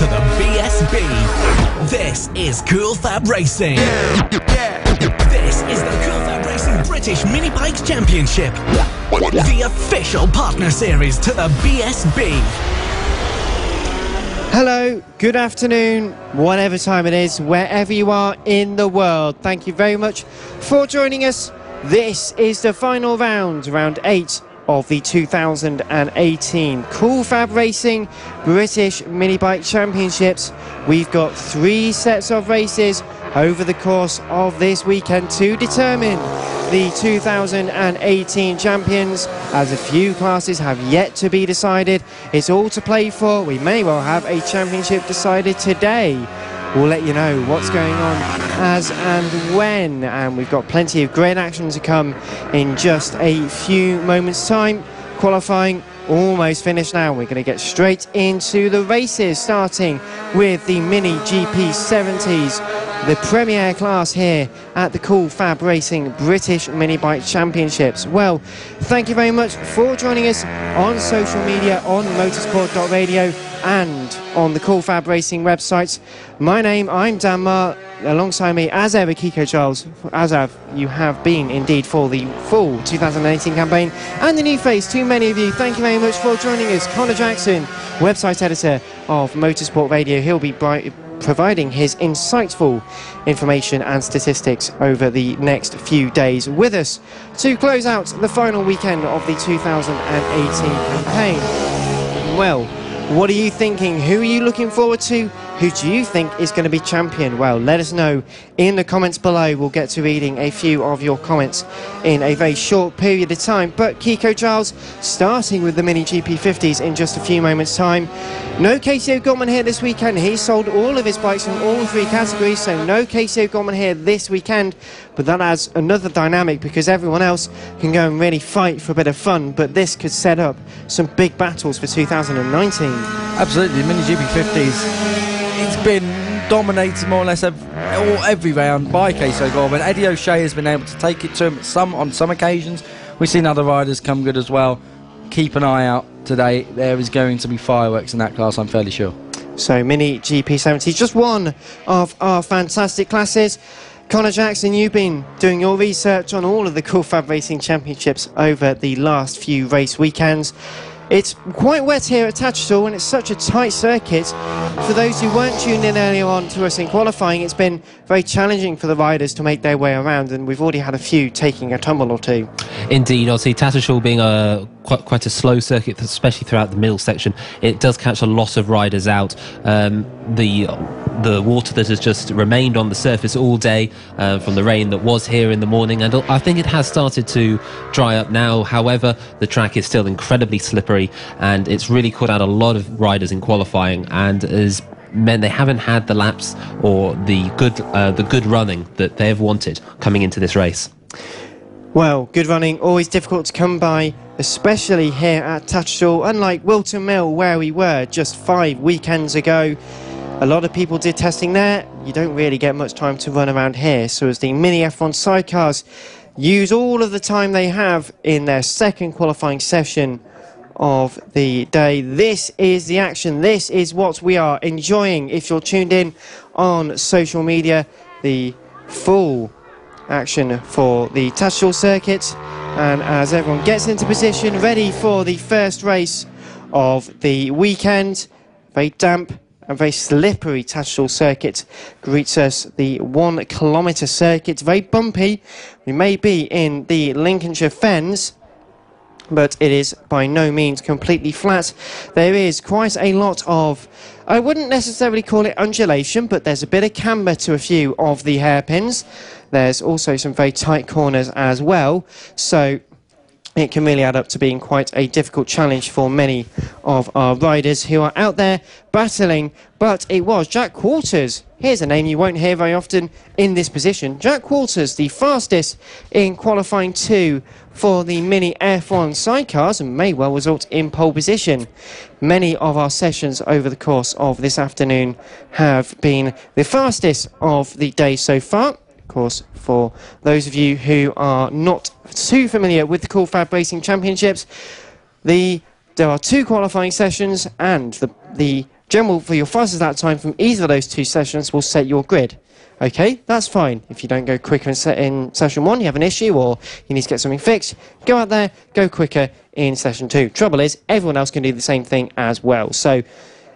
to the BSB. This is Cool Fab Racing. This is the Cool Fab Racing British Mini Bikes Championship, the official partner series to the BSB. Hello, good afternoon, whatever time it is, wherever you are in the world. Thank you very much for joining us. This is the final round, round 8 of the 2018 Cool Fab Racing British Mini Bike Championships. We've got 3 sets of races over the course of this weekend to determine the 2018 champions, as a few classes have yet to be decided. It's all to play for. We may well have a championship decided today. We'll let you know what's going on as and when, and we've got plenty of great action to come in just a few moments time. Qualifying almost finished now. We're going to get straight into the races, starting with the Mini GP70s, the premier class here at the Cool Fab Racing British Mini Bike Championships. Well, thank you very much for joining us on social media, on motorsport.radio and on the Cool Fab Racing websites. I'm Dan Marr. Alongside me, as ever, Kiko Charles, as you have been indeed for the full 2018 campaign. And the new face to many of you, thank you very much for joining us, Connor Jackson, website editor of Motorsport Radio. He'll be providing his insightful information and statistics over the next few days with us to close out the final weekend of the 2018 campaign. Well, what are you thinking? Who are you looking forward to? Who do you think is going to be champion? Well, let us know in the comments below. We'll get to reading a few of your comments in a very short period of time. But Kiko Charles, starting with the Mini GP50s in just a few moments' time. No Casey O'Gorman here this weekend. He sold all of his bikes in all 3 categories, so no Casey O'Gorman here this weekend. But that adds another dynamic because everyone else can go and really fight for a bit of fun. But this could set up some big battles for 2019. Absolutely, Mini GP50s. It's been dominated more or less every round by Casey O'Gorman. Eddie O'Shea has been able to take it to him on some occasions. We've seen other riders come good as well. Keep an eye out today. There is going to be fireworks in that class, I'm fairly sure. So Mini GP70, just one of our fantastic classes. Connor Jackson, you've been doing your research on all of the Cool Fab Racing Championships over the last few race weekends. It's quite wet here at Tattershall and it's such a tight circuit. For those who weren't tuned in earlier on to us in qualifying, it's been very challenging for the riders to make their way around, and we've already had a few taking a tumble or two. Indeed, obviously Tattershall being quite a slow circuit, especially throughout the middle section, it does catch a lot of riders out. The water that has just remained on the surface all day from the rain that was here in the morning, and I think it has started to dry up now. However, the track is still incredibly slippery, and it's really caught out a lot of riders in qualifying, and has meant they haven't had the laps or the good running that they've wanted coming into this race. Well, good running, always difficult to come by, especially here at Tattershall. Unlike Wilton Mill, where we were just 5 weekends ago, a lot of people did testing there. You don't really get much time to run around here. So as the Mini F1 sidecars use all of the time they have in their second qualifying session of the day, this is the action. This is what we are enjoying. If you're tuned in on social media, the full action for the Tattershall circuit, and as everyone gets into position ready for the first race of the weekend, very damp and very slippery Tattershall circuit greets us. The 1 kilometre circuit, very bumpy. We may be in the Lincolnshire Fens, but it is by no means completely flat. There is quite a lot of, I wouldn't necessarily call it undulation, but there's a bit of camber to a few of the hairpins. There's also some very tight corners as well, so it can really add up to being quite a difficult challenge for many of our riders who are out there battling. But it was Jack Quarters, here's a name you won't hear very often in this position. Jack Quarters, the fastest in qualifying 2 for the Mini F1 sidecars, and may well result in pole position. Many of our sessions over the course of this afternoon have been the fastest of the day so far. Of course, for those of you who are not too familiar with the Cool Fab Racing Championships, there are 2 qualifying sessions, and the General for your fastest lap time from either of those 2 sessions will set your grid. Okay, that's fine. If you don't go quicker in session 1, you have an issue or you need to get something fixed, go out there, go quicker in session 2. Trouble is, everyone else can do the same thing as well. So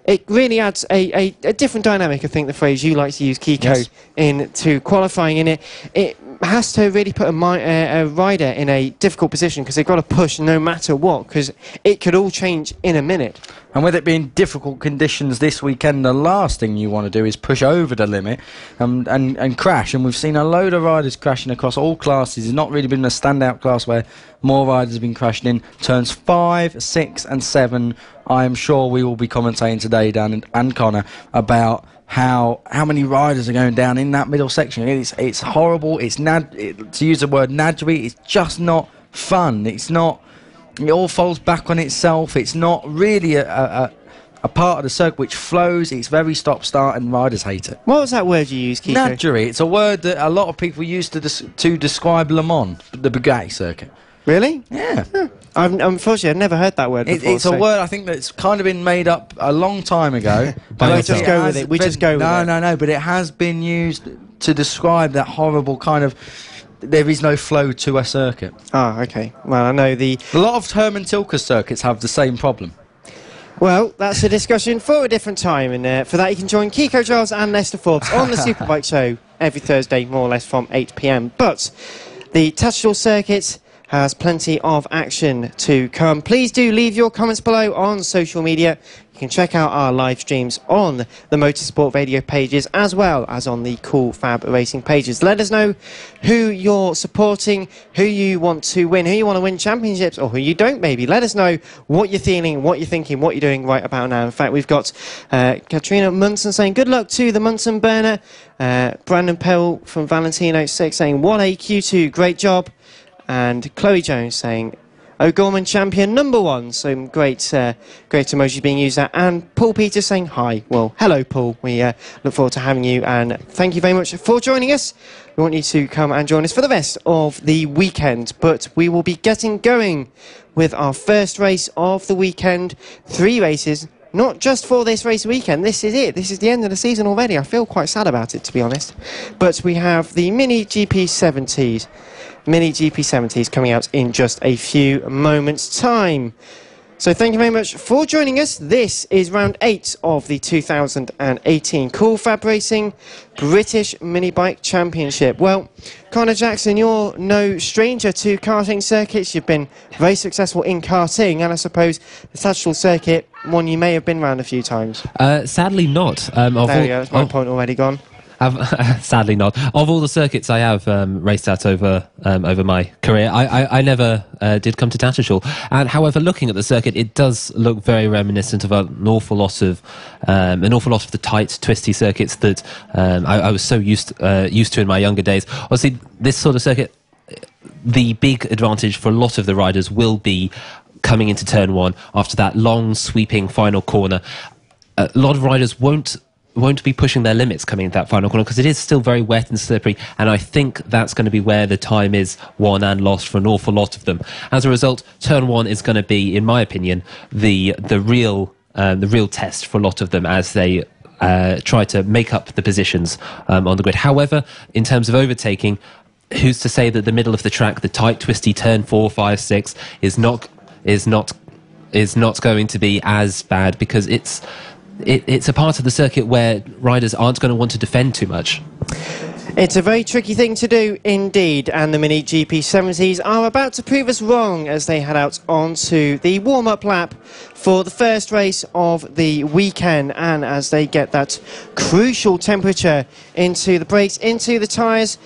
it really adds a different dynamic, I think, the phrase you like to use, Kiko, yes, into qualifying in it. It has to really put a rider in a difficult position because they've got to push no matter what, because it could all change in a minute. And with it being difficult conditions this weekend, the last thing you want to do is push over the limit and crash. And we've seen a load of riders crashing across all classes. It's not really been a standout class where more riders have been crashing in. Turns 5, 6 and 7, I am sure we will be commentating today, Dan and Connor, about how many riders are going down in that middle section. It's horrible. To use the word nadgery, it's just not fun. It's not. It all falls back on itself. It's not really a part of the circuit which flows. It's very stop-start, and riders hate it. What was that word you used, Kiko? Nadgery. It's a word that a lot of people use to describe Le Mans, the Bugatti circuit. Really? Yeah. Unfortunately, I've never heard that word before. It's a word, I think, that's kind of been made up a long time ago. But we just go with it. We just go with it. No, but it has been used to describe that horrible kind of... There is no flow to a circuit. Ah, okay. Well, I know A lot of Herman Tilke circuits have the same problem. Well, that's a discussion for a different time, and for that you can join Kiko Giles and Lester Forbes on the Superbike Show every Thursday, more or less from 8 p.m. But the Tattershall circuit has plenty of action to come. Please do leave your comments below on social media. You can check out our live streams on the Motorsport Radio pages as well as on the Cool Fab Racing pages. Let us know who you're supporting, who you want to win, who you want to win championships, or who you don't maybe. Let us know what you're feeling, what you're thinking, what you're doing right about now. In fact, we've got Katrina Munson saying good luck to the Munson burner. Brandon Pell from Valentino6 saying what a Q2, great job. And Chloe Jones saying O'Gorman champion #1. So great emojis being used there. And Paul Peters saying hi. Well, hello Paul. We look forward to having you, and thank you very much for joining us. We want you to come and join us for the rest of the weekend, but we will be getting going with our first race of the weekend. 3 races, not just for this race weekend. This is it. This is the end of the season already. I feel quite sad about it, to be honest. But we have the Mini GP70s. Mini GP70s coming out in just a few moments' time. So thank you very much for joining us. This is round 8 of the 2018 Cool Fab Racing British Mini Bike Championship. Well, Connor Jackson, you're no stranger to karting circuits. You've been very successful in karting, and I suppose the Tattershall circuit, one you may have been round a few times. Sadly not. There we go, that's my point already gone. Sadly not. Of all the circuits I have raced at over my career, I never did come to Tattershall. And however, looking at the circuit, it does look very reminiscent of an awful lot of the tight, twisty circuits that I was so used to in my younger days. Obviously, this sort of circuit, the big advantage for a lot of the riders will be coming into turn 1 after that long sweeping final corner. A lot of riders won't be pushing their limits coming into that final corner because it is still very wet and slippery, and I think that's going to be where the time is won and lost for an awful lot of them. As a result, turn 1 is going to be, in my opinion, the real test for a lot of them as they try to make up the positions on the grid. However, in terms of overtaking, who's to say that the middle of the track, the tight, twisty turn 4, 5, 6 is not going to be as bad, because it's a part of the circuit where riders aren't going to want to defend too much. It's a very tricky thing to do indeed, and the Mini GP70s are about to prove us wrong as they head out onto the warm-up lap for the first race of the weekend, and as they get that crucial temperature into the brakes, into the tyres,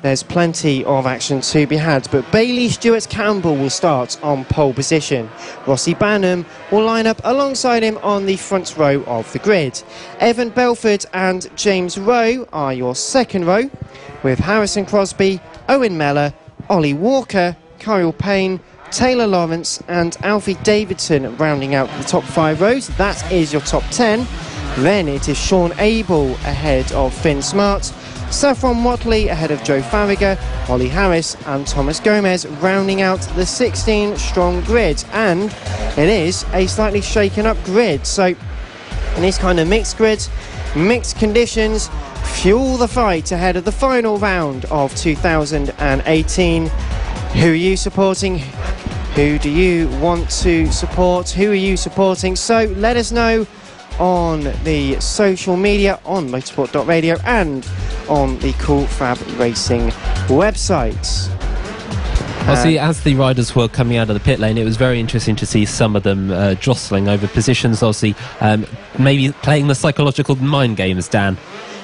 there's plenty of action to be had. But Bailey Stewart Campbell will start on pole position. Rossi Banham will line up alongside him on the front row of the grid. Evan Belford and James Rowe are your second row, with Harrison Crosby, Owen Mellor, Ollie Walker, Kyle Payne, Taylor Lawrence and Alfie Davidson rounding out the top 5 rows. That is your top 10. Then it is Sean Abel ahead of Finn Smart, Saffron Watley ahead of Joe Farragher, Ollie Harris and Thomas Gomez rounding out the 16-strong grid. And it is a slightly shaken up grid, so And these kind of mixed grids, mixed conditions, fuel the fight ahead of the final round of 2018. Who are you supporting? Who do you want to support? Who are you supporting? So let us know on the social media, on motorsport.radio and on the Cool Fab Racing website. Obviously, as the riders were coming out of the pit lane, it was very interesting to see some of them jostling over positions, obviously maybe playing the psychological mind games, Dan.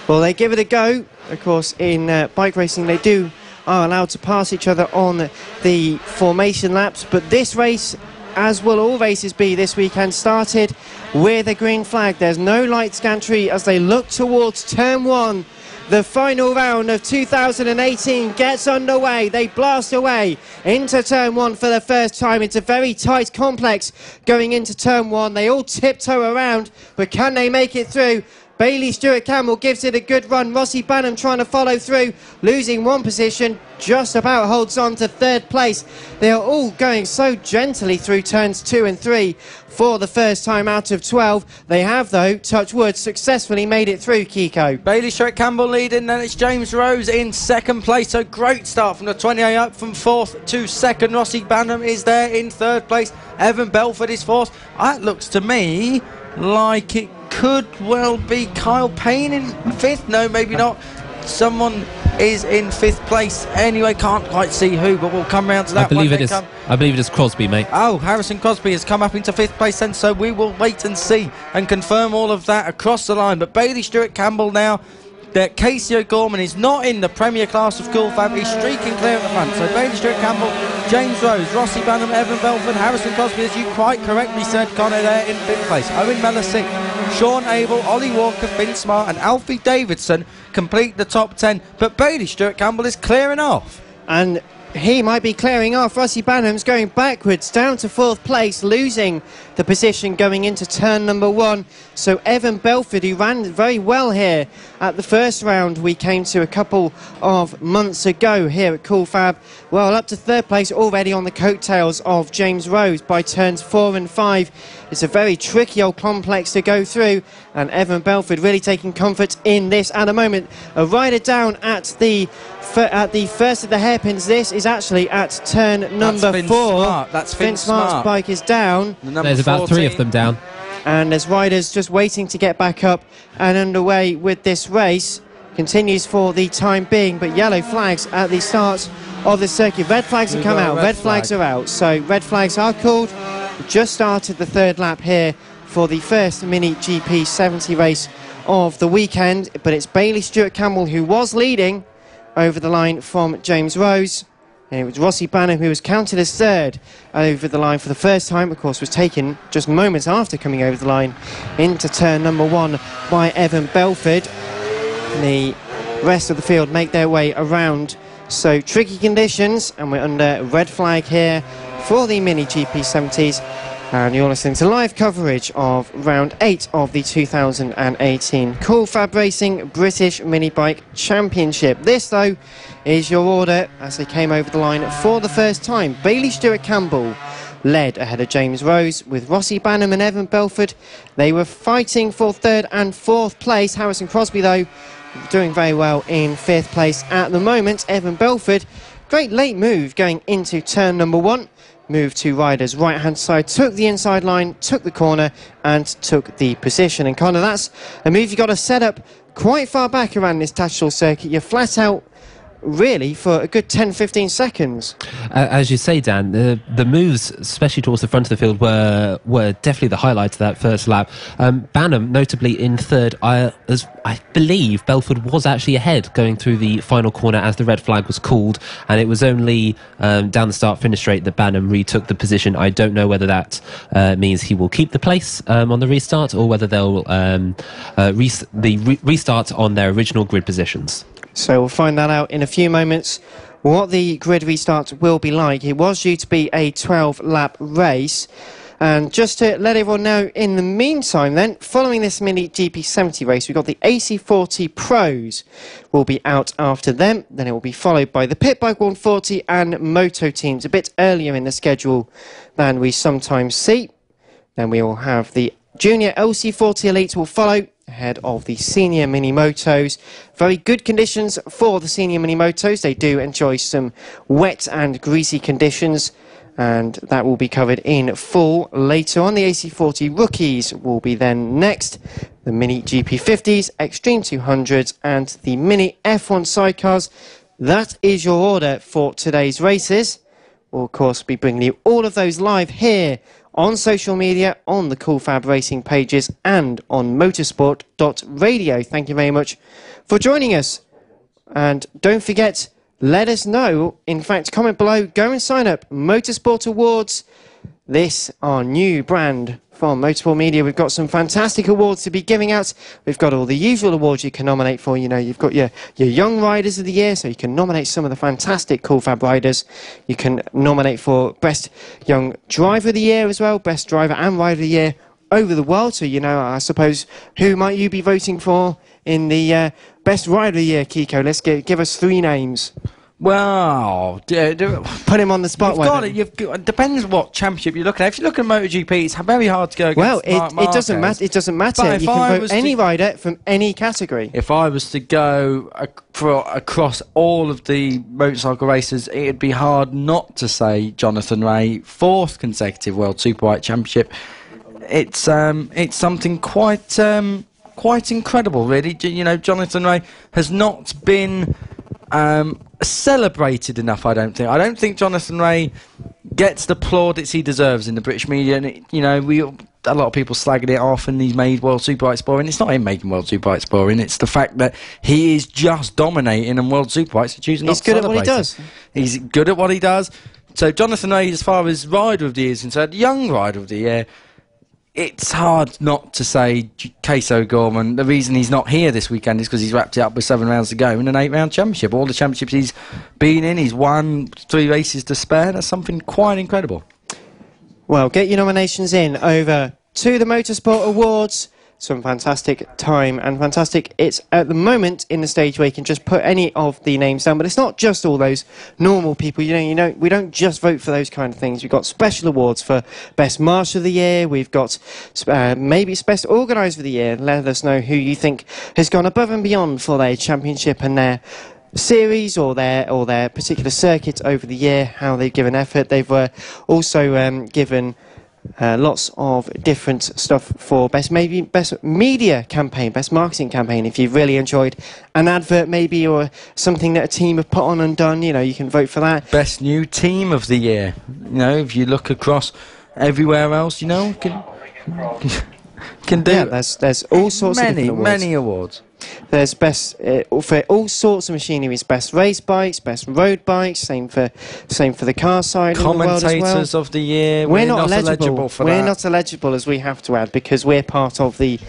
Well, they give it a go. Of course, in bike racing, they are allowed to pass each other on the formation laps, but this race, as will all races be this weekend, started with a green flag. There's no light gantry as they look towards turn 1. The final round of 2018 gets underway. They blast away into turn 1 for the first time. It's a very tight complex going into turn 1. They all tiptoe around, but can they make it through? Bailey Stewart Campbell gives it a good run. Rossi Banham trying to follow through, losing one position, just about holds on to third place. They are all going so gently through turns 2 and 3 for the first time out of 12. They have, though, touch wood, successfully made it through, Kiko. Bailey Stewart Campbell leading, then it's James Rose in second place. So great start from the 28 up from 4th to 2nd. Rossi Banham is there in 3rd place. Evan Belford is 4th. That looks to me like it could well be Kyle Payne in 5th. No, maybe not. Someone is in 5th place. Anyway, can't quite see who, but we'll come round to that. I believe it is Crosby, mate. Oh, Harrison Crosby has come up into 5th place then, so we will wait and see and confirm all of that across the line. But Bailey Stewart Campbell now, that Casey O'Gorman is not in the Premier class of Cool Fab. He's streaking clear at the front. So Bailey Stewart Campbell, James Rose, Rossi Banham, Evan Belford, Harrison Crosby, as you quite correctly said, Connor, there in 5th place. Owen Mellor 6th, Sean Abel, Ollie Walker, Finn Smart and Alfie Davidson complete the top 10. But Bailey Stewart Campbell is clearing off. And he might be clearing off. Rossi Banham's going backwards down to 4th place, losing the position going into turn number 1. So Evan Belford, who ran very well here at the first round we came to a couple of months ago here at Cool Fab, well, up to 3rd place already on the coattails of James Rose by turns 4 and 5. It's a very tricky old complex to go through, and Evan Belford really taking comfort in this at the moment. A rider down at the first of the hairpins. This is actually at turn number 4. That's Finn Smart's bike is down. There's about 3 of them down. And there's riders just waiting to get back up and underway with this race. Continues for the time being, but yellow flags at the start of the circuit. Red flags have come out, red flags are out. So red flags are called. Just started the 3rd lap here for the first Mini GP 70 race of the weekend, but it's Bailey Stewart Campbell who was leading over the line from James Rose. And it was Rossi Banham who was counted as 3rd over the line for the first time. Of course, was taken just moments after coming over the line into turn number 1 by Evan Belford. The rest of the field make their way around. So tricky conditions, and we're under red flag here for the Mini GP70s. And you're listening to live coverage of round 8 of the 2018 Cool Fab Racing British Mini Bike Championship. This, though, is your order as they came over the line for the first time. Bailey Stewart Campbell led ahead of James Rose, with Rossi Banham and Evan Belford. They were fighting for 3rd and 4th place. Harrison Crosby, though, doing very well in 5th place at the moment. Evan Belford, great late move going into turn number 1. Moved to riders right hand side, took the inside line, took the corner and took the position. And Connor, that's a move you've got to set up quite far back around this Tattershall circuit. You're flat out really for a good 10-15 seconds. As you say, Dan, the moves, especially towards the front of the field, were definitely the highlight of that first lap. Banham, notably in 3rd, I believe Belford was actually ahead going through the final corner as the red flag was called, and it was only down the start-finish straight that Banham retook the position. I don't know whether that means he will keep the place on the restart, or whether they'll restart on their original grid positions. So we'll find that out in a few moments, what the grid restart will be like. It was due to be a 12-lap race. And just to let everyone know, in the meantime then, following this Mini GP70 race, we've got the AC40 Pros will be out after them. Then it will be followed by the Pit Bike 140 and Moto teams a bit earlier in the schedule than we sometimes see. Then we will have the Junior LC40 Elite will follow ahead of the Senior Mini Motos. Very good conditions for the Senior Mini Motos. They do enjoy some wet and greasy conditions, and that will be covered in full later on. The AC40 Rookies will be then next. The Mini GP50s, Extreme 200s, and the Mini F1 sidecars. That is your order for today's races. We'll, of course, be bringing you all of those live here on social media, on the Cool Fab Racing pages, and on motorsport.radio. Thank you very much for joining us. And don't forget, let us know. In fact, comment below, go and sign up. Motorsport Awards. This, our new brand from Motorsport Media. We've got some fantastic awards to be giving out. We've got all the usual awards you can nominate for. You know, you've got your Young Riders of the Year, so you can nominate some of the fantastic Cool Fab riders. You can nominate for Best Young Driver of the Year as well, Best Driver and Rider of the Year over the world. So, you know, I suppose, who might you be voting for in the Best Rider of the Year, Kiko? Let's give us 3 names. Well, put him on the spot. It depends what championship you're looking at. If you're looking at MotoGP, it's very hard to go against. Well, it doesn't matter. It doesn't matter. You can vote any rider from any category. If I was to go across all of the motorcycle races, it'd be hard not to say Jonathan Rea, 4th consecutive World Superbike Championship. It's something quite incredible, really. You know, Jonathan Rea has not been celebrated enough. I don't think Jonathan Rea gets the plaudits he deserves in the British media, and you know, a lot of people slagging it off, and he's made World Superbikes boring. It's not him making World Superbikes boring, it's the fact that he is just dominating, and World Superbikes are choosing not to celebrate. He's good at what he does. He's good at what he does. So Jonathan Rea, as far as Rider of the Year is concerned, Young Rider of the Year, it's hard not to say Case O'Gorman. The reason he's not here this weekend is because he's wrapped it up with 7 rounds to go in an 8-round championship. All the championships he's been in, he's won 3 races to spare. That's something quite incredible. Well, get your nominations in over to the Motorsport Awards. Some fantastic time and fantastic. It's at the moment in the stage where you can just put any of the names down, but it's not just all those normal people. You know, we don't just vote for those kind of things. We've got special awards for Best Marshal of the Year. We've got maybe it's Best Organiser of the Year. Let us know who you think has gone above and beyond for their championship and their series or their particular circuit over the year, how they've given effort. They've also given lots of different stuff for best media campaign, best marketing campaign. If you've really enjoyed an advert maybe, or something that a team have put on and done, you know, you can vote for that. Best new team of the year. You know, if you look across everywhere else, you know, can do. Yeah, there's all sorts of different awards. Many awards. There's best for all sorts of machinery. Best race bikes, best road bikes. Same for the car side. Commentators of the year. We're not eligible for that. We're not eligible, as we have to add, because we're part of the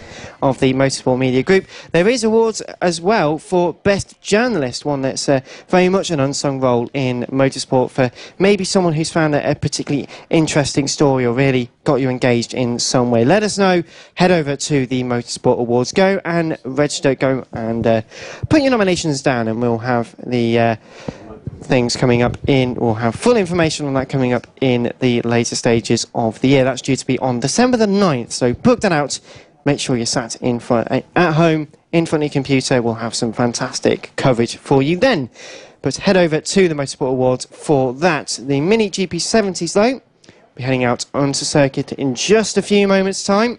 Motorsport Media Group. There is awards as well for best journalist, one that's very much an unsung role in motorsport, for maybe someone who's found a particularly interesting story or really got you engaged in some way. Let us know. Head over to the Motorsport Awards. Go and register. Go and put your nominations down, and we'll have the things coming up in. We'll have full information on that coming up in the later stages of the year. That's due to be on December the 9th. So book that out. Make sure you're sat in front at home in front of your computer. We'll have some fantastic coverage for you then. But head over to the Motorsport Awards for that. The Mini GP70s, though, will be heading out onto circuit in just a few moments' time,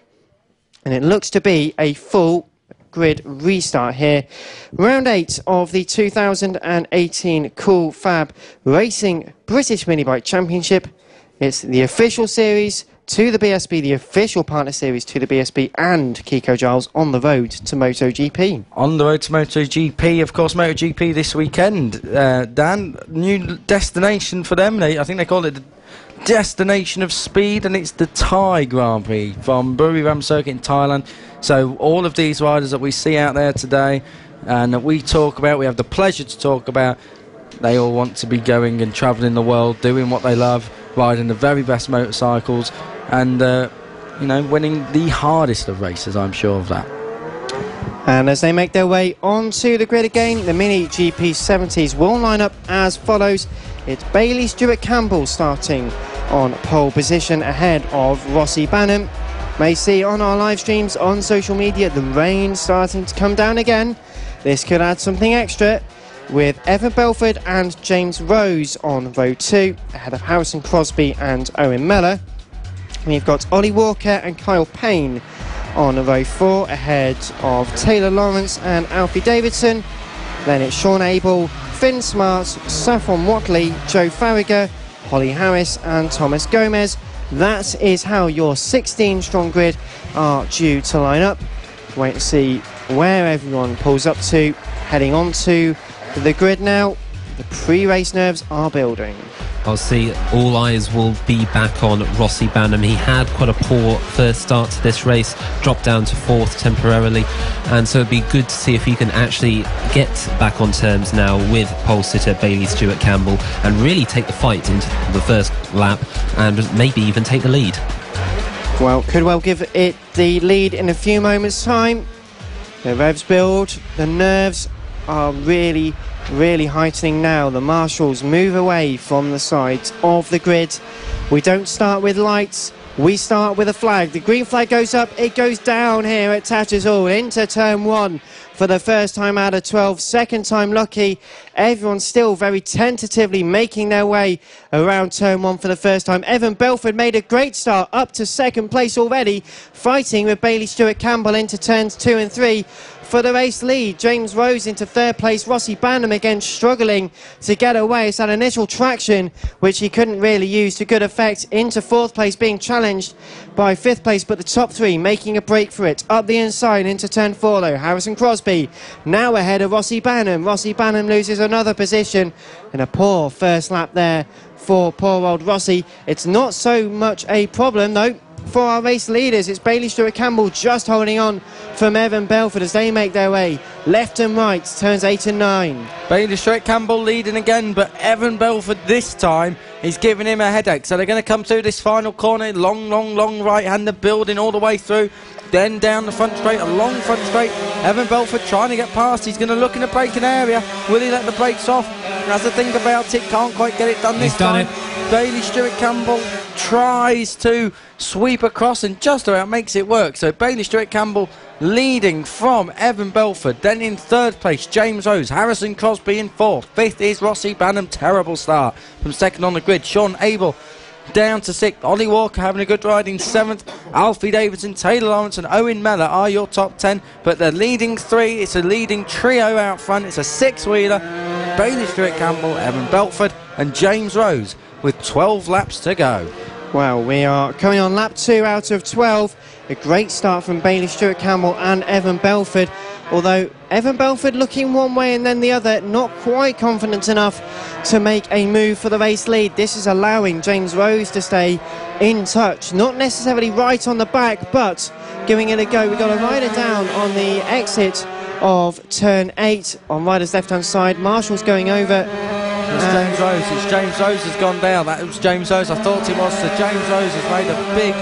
and it looks to be a full grid restart here. Round 8 of the 2018 Cool Fab Racing British Minibike Championship. It's the official series to the BSB, the official partner series to the BSB, and Kiko Giles on the road to MotoGP. On the road to MotoGP, of course, MotoGP this weekend. Dan, new destination for them. I think they call it the Destination of Speed, and it's the Thai Grand Prix from Buriram Circuit in Thailand. So all of these riders that we see out there today and that we talk about, we have the pleasure to talk about, they all want to be going and travelling the world, doing what they love, riding the very best motorcycles, and you know, winning the hardest of races. I'm sure of that. And as they make their way onto the grid again, the Mini GP70s will line up as follows. It's Bailey Stewart Campbell starting on pole position ahead of Rossi Banham. may see on our live streams on social media the rain starting to come down again. This could add something extra, with Evan Belford and James Rose on row 2, ahead of Harrison Crosby and Owen Mellor. We've got Ollie Walker and Kyle Payne on row 4, ahead of Taylor Lawrence and Alfie Davidson. Then it's Sean Abel, Finn Smart, Saffron Watley, Joe Farragher, Holly Harris and Thomas Gomez. That is how your 16-strong grid are due to line up. Wait to see where everyone pulls up to. Heading on to the grid now. The pre-race nerves are building. I'll see all eyes will be back on Rossi Banham. He had quite a poor first start to this race, dropped down to 4th temporarily, and so it'd be good to see if he can actually get back on terms now with pole sitter Bailey Stewart Campbell and really take the fight into the first lap and maybe even take the lead. Well, could well give it the lead in a few moments' time. The revs build, the nerves are really heightening now. The marshals move away from the sides of the grid. We don't start with lights, we start with a flag. The green flag goes up, it goes down here at Tattershall into turn 1 for the first time out of 12, second time lucky. Everyone's still very tentatively making their way around turn 1 for the first time. Evan Belford made a great start, up to second place already, fighting with Bailey Stewart Campbell into turns 2 and 3. For the race lead, James Rose into 3rd place. Rossi Banham again struggling to get away. It's that initial traction which he couldn't really use to good effect. Into 4th place, being challenged by 5th place, but the top 3 making a break for it. Up the inside into turn 4 though. Harrison Crosby now ahead of Rossi Banham. Rossi Banham loses another position, and a poor first lap there for poor old Rossi. It's not so much a problem though for our race leaders. It's Bailey Stewart Campbell just holding on from Evan Belford as they make their way left and right, turns 8 and 9. Bailey Stewart Campbell leading again, but Evan Belford this time is giving him a headache. So they're going to come through this final corner, long right-hander building all the way through, then down the front straight, a long front straight. Evan Belford trying to get past. He's going to look in the braking area. Will he let the brakes off? Has to think about it. Can't quite get it done this time. Bailey Stewart Campbell tries to sweep across and just about makes it work. So Bailey Stewart Campbell leading from Evan Belford. Then in 3rd place, James Rose. Harrison Crosby in 4th. 5th is Rossi Banham. Terrible start from 2nd on the grid. Sean Abel down to 6th. Ollie Walker having a good ride in 7th. Alfie Davidson, Taylor Lawrence and Owen Mellor are your top 10. But the leading 3, it's a leading trio out front. It's a 6-wheeler. Bailey Stewart Campbell, Evan Belford and James Rose with 12 laps to go. Well, we are coming on lap 2 out of 12. A great start from Bailey Stewart Campbell and Evan Belford. Although Evan Belford looking one way and then the other, not quite confident enough to make a move for the race lead. This is allowing James Rose to stay in touch. Not necessarily right on the back, but giving it a go. We've got a rider down on the exit of turn 8 on rider's left-hand side. Marshall's going over. It's James Rose. It's James Rose has gone down. That was James Rose. I thought it was. So James Rose has made a big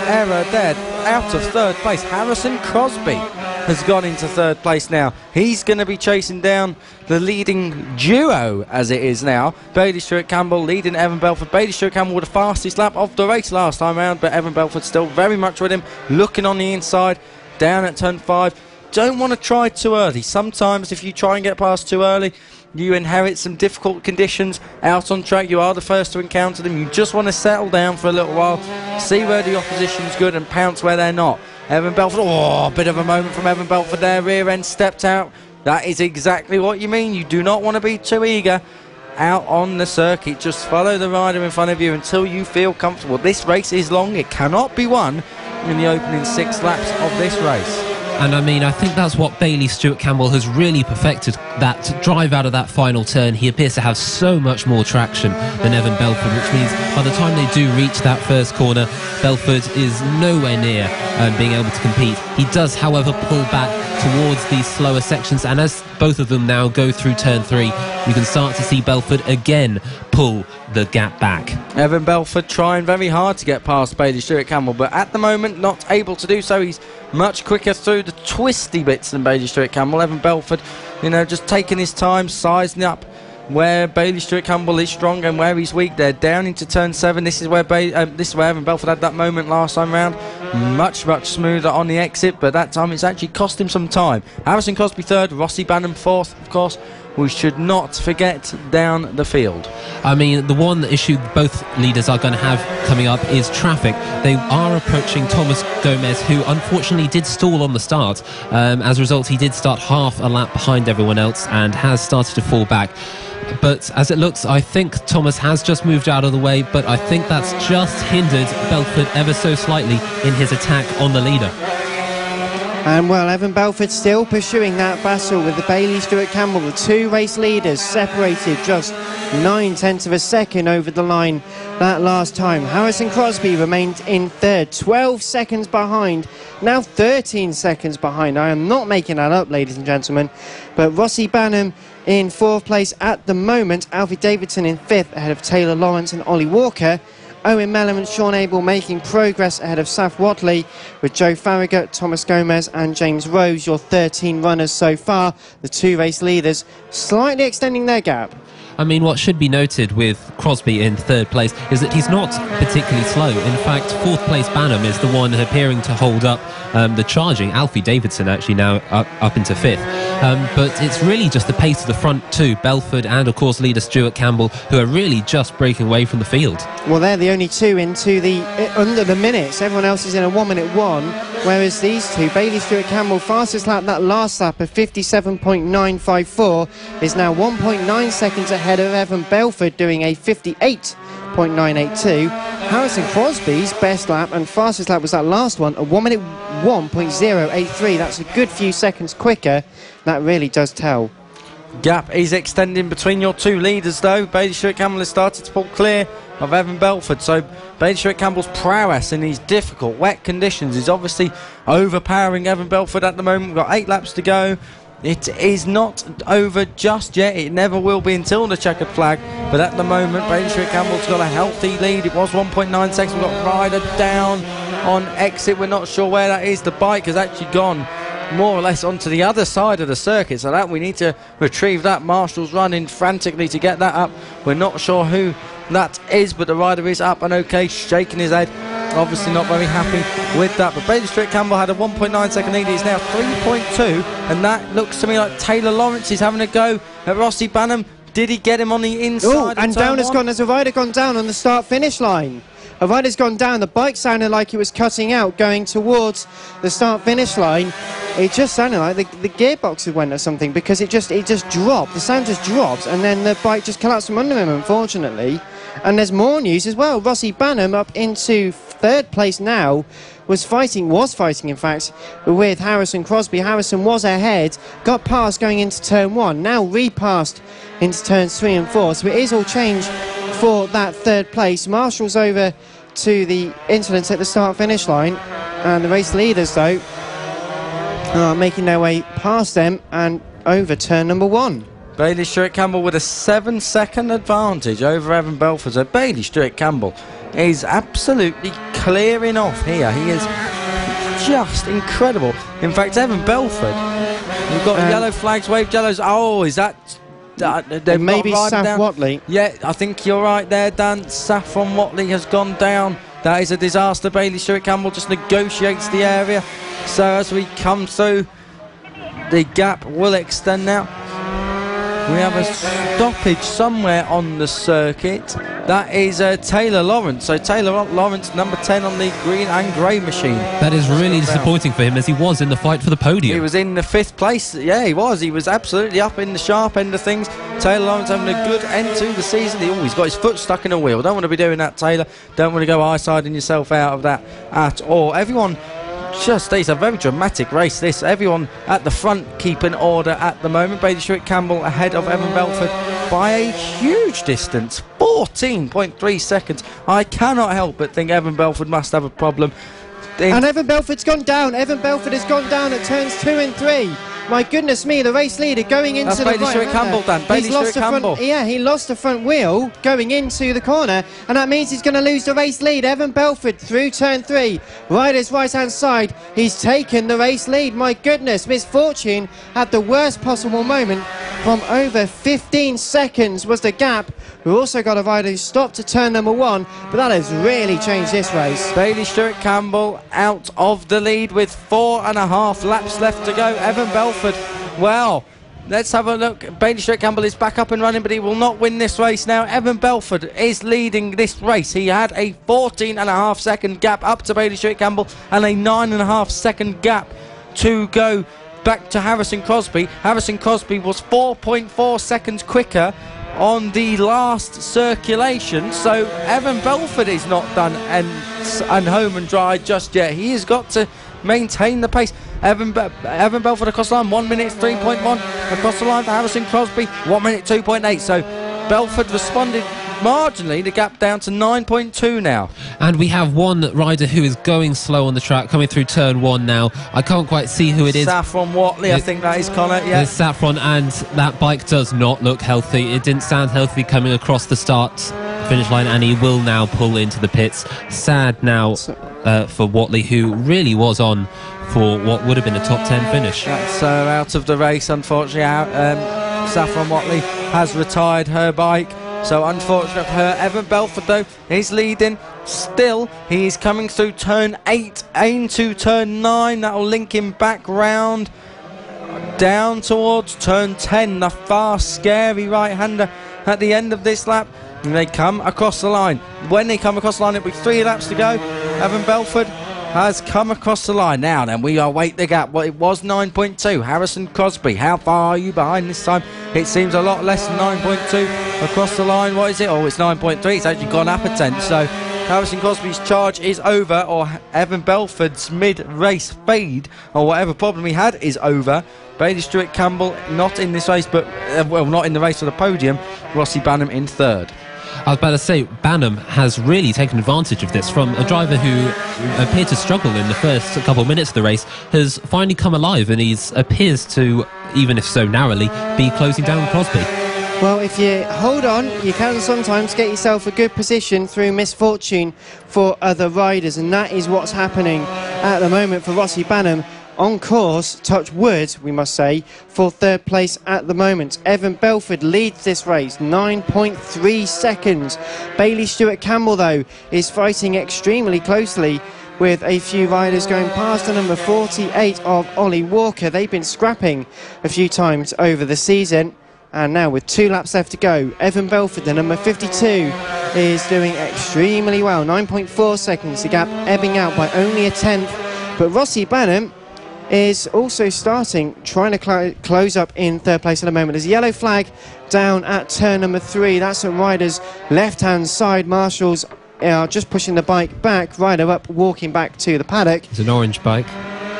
error there. Out of 3rd place. Harrison Crosby has gone into 3rd place now. He's going to be chasing down the leading duo as it is now. Bailey Stewart Campbell leading Evan Belford. Bailey Stewart Campbell with the fastest lap of the race last time round, but Evan Belford still very much with him. Looking on the inside, down at turn 5. Don't want to try too early. Sometimes if you try and get past too early, you inherit some difficult conditions out on track. You are the first to encounter them. You just want to settle down for a little while, see where the opposition's good and pounce where they're not. Evan Belford, a bit of a moment from Evan Belford there. Rear end stepped out. That is exactly what you mean. You do not want to be too eager out on the circuit. Just follow the rider in front of you until you feel comfortable. This race is long. It cannot be won in the opening 6 laps of this race. And I mean, I think that's what Bailey Stewart Campbell has really perfected, that drive out of that final turn. He appears to have so much more traction than Evan Belford, which means by the time they do reach that first corner, Belford is nowhere near being able to compete. He does, however, pull back towards these slower sections, and as both of them now go through turn 3, you can start to see Belford again pull the gap back. Evan Belford trying very hard to get past Bailey Stewart Campbell, but at the moment not able to do so. He's much quicker through the twisty bits than Bailey Stewart Campbell. Evan Belford, just taking his time, sizing up where Bailey Stewart Campbell is strong and where he's weak. They're down into turn 7. This is where Evan Belford had that moment last time round much smoother on the exit, but that time it's actually cost him some time. Harrison Crosby third, Rossi Banham fourth, of course. We should not forget down the field. I mean, the one issue both leaders are going to have coming up is traffic. They are approaching Thomas Gomez, who unfortunately did stall on the start. As a result, he did start half a lap behind everyone else and has started to fall back. But as it looks, I think Thomas has just moved out of the way, but I think that's just hindered Belford ever so slightly in his attack on the leader. And well, Evan Belford still pursuing that battle with the Bailey Stewart Campbell. The two race leaders separated just 9/10 of a second over the line that last time. Harrison Crosby remained in third, 12 seconds behind, now 13 seconds behind. I am not making that up, ladies and gentlemen. But Rossi Banham in fourth place at the moment. Alfie Davidson in fifth, ahead of Taylor Lawrence and Ollie Walker. Owen Mellon and Sean Abel making progress ahead of Saf Watley, with Joe Farragut, Thomas Gomez and James Rose, your 13 runners so far. The two race leaders slightly extending their gap. I mean, what should be noted with Crosby in third place is that he's not particularly slow. In fact, fourth place Banham is the one appearing to hold up the charging. Alfie Davidson actually now up into fifth. But it's really just the pace of the front two, Belford and, of course, leader Stuart Campbell, who are really just breaking away from the field. Well, they're the only two into the under the minutes. Everyone else is in a 1-minute one, whereas these two, Bailey Stewart Campbell, fastest lap, that last lap of 57.954, is now 1.9 seconds ahead of Evan Belford, doing a 58.982. Harrison Crosby's best lap and fastest lap was that last one, a 1-minute 1.083. That's a good few seconds quicker. That really does tell. Gap is extending between your two leaders, though. Bailey Stewart Campbell has started to pull clear of Evan Belford, so Bailey Stewart Campbell's prowess in these difficult wet conditions is obviously overpowering Evan Belford at the moment. We've got 8 laps to go. It is not over just yet. It never will be until the checkered flag. But at the moment, Bailey Stewart Campbell's got a healthy lead. It was 1.9 seconds. We've got Ryder down on exit. We're not sure where that is. The bike has actually gone more or less onto the other side of the circuit, so that we need to retrieve that. Marshall's running frantically to get that up. We're not sure who that is, but the rider is up and okay, shaking his head, obviously not very happy with that. But Bailey Stewart Campbell had a 1.9 second lead. He's now 3.2, and that looks to me like Taylor Lawrence is having a go at Rossi Banham. Did he get him on the inside? And down has gone, as a rider gone down on the start finish line. A rider's gone down. The bike sounded like it was cutting out going towards the start finish line. It just sounded like the gearbox had went or something, because it just dropped. The sound just dropped, and then the bike just collapsed from under him, unfortunately. And there's more news as well. Rossi Banham up into third place now. Was fighting in fact, with Harrison Crosby. Harrison was ahead, got past going into turn 1, now repassed into turns 3 and 4. So it is all changed for that third place. Marshall's over to the incidents at the start finish line, and the race leaders though are making their way past them and over turn number 1. Bailey Stewart Campbell with a 7-second advantage over Evan Belford. So Bailey Stewart Campbell is absolutely clearing off here. He is just incredible. In fact, Evan Belford, we've got yellow flags, waved yellows. Oh, is that maybe Saf Watley? Yeah, I think you're right there, Dan. Saffron Watley has gone down. That is a disaster. Bailey Stewart Campbell just negotiates the area. So as we come through, the gap will extend now. We have a stoppage somewhere on the circuit. That is Taylor Lawrence. So Taylor Lawrence, number 10 on the green and grey machine. That is really disappointing for him, as he was in the fight for the podium. He was in the 5th place. Yeah, he was. He was absolutely up in the sharp end of things. Taylor Lawrence having a good end to the season. He's got his foot stuck in a wheel. Don't want to be doing that, Taylor. Don't want to go eye-siding yourself out of that at all. Everyone... it's a very dramatic race, this. Everyone at the front keeping order at the moment. Bailey Stewart Campbell ahead of Evan Belford by a huge distance, 14.3 seconds. I cannot help but think Evan Belford must have a problem. And Evan Belford's gone down. Evan Belford has gone down at turns 2 and 3. My goodness me, the race leader going into the Bailey Stewart Campbell, Dan. Bailey Stewart Campbell. He lost the front wheel going into the corner, and that means he's going to lose the race lead. Evan Belford through turn 3. Rider's right-hand side. He's taken the race lead. My goodness, Misfortune had the worst possible moment from over 15 seconds was the gap. We've also got a rider who stopped to turn number 1, but that has really changed this race. Bailey Stewart-Campbell out of the lead with 4.5 laps left to go. Evan Belford, well, let's have a look. Bailey Stewart-Campbell is back up and running, but he will not win this race now. Evan Belford is leading this race. He had a 14.5 second gap up to Bailey Stewart-Campbell and a 9.5 second gap to go back to Harrison Crosby. Harrison Crosby was 4.4 seconds quicker on the last circulation, so Evan Belford is not done and home and dry just yet. He has got to maintain the pace. Evan Belford across the line, 1 minute 3.1 across the line for Harrison Crosby, 1 minute 2.8. So Belford responded marginally, the gap down to 9.2 now. And we have one rider who is going slow on the track, coming through turn 1 now. I can't quite see who it is. Saffron Watley, I think that is, Connor. Yeah, it's Saffron, and that bike does not look healthy. It didn't sound healthy coming across the finish line, and he will now pull into the pits. Sad now for Watley, who really was on for what would have been a top 10 finish. That's out of the race, unfortunately. Saffron Watley has retired her bike, so unfortunate for her. Evan Belford, though, is leading still. He is coming through turn 8 into turn 9. That will link him back round down towards turn 10. The fast, scary right-hander at the end of this lap. And they come across the line. When they come across the line, it'll be 3 laps to go. Evan Belford has come across the line. Now then, we await the gap. Well, it was 9.2. Harrison Crosby, how far are you behind this time? It seems a lot less than 9.2 across the line. What is it? Oh, it's 9.3. It's actually gone up a tenth. So Harrison Crosby's charge is over, or Evan Belford's mid-race fade, or whatever problem he had, is over. Bailey Stewart-Campbell not in this race, but well, not in the race for the podium. Rossi Banham in 3rd. I was about to say, Banham has really taken advantage of this from a driver who appeared to struggle in the first couple of minutes of the race, has finally come alive, and he appears to, even if so narrowly, be closing down Crosby. Well, if you hold on, you can sometimes get yourself a good position through misfortune for other riders, and that is what's happening at the moment for Rossi Banham. On course, touch wood, we must say, for 3rd place at the moment. Evan Belford leads this race, 9.3 seconds. Bailey Stewart-Campbell, though, is fighting extremely closely with a few riders going past the number 48 of Ollie Walker. They've been scrapping a few times over the season. And now with 2 laps left to go, Evan Belford, the number 52, is doing extremely well. 9.4 seconds, the gap ebbing out by only a tenth. But Rossi Banham is also trying to close up in 3rd place at the moment. There's a yellow flag down at turn number 3. That's at rider's left-hand side. Marshals are just pushing the bike back. Rider up, walking back to the paddock. It's an orange bike.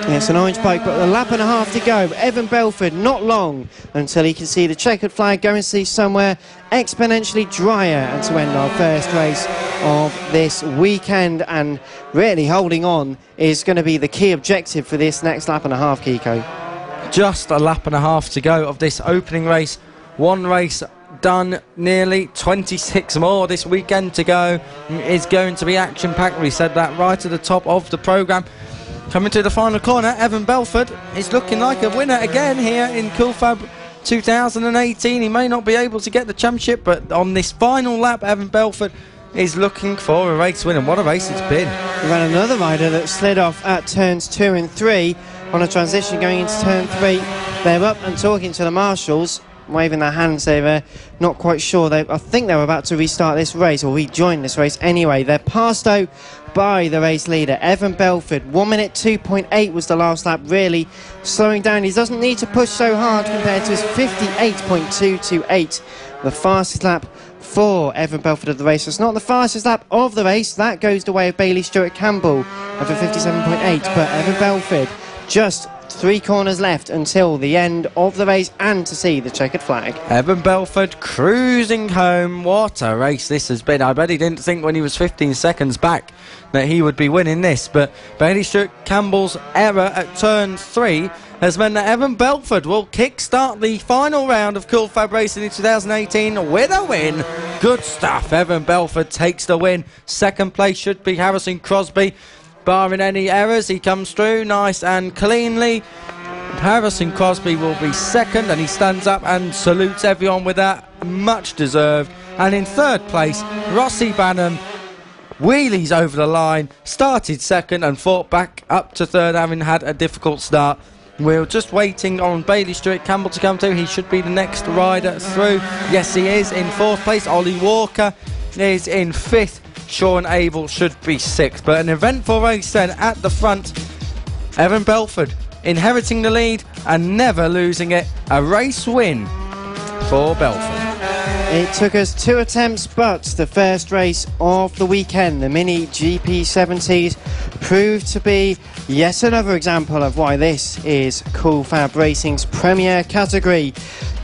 Yeah, it's an orange bike, but a lap and a half to go. Evan Belford, not long until he can see the checkered flag go and see somewhere exponentially drier, and to end our first race of this weekend. And really holding on is going to be the key objective for this next lap and a half, Kiko. Just a lap and a half to go of this opening race. One race done, nearly 26 more this weekend to go. It's going to be action-packed. We said that right at the top of the programme. Coming to the final corner, Evan Belford is looking like a winner again here in Cool Fab 2018. He may not be able to get the championship, but on this final lap, Evan Belford is looking for a race win, and what a race it's been. We've had another rider that slid off at turns 2 and 3 on a transition going into turn 3. They're up and talking to the marshals, waving their hands. They're not quite sure. I think they were about to restart this race, or rejoin this race anyway. They're passed out by the race leader, Evan Belford. 1 minute 2.8 was the last lap, really slowing down. He doesn't need to push so hard compared to his 58.228. The fastest lap for Evan Belford of the race. It's not the fastest lap of the race. That goes the way of Bailey Stewart-Campbell of a 57.8. But Evan Belford, just 3 corners left until the end of the race and to see the checkered flag. Evan Belford cruising home. What a race this has been. I bet he didn't think when he was 15 seconds back that he would be winning this, but Bailey Stewart-Campbell's error at turn 3 has meant that Evan Belford will kickstart the final round of Cool Fab Racing in 2018 with a win. Good stuff. Evan Belford takes the win. 2nd place should be Harrison Crosby. Barring any errors, he comes through nice and cleanly. Harrison Crosby will be second, and he stands up and salutes everyone with that. Much deserved. And in third place, Rossi Banham wheelies over the line, started second and fought back up to third, having had a difficult start. We're just waiting on Bailey Stewart Campbell to come through. He should be the next rider through. Yes, he is in fourth place. Ollie Walker is in fifth. Sean Abel should be sixth. But an eventful race then at the front. Evan Belford inheriting the lead and never losing it. A race win for Belford. It took us 2 attempts, but the first race of the weekend, the Mini GP70s, proved to be yet another example of why this is Cool Fab Racing's premier category.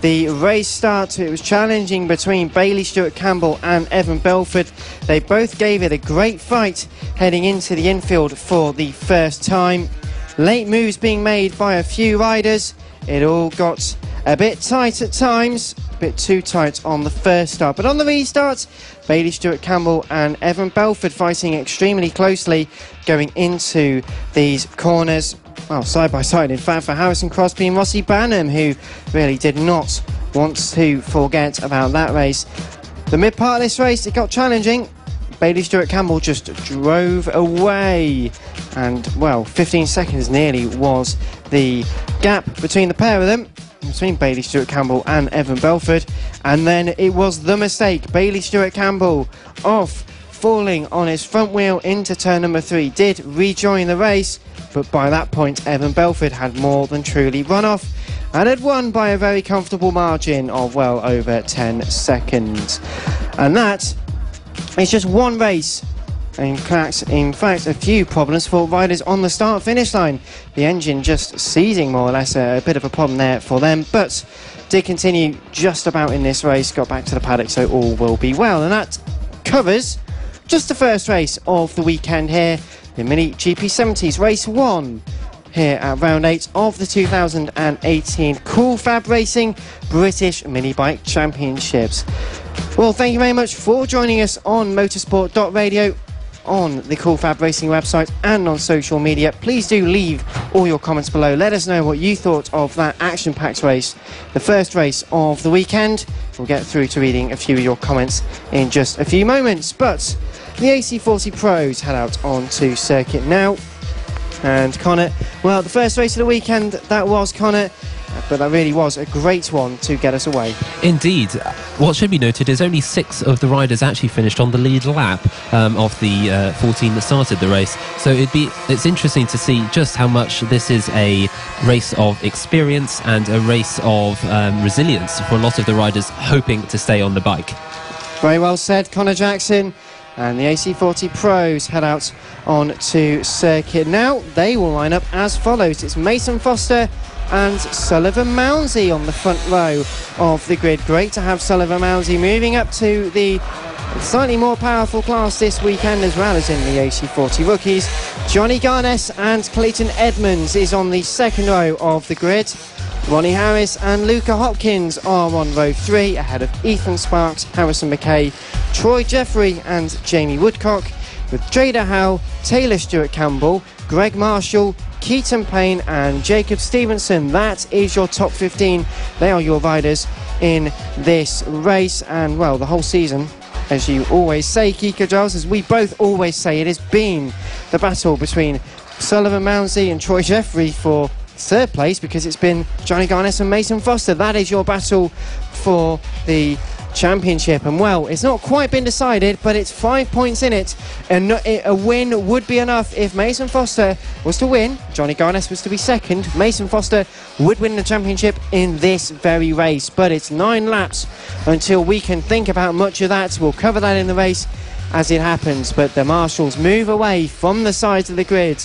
The race start, it was challenging between Bailey Stewart Campbell and Evan Belford. They both gave it a great fight heading into the infield for the first time. Late moves being made by a few riders. It all got a bit tight at times, a bit too tight on the first start. But on the restart, Bailey Stewart Campbell and Evan Belford fighting extremely closely going into these corners. Well, side by side, in fact, for Harrison Crosby and Rossi Banham, who really did not want to forget about that race. The mid part of this race, it got challenging. Bailey Stewart Campbell just drove away, and well, 15 seconds nearly was the gap between the pair of them, between Bailey Stewart Campbell and Evan Belford. And then it was the mistake. Bailey Stewart Campbell off, falling on his front wheel into turn number 3, did rejoin the race, but by that point Evan Belford had more than truly run off and had won by a very comfortable margin of well over 10 seconds. And that is just one race. In fact, a few problems for riders on the start-finish line. The engine just seizing more or less, a bit of a problem there for them, but did continue just about in this race, got back to the paddock, so all will be well. And that covers just the first race of the weekend here, the Mini GP70s, race 1 here at round 8 of the 2018 Cool Fab Racing British Mini Bike Championships. Well, thank you very much for joining us on motorsport.radio, on the Cool Fab Racing website and on social media. Please do leave all your comments below. Let us know what you thought of that action-packed race, the first race of the weekend. We'll get through to reading a few of your comments in just a few moments. But the AC40 Pros head out onto circuit now. And Connor, well, the first race of the weekend, that was, Connor, but that really was a great one to get us away. Indeed. What should be noted is only 6 of the riders actually finished on the lead lap of the 14 that started the race. So it's interesting to see just how much this is a race of experience and a race of resilience for a lot of the riders hoping to stay on the bike. Very well said, Connor Jackson. And the AC40 Pros head out on to circuit now. They will line up as follows. It's Mason Foster and Sullivan Mounsey on the front row of the grid. Great to have Sullivan Mounsey moving up to the slightly more powerful class this weekend, as well as in the AC40 rookies. Johnny Garnes and Clayton Edmonds is on the second row of the grid. Ronnie Harris and Luca Hopkins are on row 3, ahead of Ethan Sparks, Harrison McKay, Troy Jeffrey and Jamie Woodcock, with Jada Howe, Taylor Stewart Campbell, Greg Marshall, Keaton Payne and Jacob Stevenson. That is your top 15. They are your riders in this race, and well, the whole season, as you always say, Kiko Giles, as we both always say, it has been the battle between Sullivan Mounsey and Troy Jeffrey for third place, because it's been Johnny Garnes and Mason Foster. That is your battle for the championship, and well, it's not quite been decided, but it's 5 points in it, and a win would be enough. If Mason Foster was to win, Johnny Garnes was to be second, Mason Foster would win the championship in this very race. But it's 9 laps until we can think about much of that. We'll cover that in the race as it happens, but the marshals move away from the sides of the grid.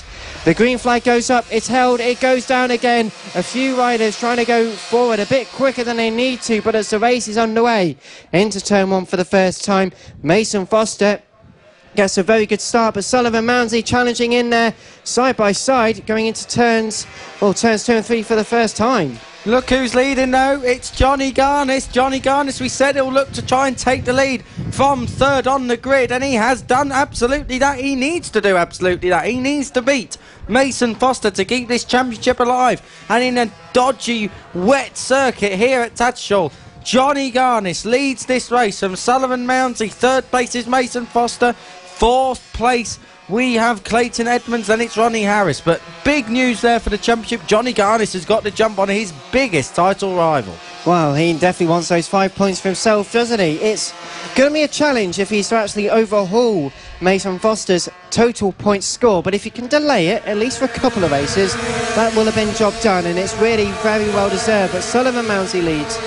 The green flag goes up, it's held, it goes down again. A few riders trying to go forward a bit quicker than they need to, but as the race is underway into turn 1 for the first time, Mason Foster gets a very good start, but Sullivan Mounsey challenging in there side by side, going into turns 2 and 3 for the first time. Look who's leading though, it's Johnny Garnes. Johnny Garnes, we said he'll look to try and take the lead from third on the grid, and he has done absolutely that. He needs to do absolutely that. He needs to beat Mason Foster to keep this championship alive. And in a dodgy, wet circuit here at Tattershall, Johnny Garnis leads this race from Sullivan Mounsey. Third place is Mason Foster. Fourth place we have Clayton Edmonds, then it's Ronnie Harris. But big news there for the championship. Johnny Garnis has got to jump on his biggest title rival. Well, he definitely wants those 5 points for himself, doesn't he? It's going to be a challenge if he's to actually overhaul Mason Foster's total points score. But if he can delay it, at least for a couple of races, that will have been job done. And it's really very well deserved. But Sullivan Mounsey leads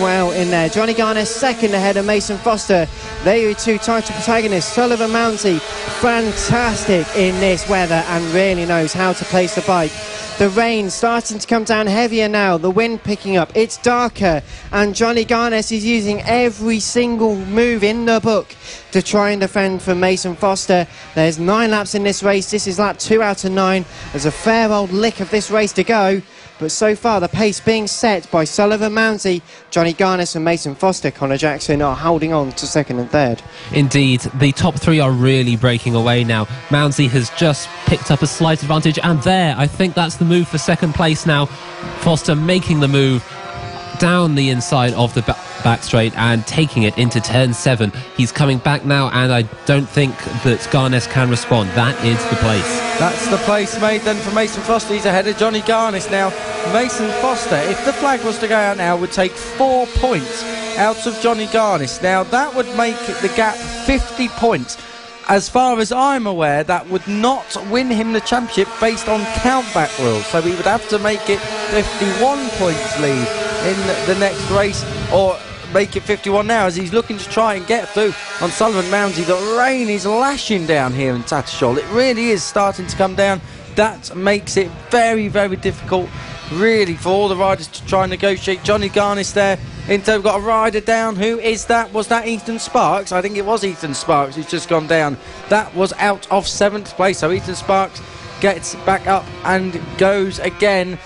well in there. Johnny Garnis second ahead of Mason Foster. There are your two title protagonists. Sullivan Mounsey, fantastic in this weather and really knows how to place the bike. The rain starting to come down heavier now, the wind picking up, it's darker, and Johnny Garnis is using every single move in the book to try and defend for Mason Foster. There's 9 laps in this race. This is lap 2 out of 9. There's a fair old lick of this race to go. But so far, the pace being set by Sullivan Mounsey, Johnny Garnis and Mason Foster. Connor Jackson are holding on to second and third. Indeed, the top 3 are really breaking away now. Mounsey has just picked up a slight advantage, and there, I think that's the move for second place now. Foster making the move down the inside of the back straight and taking it into turn 7. He's coming back now, and I don't think that Garnis can respond. That is the place. That's the place made then for Mason Foster. He's ahead of Johnny Garnis now. Mason Foster, if the flag was to go out now, would take 4 points out of Johnny Garnis. Now that would make the gap 50 points. As far as I'm aware, that would not win him the championship based on countback rules. So he would have to make it 51 points lead in the next race, or make it 51 now, as he's looking to try and get through on Sullivan Mounsey. The rain is lashing down here in Tattershall. It really is starting to come down. That makes it very, very difficult, really, for all the riders to try and negotiate. Johnny Garnis there. We've got a rider down. Who is that? Was that Ethan Sparks? I think it was Ethan Sparks who's just gone down. That was out of 7th place. So Ethan Sparks gets back up and goes again.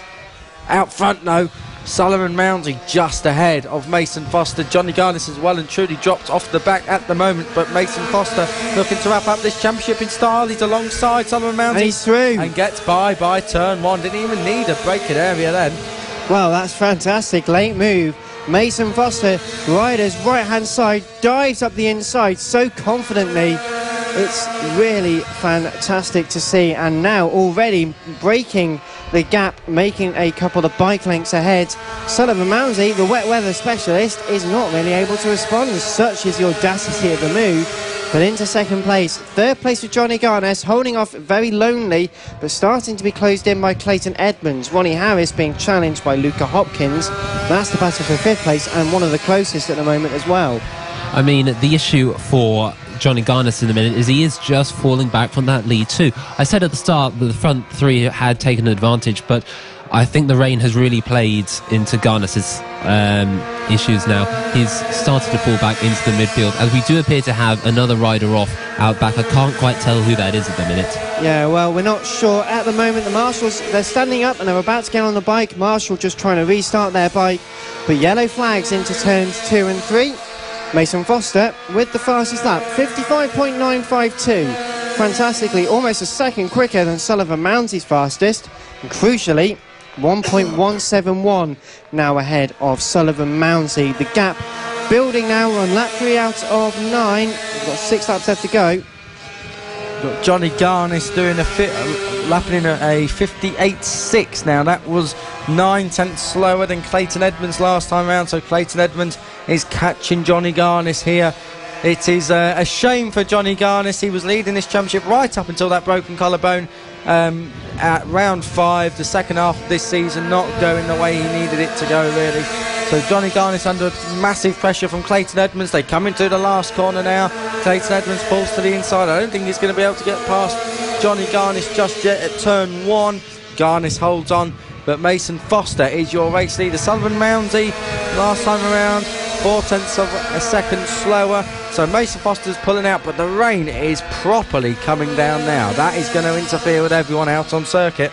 Out front now, Sullivan Mounsey just ahead of Mason Foster. Johnny Garnis has well and truly dropped off the back at the moment, but Mason Foster looking to wrap up this championship in style. He's alongside Sullivan Mounsey. And he's through. And gets by turn 1. Didn't even need a braking area then. Well, that's fantastic. Late move. Mason Foster, rider's right-hand side, dives up the inside so confidently. It's really fantastic to see. And now already breaking the gap, making a couple of bike lengths ahead. Sullivan Mounsey, the wet weather specialist, is not really able to respond. Such is the audacity of the move. But into second place. Third place with Johnny Garnis, holding off very lonely, but starting to be closed in by Clayton Edmonds. Ronnie Harris being challenged by Luca Hopkins. That's the battle for 5th place, and one of the closest at the moment as well. I mean, the issue for Johnny Garnis in a minute is he is just falling back from that lead too. I said at the start that the front 3 had taken advantage, but I think the rain has really played into Garnis's issues now. He's started to fall back into the midfield, as we do appear to have another rider off out back. I can't quite tell who that is at the minute. Yeah, well, we're not sure at the moment. The marshals, they're standing up and they're about to get on the bike. Marshall just trying to restart their bike, but yellow flags into turns 2 and 3. Mason Foster with the fastest lap, 55.952. Fantastically, almost a second quicker than Sullivan Mounsey's fastest. And crucially, 1.171 now ahead of Sullivan Mounsey. The gap building now. We're on lap 3 out of 9. We've got 6 laps left to go. Got Johnny Garnis doing lapping in a 58.6 now. That was 9 tenths slower than Clayton Edmonds last time round, so Clayton Edmonds is catching Johnny Garnis here. It is a shame for Johnny Garnis. He was leading this championship right up until that broken collarbone at round 5. The second half of this season not going the way he needed it to go, really. So Johnny Garnis under massive pressure from Clayton Edmonds. They come into the last corner now. Clayton Edmonds pulls to the inside. I don't think he's going to be able to get past Johnny Garnis just yet at turn 1. Garnis holds on, but Mason Foster is your race leader. Sullivan Mounsey last time around 4 tenths of a second slower. So Mason Foster's pulling out, but the rain is properly coming down now. That is going to interfere with everyone out on circuit.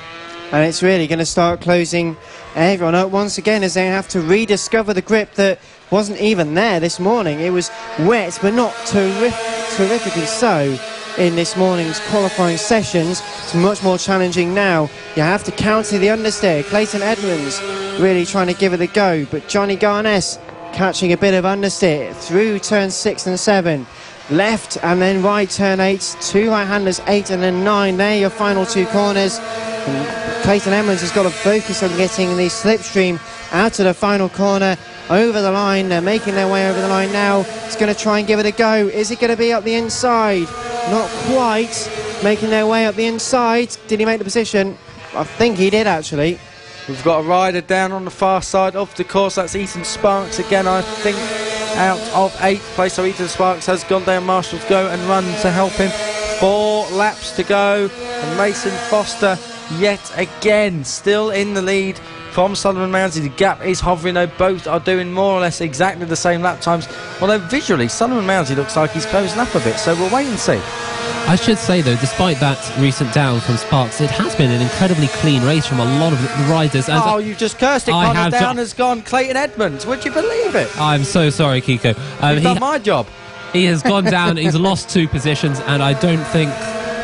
and it's really going to start closing everyone up once again as they have to rediscover the grip that wasn't even there this morning. It was wet, but not terrifically so in this morning's qualifying sessions. It's much more challenging now. You have to counter the understeer. Clayton Edmonds really trying to give it a go, but Johnny Garnes catching a bit of understeer through turns 6 and 7. Left and then right turn 8, 2 right-handers 8 and then 9. There your final 2 corners. And Clayton Edmonds has got to focus on getting the slipstream out of the final corner, over the line. They're making their way over the line now. He's going to try and give it a go. Is it going to be up the inside? Not quite. Making their way up the inside. Did he make the position? I think he did, actually. We've got a rider down on the far side of the course. That's Ethan Sparks again, I think, out of 8th place. So Ethan Sparks has gone down Marshall's Go and run to help him. 4 laps to go. And Mason Foster yet again still in the lead from Sullivan Mounsey. The gap is hovering, though. Both are doing more or less exactly the same lap times, although visually Sullivan Mounsey looks like he's closing up a bit, so we'll wait and see. I should say, though, despite that recent down from Sparks, it has been an incredibly clean race from a lot of the riders. Oh, you've just cursed it. Connor down has gone Clayton Edmonds. Would you believe it? I'm so sorry, Kiko. You've done my job. He has gone down. He's lost 2 positions, and I don't think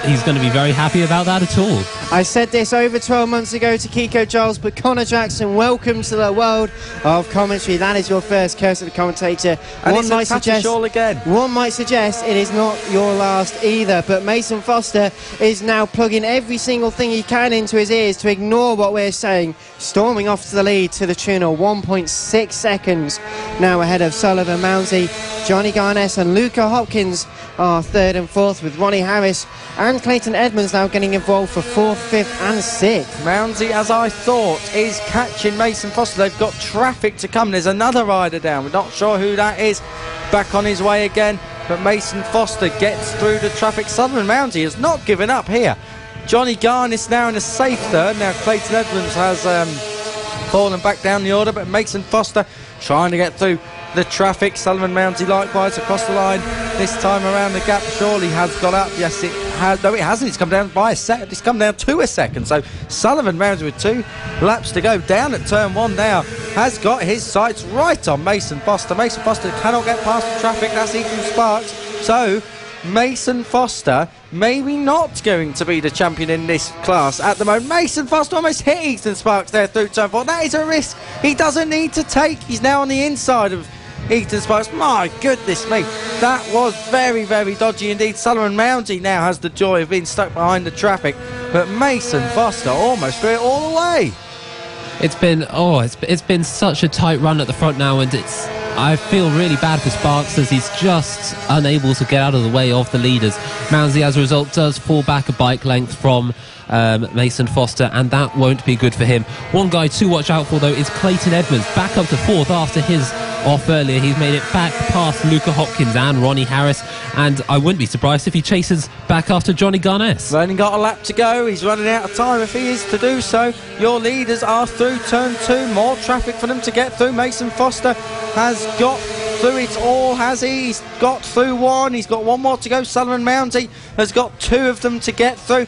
he's going to be very happy about that at all. I said this over 12 months ago to Kiko Giles, but Connor Jackson, welcome to the world of commentary. That is your first curse of the commentator. And one might suggest again. One might suggest it is not your last either, but Mason Foster is now plugging every single thing he can into his ears to ignore what we're saying, storming off to the lead to the tune of 1.6 seconds now ahead of Sullivan Mounsey. Johnny Garnes and Luca Hopkins are 3rd and 4th, with Ronnie Harris and Clayton Edmonds now getting involved for 4th, 5th and 6th. Mounsey, as I thought, is catching Mason Foster. They've got traffic to come. There's another rider down. We're not sure who that is. Back on his way again, but Mason Foster gets through the traffic. Sullivan Mounsey has not given up here. Johnny Garnes now in a safe 3rd. Now Clayton Edmonds has fallen back down the order, but Mason Foster trying to get through the traffic. Sullivan Mounsey likewise across the line. This time around the gap surely has got up. Yes, it has. No, it hasn't. It's come down by a second. It's come down to a second. So Sullivan Mounsey with 2 laps to go. Down at turn 1 now. Has got his sights right on Mason Foster. Mason Foster cannot get past the traffic. That's Ethan Sparks. So Mason Foster maybe not going to be the champion in this class at the moment. Mason Foster almost hit Ethan Sparks there through turn 4. That is a risk he doesn't need to take. He's now on the inside of Ethan Sparks. My goodness me, that was very, very dodgy indeed. Sullivan Mounsey now has the joy of being stuck behind the traffic, but Mason Foster almost threw it all the way. It's been such a tight run at the front now, and I feel really bad for Sparks as he's just unable to get out of the way of the leaders. Mounsey, as a result, does fall back a bike length from Mason Foster, and that won't be good for him. One guy to watch out for, though, is Clayton Edmonds, back up to 4th after his off earlier. He's made it back past Luca Hopkins and Ronnie Harris, and I wouldn't be surprised if he chases back after Johnny Garnes. He's only got a lap to go. He's running out of time if he is to do so. Your leaders are through turn 2. More traffic for them to get through. Mason Foster has got through it all, has he? He's got through 1. He's got 1 more to go. Sullivan Mounsey has got 2 of them to get through.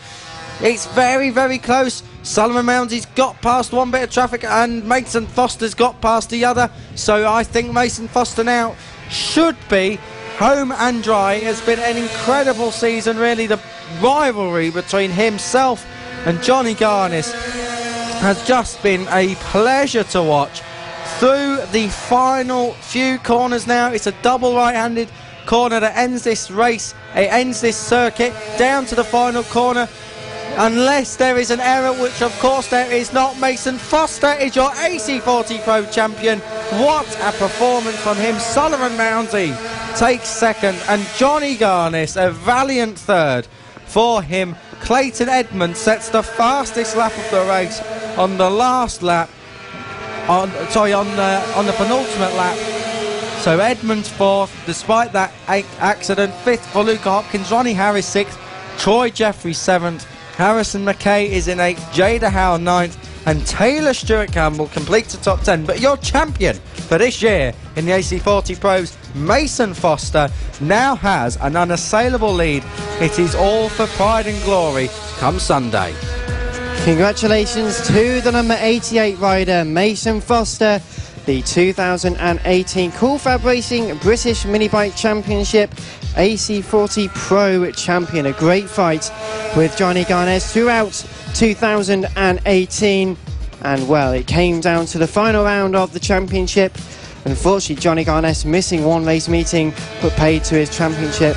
It's very, very close. Sullivan Mounsey's got past 1 bit of traffic and Mason Foster's got past the other. So I think Mason Foster now should be home and dry. It has been an incredible season, really. The rivalry between himself and Johnny Garnes has just been a pleasure to watch. Through the final few corners now, it's a double right-handed corner that ends this race. It ends this circuit down to the final corner. Unless there is an error, which of course there is not, Mason Foster is your AC40 Pro champion. What a performance from him. Sullivan Mounsey takes 2nd and Johnny Garnes a valiant 3rd for him. Clayton Edmonds sets the fastest lap of the race on the last lap, on the penultimate lap. So Edmonds 4th despite that accident. 5th for Luca Hopkins, Ronnie Harris 6th, Troy Jeffrey 7th, Harrison McKay is in 8th, Jada Howe 9th, and Taylor Stewart Campbell completes the top 10. But your champion for this year in the AC40 Pros, Mason Foster, now has an unassailable lead. It is all for pride and glory come Sunday. Congratulations to the number 88 rider, Mason Foster, the 2018 Cool Fab Racing British Minibike Championship AC40 Pro champion. A great fight with Johnny Garnes throughout 2018, and well, it came down to the final round of the championship. Unfortunately, Johnny Garnes missing one race meeting put paid to his championship,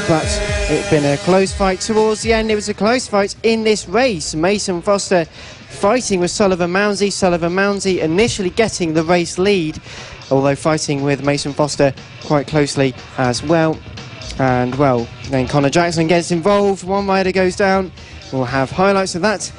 but it's been a close fight towards the end. It was a close fight in this race. Mason Foster fighting with Sullivan Mounsey. Sullivan Mounsey initially getting the race lead, although fighting with Mason Foster quite closely as well. And well, then Connor Jackson gets involved. One rider goes down. We'll have highlights of that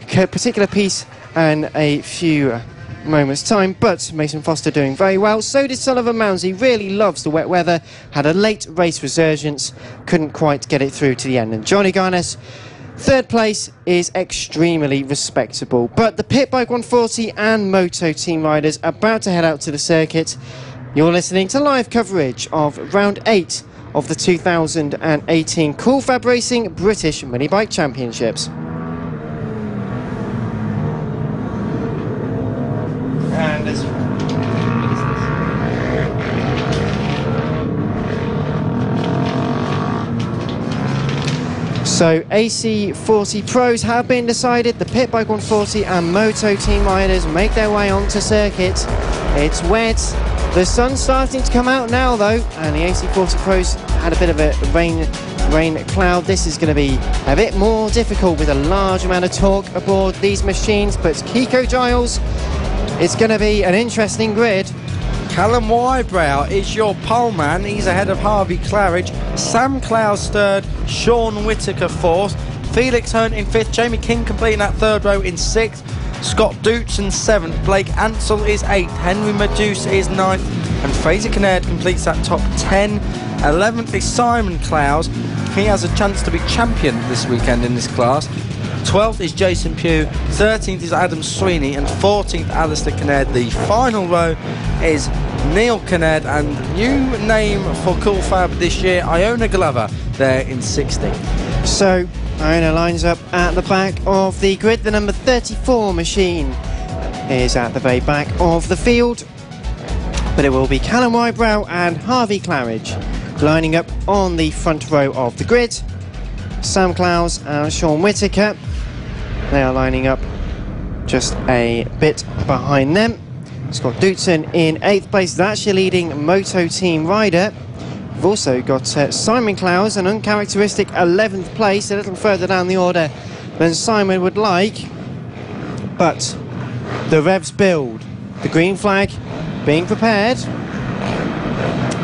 particular piece in a few moments time, but Mason Foster doing very well. So did Sullivan Mounsey. Really loves the wet weather, had a late race resurgence, couldn't quite get it through to the end. And Johnny Garnes, third place, is extremely respectable. But the Pit Bike 140 and Moto team riders are about to head out to the circuit. You're listening to live coverage of round 8 of the 2018 Cool Fab Racing British Minibike Championships. And as so AC40 Pros have been decided. The Pit Bike 140 and Moto team riders make their way onto circuit. It's wet. The sun's starting to come out now though, and the AC40 Pros had a bit of a rain cloud. This is going to be a bit more difficult with a large amount of torque aboard these machines, but Kiko Giles, it's going to be an interesting grid. Callum Wybrow is your pole man. He's ahead of Harvey Claridge. Sam Clowes third, Sean Whittaker fourth, Felix Hearn in fifth, Jamie King completing that third row in sixth, Scott Dootson seventh, Blake Ansell is eighth, Henry Meduse is ninth, and Fraser Kinnaird completes that top 10. 11th is Simon Clowes. He has a chance to be champion this weekend in this class. 12th is Jason Pugh, 13th is Adam Sweeney, and 14th Alistair Kinnaird. The final row is Neil Kinnaird, and new name for Cool Fab this year, Iona Glover, there in 16th. So Iona lines up at the back of the grid. The number 34 machine is at the very back of the field, but it will be Callum Wybrow and Harvey Claridge lining up on the front row of the grid. Sam Clowes and Sean Whittaker, they are lining up just a bit behind them. Scott Dootson in 8th place, that's your leading Moto team rider. We've also got Simon Clowes, an uncharacteristic 11th place, a little further down the order than Simon would like. But the revs build, the green flag being prepared.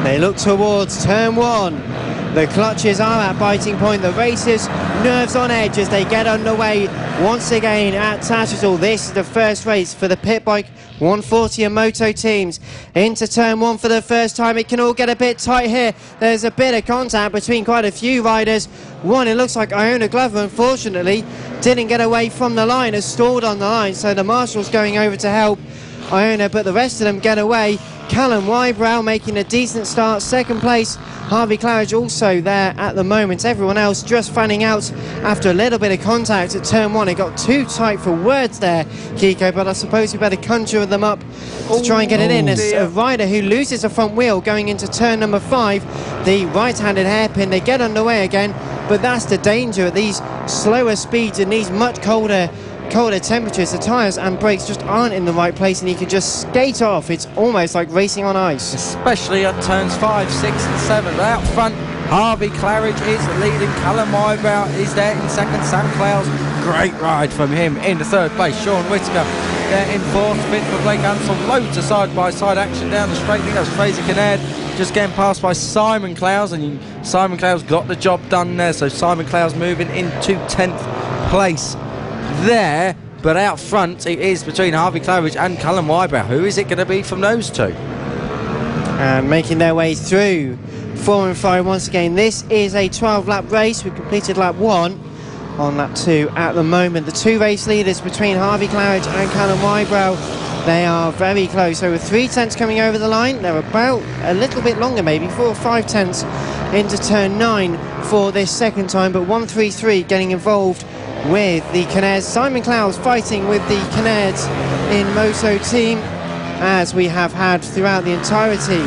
They look towards turn 1. The clutches are at biting point. The racers, nerves on edge as they get underway once again at Tattershall. This is the first race for the Pit Bike 140 and Moto teams. Into turn 1 for the first time. It can all get a bit tight here. There's a bit of contact between quite a few riders. One, it looks like Iona Glover, unfortunately, didn't get away from the line, has stalled on the line, so the marshal's going over to help Iona, but the rest of them get away. Callum Wybrow making a decent start, second place. Harvey Claridge also there at the moment. Everyone else just fanning out after a little bit of contact at turn 1. It got too tight for words there, Kiko, but I suppose we better conjure them up to try and get it in. As a rider who loses a front wheel going into turn number 5, the right-handed hairpin, they get underway again, but that's the danger at these slower speeds and these much colder temperatures. The tyres and brakes just aren't in the right place and you can just skate off. It's almost like racing on ice. Especially at turns 5, 6 and 7. But out front, Harvey Claridge is leading. Callum Wybrow is there in second. Sam Clowes, great ride from him in the third place. Sean Whittaker there in fourth. Fifth for Blake Ansell. Loads of side-by-side action down the straight. I think that was Fraser Kinnaird just getting passed by Simon Clowes, and Simon Clowes got the job done there. So Simon Clowes moving into 10th place there, but out front it is between Harvey Claridge and Callum Wybrow. Who is it going to be from those two? And making their way through 4 and 5 once again. This is a 12-lap race. We've completed lap 1 on lap 2 at the moment. The two race leaders between Harvey Claridge and Callum Wybrow, they are very close. So with 3 tenths coming over the line, they're about a little bit longer, maybe 4 or 5 tenths into turn 9 for this second time, but 133 getting involved with the Canards. Simon Clowes fighting with the Canards in Moto Team, as we have had throughout the entirety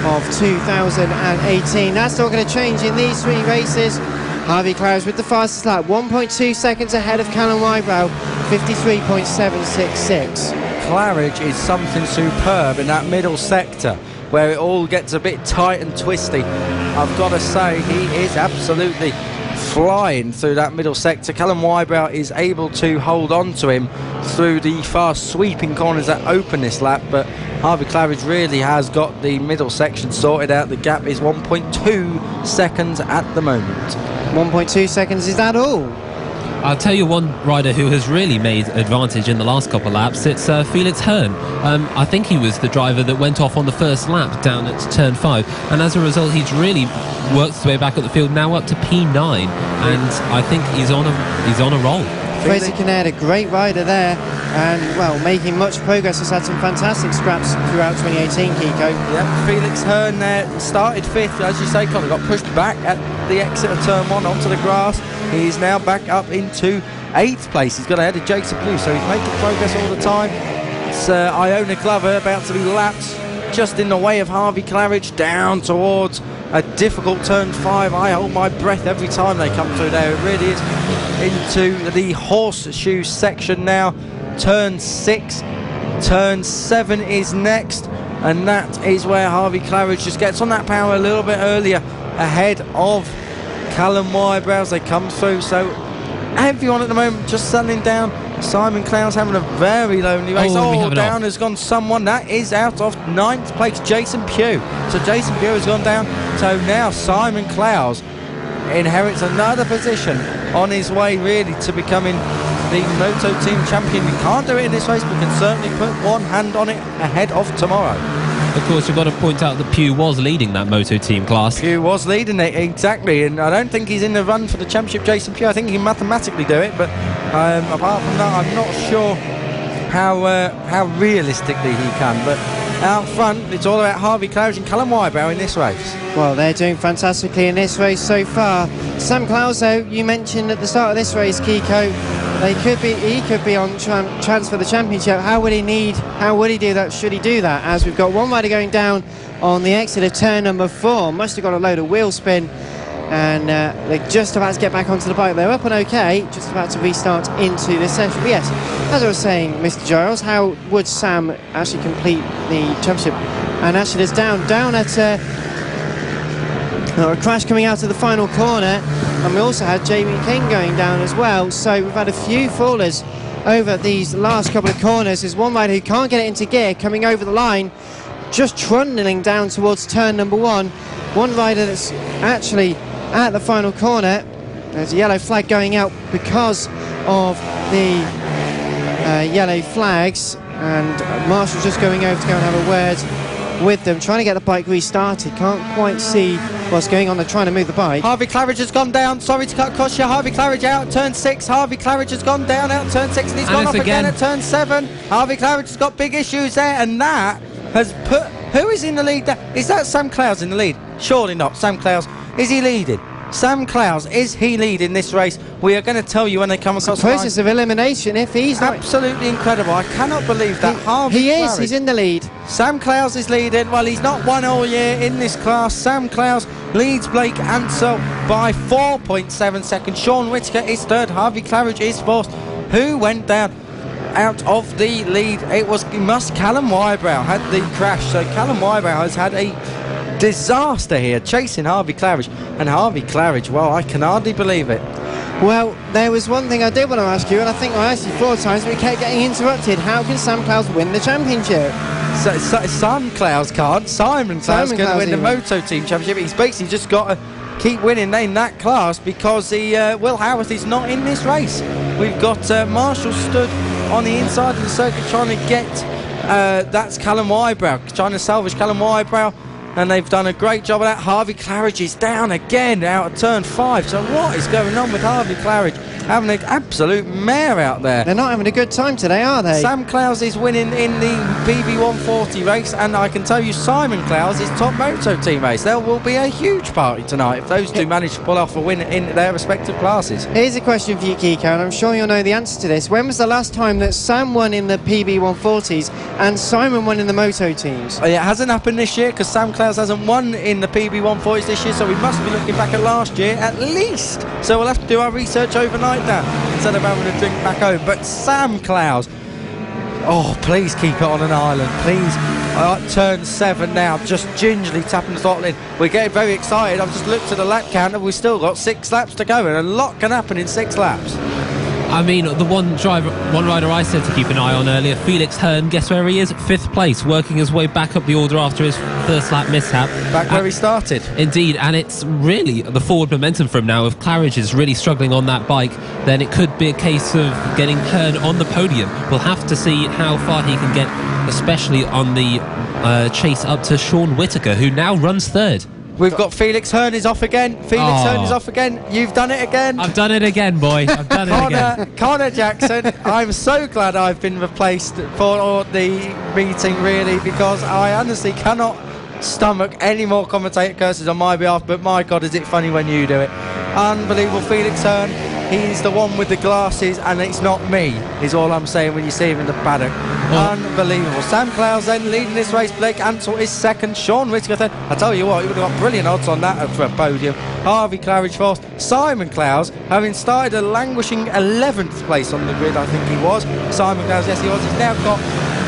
of 2018. That's not going to change in these 3 races. Harvey Claridge with the fastest lap, 1.2 seconds ahead of Callum Wybrow, 53.766. Claridge is something superb in that middle sector where it all gets a bit tight and twisty. I've got to say, he is absolutely flying through that middle sector. Callum Wybrow is able to hold on to him through the fast sweeping corners that open this lap, but Harvey Claridge really has got the middle section sorted out. The gap is 1.2 seconds at the moment. 1.2 seconds, is that all? I'll tell you one rider who has really made advantage in the last couple of laps. It's Felix Hearn. I think he was the driver that went off on the first lap down at turn 5, and as a result he's really worked his way back at the field, now up to P9, and I think he's on a roll. Fraser Kinnaird, a great rider there, and well, making much progress. Has had some fantastic scraps throughout 2018, Kiko. Yep, Felix Hearn there started 5th, as you say, Connor, got pushed back at the exit of turn 1 onto the grass. He's now back up into 8th place. He's got ahead of Jason Blue, so he's making progress all the time. It's Iona Glover about to be lapped just in the way of Harvey Claridge down towards a difficult turn 5. I hold my breath every time they come through there. It really is. Into the horseshoe section now. Turn 6, turn 7 is next, and that is where Harvey Claridge just gets on that power a little bit earlier ahead of Callum Wybrow as they come through. So everyone at the moment just settling down. Simon Clowes having a very lonely race. Down has gone someone. That is out of 9th place, Jason Pugh. So Jason Pugh has gone down. So now Simon Clowes inherits another position on his way really to becoming the Moto Team champion. We can't do it in this race, but can certainly put one hand on it ahead of tomorrow. Of course, you've got to point out that Pugh was leading that Moto Team class. Pugh was leading it, exactly, and I don't think he's in the run for the championship, Jason Pugh. I think he can mathematically do it, but apart from that, I'm not sure how realistically he can. But out front, it's all about Harvey Claridge and Callum Wybrow in this race. Well, they're doing fantastically in this race so far. Sam Clowes, though, you mentioned at the start of this race, Kiko, he could be on chance for the championship. How would he do that? Should he do that? As we've got one rider going down on the exit of turn number 4. Must have got a load of wheel spin, and they're just about to get back onto the bike. They're up and okay, just about to restart into the session. But yes, as I was saying, Mr. Giles, how would Sam actually complete the championship? And actually there's down at a crash coming out of the final corner, and we also had Jamie King going down as well. So we've had a few fallers over these last couple of corners. There's one rider who can't get it into gear coming over the line, just trundling down towards turn number 1. One rider that's actually at the final corner. There's a yellow flag going out because of the yellow flags, and Marshall's just going over to go and have a word with them, trying to get the bike restarted. Can't quite see what's going on. They're trying to move the bike. Harvey Claridge has gone down. Sorry to cut across you. Harvey Claridge out turn 6. Harvey Claridge has gone down out turn 6, and he's gone off again at turn 7. Harvey Claridge has got big issues there, and that has put... Who is in the lead there? Is that Sam Clowes in the lead? Surely not. Sam Clowes. Is he leading? Sam Clowes, is he leading this race? We are going to tell you when they come across the process of elimination. If he's not... Absolutely incredible. I cannot believe that. He's in the lead. Sam Clowes is leading. Well, he's not won all year in this class. Sam Clowes leads Blake Ansell by 4.7 seconds. Sean Whittaker is 3rd. Harvey Claridge is 4th. Who went down out of the lead? It was Callum Wybrow had the crash. So Callum Wybrow has had a disaster here, chasing Harvey Claridge. And Harvey Claridge, well, I can hardly believe it. Well, there was one thing I did want to ask you, and I think I asked you 4 times, but we kept getting interrupted. How can Sam Clowes win the championship? So Sam Clowes can't. Simon Clowes going to win the Moto Team Championship. He's basically just got to keep winning in that class because Will Howarth is not in this race. We've got Marshall stood on the inside of the circuit trying to get... that's Callum Wybrow, trying to salvage Callum Wybrow. And they've done a great job of that. Harvey Claridge is down again out of turn 5. So what is going on with Harvey Claridge? having an absolute mare out there. They're not having a good time today, are they? Sam Clowes is winning in the PB140 race, and I can tell you Simon Clowes is top moto team race. There will be a huge party tonight if those two manage to pull off a win in their respective classes. Here's a question for you, Kiko, and I'm sure you'll know the answer to this. When was the last time that Sam won in the PB140s and Simon won in the moto teams? It hasn't happened this year because Sam Clowes hasn't won in the PB140s this year, so we must be looking back at last year at least. So we'll have to do our research overnight now instead of having a drink back home. But Sam Clowes, oh, please keep it on an island, please. Turn 7 now, just gingerly tapping the throttle in. We're getting very excited. I've just looked at the lap counter. We've still got 6 laps to go, and a lot can happen in 6 laps. I mean, the one rider I said to keep an eye on earlier, Felix Hearn, guess where he is? 5th place, working his way back up the order after his first lap mishap. Back where he started. Indeed, and it's really the forward momentum for him now. If Claridge is really struggling on that bike, then it could be a case of getting Hearn on the podium. We'll have to see how far he can get, especially on the chase up to Sean Whittaker, who now runs 3rd. We've got Felix Hearn is off again. Hearn is off again. You've done it again. I've done it again, boy. I've done it again. Connor Jackson, I'm so glad I've been replaced for the meeting, really, because I honestly cannot stomach any more commentator curses on my behalf, but my God, is it funny when you do it. Unbelievable. Felix Hearn, he's the one with the glasses, and it's not me, is all I'm saying when you see him in the paddock. Unbelievable. Sam Clowes then leading this race. Blake Ansell is 2nd. Sean Whittaker third. I tell you what, you would have got brilliant odds on that for a podium. Harvey Claridge 4th. Simon Clowes, having started a languishing 11th place on the grid, I think he was. Simon Clowes, yes he was. He's now got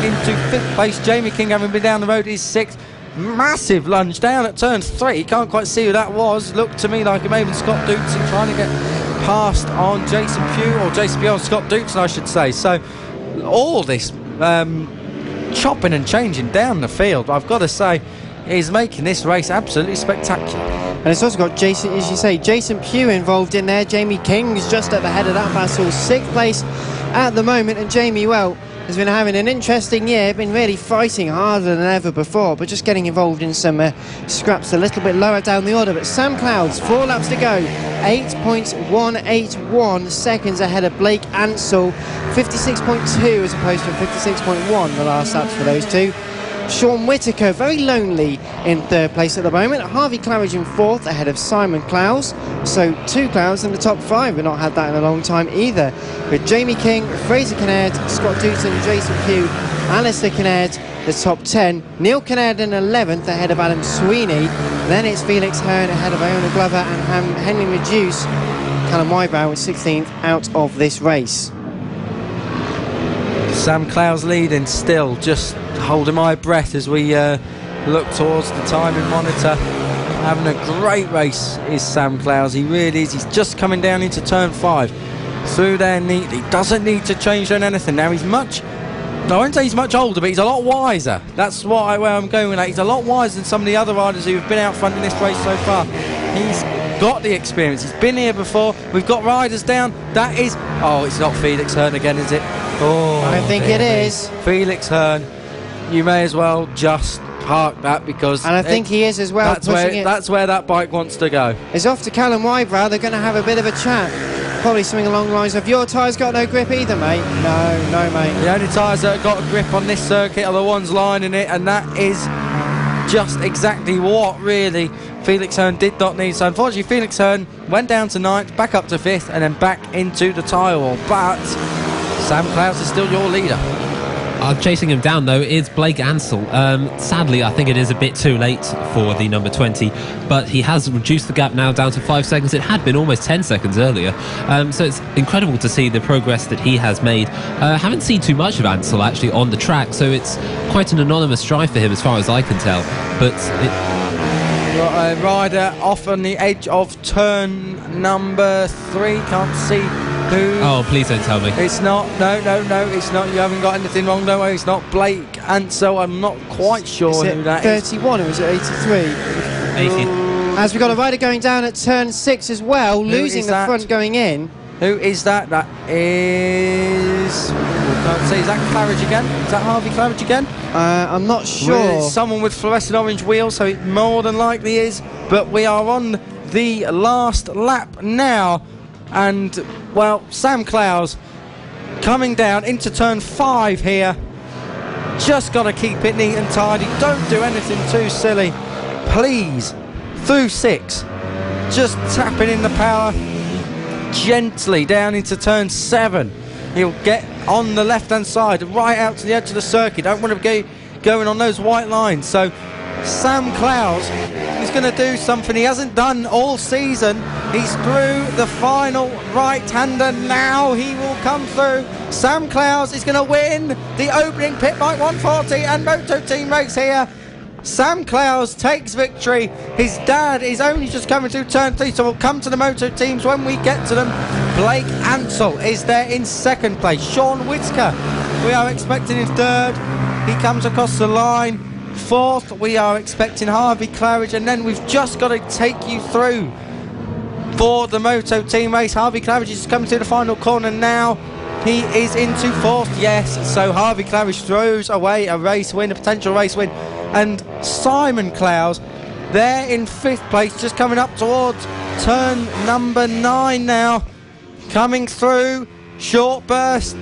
into 5th place. Jamie King, having been down the road, is 6th. Massive lunge down at turn 3. Can't quite see who that was. Looked to me like maybe Scott Dootson trying to get past on Jason Pugh, or Jason Pugh on Scott Dootson, I should say. So all this chopping and changing down the field, I've got to say, is making this race absolutely spectacular. And it's also got Jason, as you say, Jason Pugh involved in there. Jamie King's just at the head of that battle, 6th place at the moment, and Jamie, well, has been having an interesting year, been really fighting harder than ever before, but just getting involved in some scraps a little bit lower down the order. But Sam Clowes, 4 laps to go, 8.181 seconds ahead of Blake Ansell, 56.2 as opposed to 56.1 the last laps for those two. Sean Whittaker very lonely in 3rd place at the moment. Harvey Claridge in 4th ahead of Simon Clowes. So 2 Clowes in the top 5. We've not had that in a long time either. With Jamie King, Fraser Kinnaird, Scott Dootson, Jason Pugh, Alistair Kinnaird, the top 10. Neil Kinnaird in 11th ahead of Adam Sweeney. Then it's Felix Hearn ahead of Iona Glover and Henry Reduce. Callum Wybrow with 16th out of this race. Sam Clowes leading still, just holding my breath as we look towards the timing monitor. Having a great race is Sam Clowes, he really is. He's just coming down into turn 5 through there neatly, doesn't need to change on anything now. He's much, I won't say he's much older, but he's a lot wiser. That's where I'm going with that. He's a lot wiser than some of the other riders who have been out front in this race so far. He's got the experience, he's been here before. We've got riders down. That is, oh, it's not Felix Hearn again, is it? Oh, I think it is. Felix Hearn, you may as well just park that, because... And I think he is as well. That's where that bike wants to go. It's off to Callum Wybrow. They're going to have a bit of a chat. Probably something along the lines of, your tyres got no grip either, mate. No, mate. The only tyres that have got a grip on this circuit are the ones lining it, and that is just exactly what, really, Felix Hearn did not need. So unfortunately, Felix Hearn went down to 9th, back up to 5th, and then back into the tyre wall. But Sam Clowes is still your leader. Chasing him down, though, is Blake Ansell. Sadly, I think it is a bit too late for the number 20, but he has reduced the gap now down to 5 seconds. It had been almost 10 seconds earlier, so it's incredible to see the progress that he has made. Haven't seen too much of Ansell, actually, on the track, so it's quite an anonymous drive for him as far as I can tell. But a rider off on the edge of turn number 3, can't see who. Oh, please don't tell me. It's not, no, it's not. You haven't got anything wrong, don't worry. It's not Blake Ansell. I'm not quite sure who that is. 31 or is it 83? 80. As we've got a rider going down at turn 6 as well, losing the front going in. Who is that? That is... can't see. Is that Claridge again? Is that Harvey Claridge again? I'm not sure. It's someone with fluorescent orange wheels, so it more than likely is. But we are on the last lap now. And, well, Sam Clowes coming down into turn 5 here. Just got to keep it neat and tidy. Don't do anything too silly. Please. Through 6. Just tapping in the power. Gently down into turn 7. He'll get on the left-hand side, right out to the edge of the circuit. Don't want to be going on those white lines. So Sam Clowes is going to do something he hasn't done all season. He's through the final right-hander now. He will come through. Sam Clowes is going to win the opening Pit Bike 140 and Moto Team race here. Sam Clowes takes victory. His dad is only just coming through turn 3, so we'll come to the Moto teams when we get to them. Blake Ansell is there in 2nd place. Sean Whitaker, we are expecting in 3rd. He comes across the line. 4th, we are expecting Harvey Claridge, and then we've just got to take you through for the Moto team race. Harvey Claridge is coming to the final corner now. He is into 4th, yes, so Harvey Claridge throws away a race win, a potential race win. And Simon Clowes there in 5th place, just coming up towards turn number 9 now. Coming through, short burst,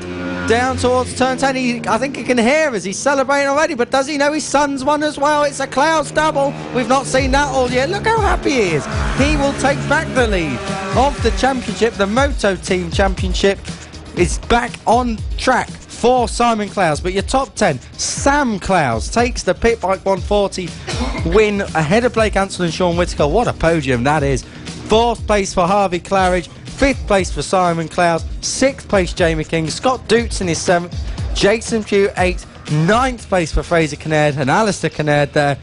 down towards turn 10. I think he can hear as he's celebrating already, but does he know his son's won as well? It's a Clowes double. We've not seen that all yet. Look how happy he is. He will take back the lead of the championship. The Moto Team Championship is back on track for Simon Clowes, but your top 10, Sam Clowes takes the Pit Bike 140 win ahead of Blake Ansell and Sean Whitaker. What a podium that is. 4th place for Harvey Claridge, 5th place for Simon Clowes, 6th place Jamie King, Scott Dutz in his 7th, Jason Pugh 8th, 9th place for Fraser Kinnaird and Alistair Kinnaird there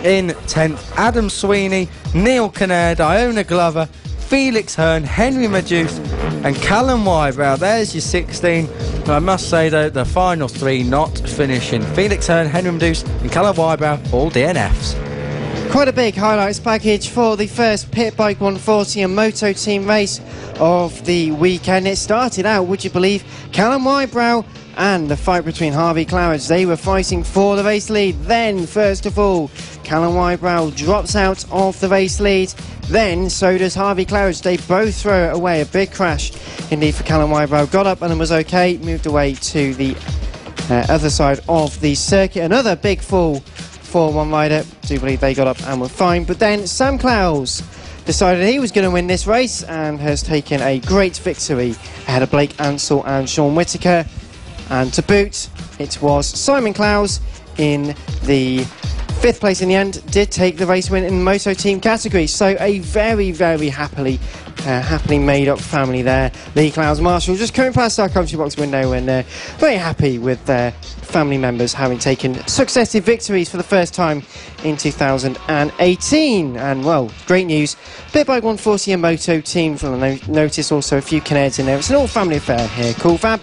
in 10th, Adam Sweeney, Neil Kinnaird, Iona Glover, Felix Hearn, Henry Maduth and Callum Wybrow. There's your 16. But I must say though, the final 3 not finishing. Felix Hearn, Henry Maduth and Callum Wybrow, all DNFs. Quite a big highlights package for the first Pit Bike 140 and Moto Team race of the weekend. It started out, would you believe, Callum Wybrow and the fight between Harvey Claridge. They were fighting for the race lead. Then, first of all, Callum Wybrow drops out of the race lead. Then, so does Harvey Claridge. They both throw it away. A big crash indeed for Callum Wybrow. Got up and was okay. Moved away to the other side of the circuit. Another big fall for one rider. Do believe they got up and were fine. But then Sam Clowes decided he was going to win this race and has taken a great victory ahead of Blake Ansell and Sean Whitaker. And to boot, it was Simon Clowes in the 5th place in the end, did take the race win in the Moto Team category. So a very, very happily made up family there. Lee Clowes Marshall just coming past our country box window and very happy with their family members having taken successive victories for the first time in 2018. And well, great news. Pit Bike 140 and Moto Team. You'll notice also a few Kinnairds in there. It's an all family affair here, Cool Fab.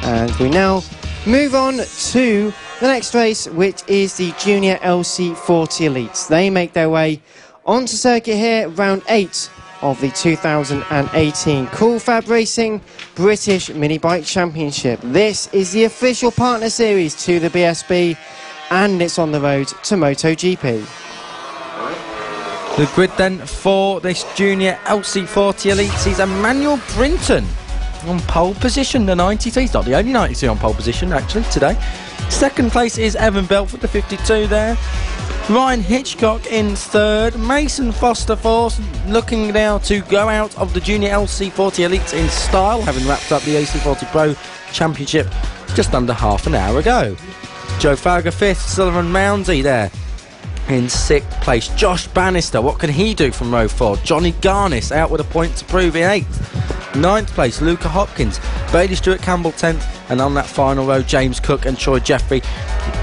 And we now move on to the next race, which is the Junior LC40 Elites. They make their way onto circuit here, round 8 of the 2018 Cool Fab Racing British Mini Bike Championship. This is the official partner series to the BSB, and it's on the road to MotoGP. The grid then for this Junior LC40 Elites is Emmanuel Brinton on pole position, the 93. He's not the only 93 on pole position actually today. 2nd place is Evan Belford, the 52 there. Ryan Hitchcock in 3rd. Mason Foster 4th, looking now to go out of the Junior LC40 Elites in style, having wrapped up the AC40 Pro Championship just under half an hour ago. Joe Farragher 5th, Sullivan Mounsey there in 6th place. Josh Bannister, what can he do from row 4? Johnny Garnis out with a point to prove in 8th. 9th place, Luca Hopkins. Bailey Stewart Campbell 10th. And on that final row, James Cook and Troy Jeffrey.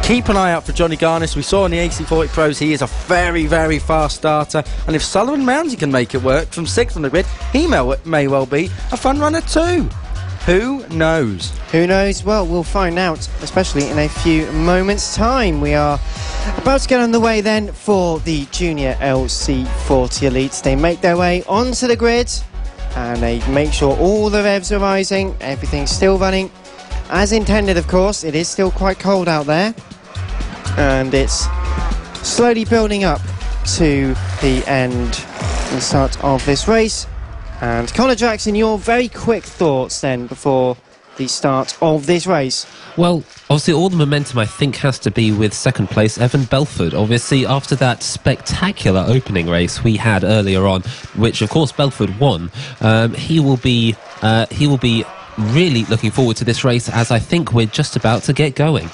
Keep an eye out for Johnny Garnis. We saw in the AC40 Pros he is a very, very fast starter. And if Sullivan Mounsey can make it work from 6th on the grid, he may well be a fun runner too. Who knows? Who knows? Well, we'll find out, especially in a few moments' time. We are about to get on the way then for the Junior LC40 Elites. They make their way onto the grid and they make sure all the revs are rising, everything's still running as intended. Of course, it is still quite cold out there and it's slowly building up to the end and start of this race. And Connor Jackson, your very quick thoughts then before the start of this race. Well, obviously all the momentum I think has to be with second place Evan Belford. Obviously after that spectacular opening race we had earlier on, which of course Belford won, he will be really looking forward to this race, as I think we're just about to get going.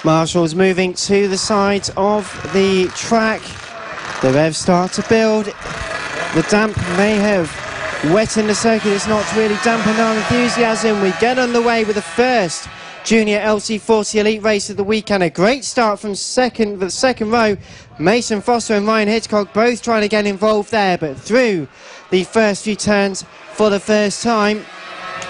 Marshall's moving to the sides of the track. The revs start to build. The damp may have wetting the circuit. It's not really dampened our enthusiasm. We get underway with the first Junior LC40 Elite race of the weekend. A great start from the second row. Mason Foster and Ryan Hitchcock both trying to get involved there, but through the first few turns for the first time.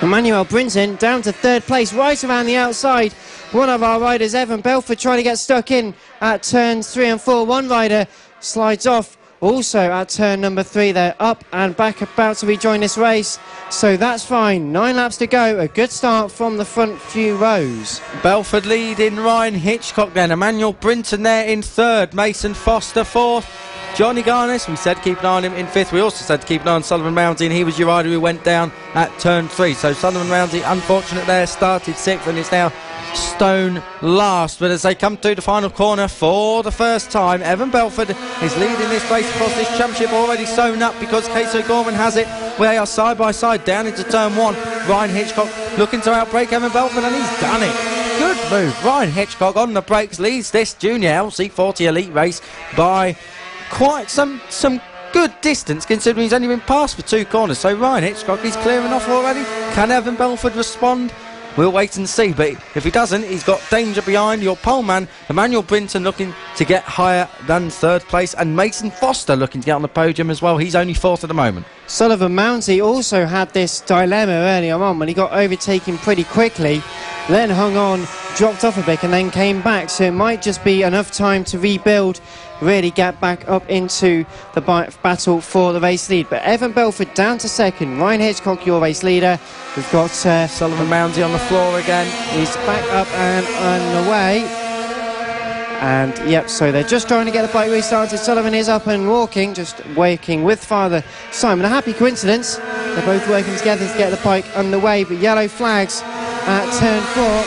Emmanuel Brinton down to third place, right around the outside. One of our riders, Evan Belford, trying to get stuck in at turns 3 and 4. One rider slides off also at turn number 3. They're up and back, about to rejoin this race, so that's fine. 9 laps to go. A good start from the front few rows. Belford leading Ryan Hitchcock then. Emmanuel Brinton there in third. Mason Foster fourth. Johnny Garnis, we said keep an eye on him in fifth. We also said to keep an eye on Sullivan Roundsey, and he was your rider who went down at turn 3. So Sullivan Roundsey, unfortunate there, started 6th and is now stone last. But as they come through the final corner for the first time, Evan Belford is leading this race across this championship, already sewn up because Casey Gorman has it. They are side by side down into turn 1. Ryan Hitchcock looking to outbreak Evan Belford, and he's done it. Good move. Ryan Hitchcock on the brakes leads this Junior LC40 Elite race by quite some good distance, considering he's only been passed for 2 corners. So Ryan Hitchcock is clearing off already. Can Evan Belford respond? We'll wait and see, but if he doesn't, he's got danger behind. Your poleman Emmanuel Brinton looking to get higher than third place, and Mason Foster looking to get on the podium as well. He's only 4th at the moment. Sullivan Mounty also had this dilemma earlier on when he got overtaken pretty quickly, then hung on, dropped off a bit and then came back, so it might just be enough time to rebuild, really get back up into the battle for the race lead. But Evan Belford down to second. Ryan Hitchcock, your race leader. We've got Sullivan Mounty on the floor again. He's back up and on the way. And yep, so they're just trying to get the bike restarted. Sullivan is up and walking, just working with Father Simon. A happy coincidence. They're both working together to get the bike underway, but yellow flags at turn 4.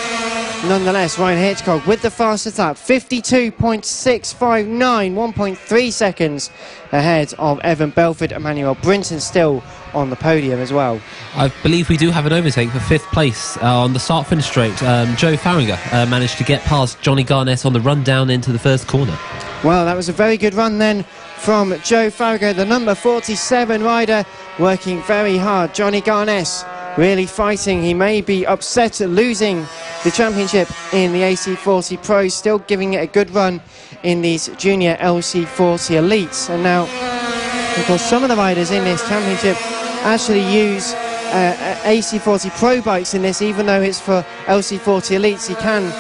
Nonetheless, Ryan Hitchcock with the fastest lap, 52.659, 1.3 seconds ahead of Evan Belford. Emmanuel Brinton still on the podium as well. I believe we do have an overtake for 5th place on the start-finish straight. Joe Farringer managed to get past Johnny Garnett on the run down into the first corner. Well, that was a very good run then from Joe Farringer, the number 47 rider, working very hard. Johnny Garnett really fighting. He may be upset at losing the championship in the AC40 Pros, still giving it a good run in these Junior LC40 Elites. And now, of course, some of the riders in this championship actually use AC40 Pro bikes in this, even though it's for LC40 Elites. You can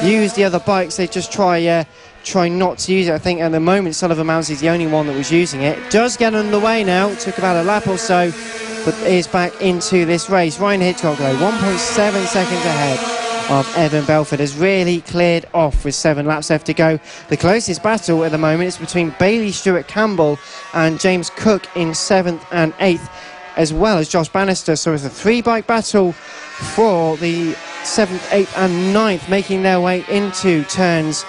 use the other bikes, they just try not to use it. I think at the moment Sullivan Mounds is the only one that was using it. It does get underway now. It took about a lap or so, but is back into this race. Ryan Hitchcock, though, 1.7 seconds ahead of Evan Belford, has really cleared off with 7 laps left to go. The closest battle at the moment is between Bailey Stewart Campbell and James Cook in 7th and 8th, as well as Josh Bannister. So it's a 3-bike battle for the 7th, 8th and 9th, making their way into turns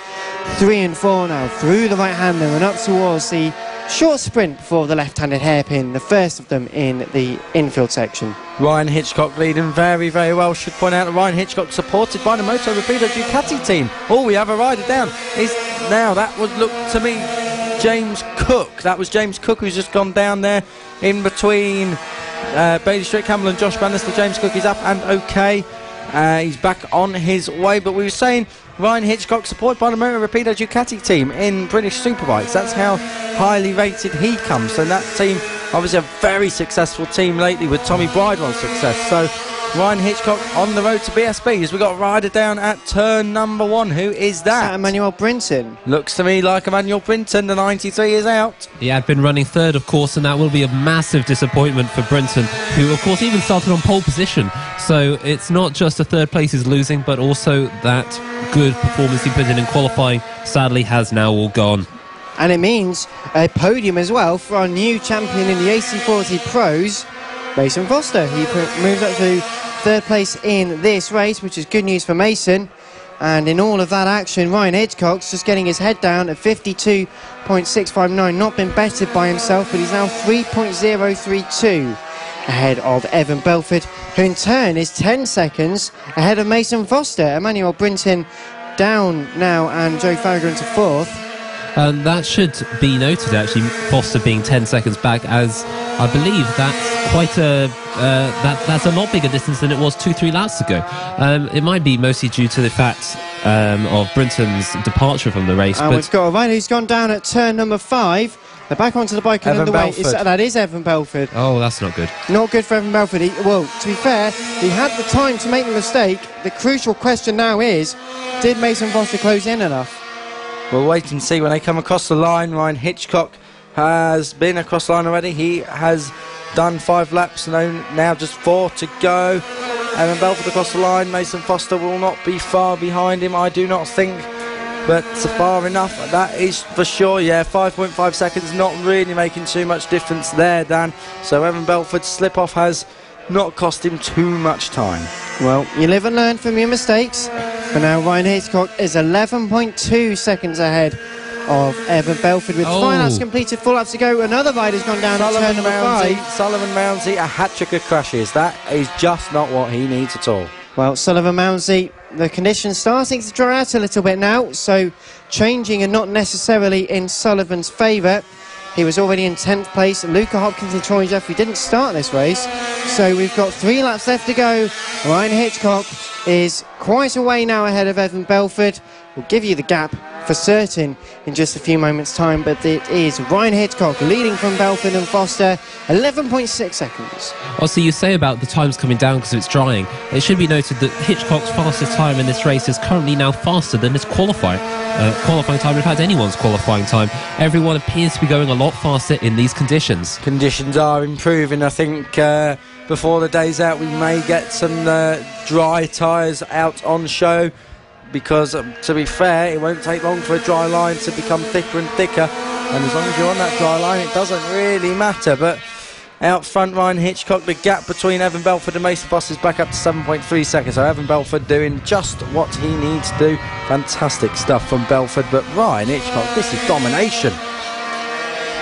3 and 4 now, through the right-hander and up towards the short sprint before the left-handed hairpin, the first of them in the infield section. Ryan Hitchcock leading very, very well. Should point out that Ryan Hitchcock supported by the Moto Rapido Ducati team. All we have a rider down is now, that would look to me James Cook. That was James Cook who's just gone down there in between Bailey Stewart Campbell and Josh Bannister. James Cook is up and okay. He's back on his way, but we were saying Ryan Hitchcock supported by the Moto Rapido Ducati team in British Superbikes. That's how highly rated he comes. So that team, obviously a very successful team lately with Tommy Bridewell's success. So Ryan Hitchcock on the road to BSB as we got a rider down at turn number 1. Who is that? Emmanuel Brinton. Looks to me like Emmanuel Brinton. The 93 is out. He had been running third, of course, and that will be a massive disappointment for Brinton, who, of course, even started on pole position. So it's not just a third place is losing, but also that good performance he put in qualifying, sadly, has now all gone. And it means a podium as well for our new champion in the AC40 Pros, Mason Foster. He moves up to third place in this race, which is good news for Mason. And in all of that action, Ryan Hitchcock's just getting his head down at 52.659, not been bettered by himself, but he's now 3.032 ahead of Evan Belford, who in turn is 10 seconds ahead of Mason Foster. Emmanuel Brinton down now, and Joe Farragher into fourth. And that should be noted, actually, Foster being 10 seconds back, as I believe that's quite that's a lot bigger distance than it was 2-3 laps ago. It might be mostly due to the fact of Brinton's departure from the race. And we've got a rider who's gone down at turn number 5. They're back onto the bike and underway. That is Evan Belford. Oh, that's not good. Not good for Evan Belford. Well, to be fair, he had the time to make the mistake. The crucial question now is, did Mason Foster close in enough? We'll wait and see when they come across the line. Ryan Hitchcock has been across the line already. He has done 5 laps, now just 4 to go. Evan Belford across the line. Mason Foster will not be far behind him, I do not think, but far enough, that is for sure. Yeah, 5.5 seconds, not really making too much difference there, Dan. So Evan Belford's slip-off has not cost him too much time. Well, you live and learn from your mistakes. But now Ryan Hitchcock is 11.2 seconds ahead of Evan Belford with 5 laps completed, 4 laps to go. Another rider's gone down at turn number 5. Sullivan Mounsey, a hat-trick of crashes. That is just not what he needs at all. Well, Sullivan Mounsey, the conditions starting to dry out a little bit now, so changing and not necessarily in Sullivan's favour. He was already in 10th place. Luca Hopkins and Troy Jeffrey didn't start this race, so we've got 3 laps left to go. Ryan Hitchcock is quite a way now ahead of Evan Belford. We'll give you the gap for certain in just a few moments' time, but it is Ryan Hitchcock leading from Belford and Foster, 11.6 seconds. Also, you say about the times coming down because it's drying. It should be noted that Hitchcock's fastest time in this race is currently now faster than his qualifying time, in fact anyone's qualifying time. Everyone appears to be going a lot faster in these conditions. Conditions are improving. I think before the day's out we may get some dry tyres out on show, because to be fair, it won't take long for a dry line to become thicker and thicker, and as long as you're on that dry line it doesn't really matter. But out front, Ryan Hitchcock, the gap between Evan Belford and Mason Foster is back up to 7.3 seconds, so Evan Belford doing just what he needs to do. Fantastic stuff from Belford, but Ryan Hitchcock, this is domination.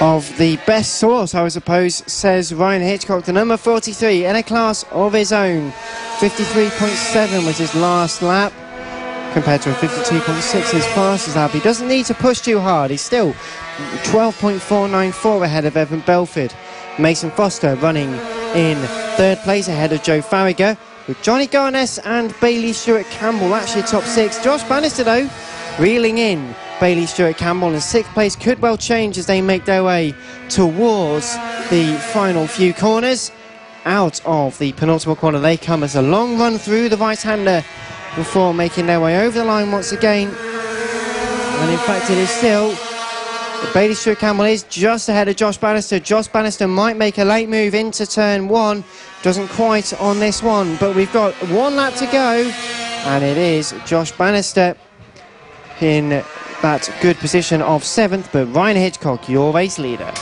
Of the best source, I suppose, says Ryan Hitchcock, the number 43 in a class of his own. 53.7 was his last lap, compared to a 52.6 his fastest lap. He doesn't need to push too hard. He's still 12.494 ahead of Evan Belford. Mason Foster running in third place ahead of Joe Farragher, with Johnny Garnes and Bailey Stewart-Campbell actually top 6. Josh Bannister, though, reeling in Bailey Stewart-Campbell in 6th place. Could well change as they make their way towards the final few corners. Out of the penultimate corner they come as a long run through the right-hander before making their way over the line once again. And in fact it is still Bailey Stewart-Campbell is just ahead of Josh Bannister. Josh Bannister might make a late move into turn 1. Doesn't quite on this one, but we've got 1 lap to go, and it is Josh Bannister in that good position of 7th, but Ryan Hitchcock, your race leader.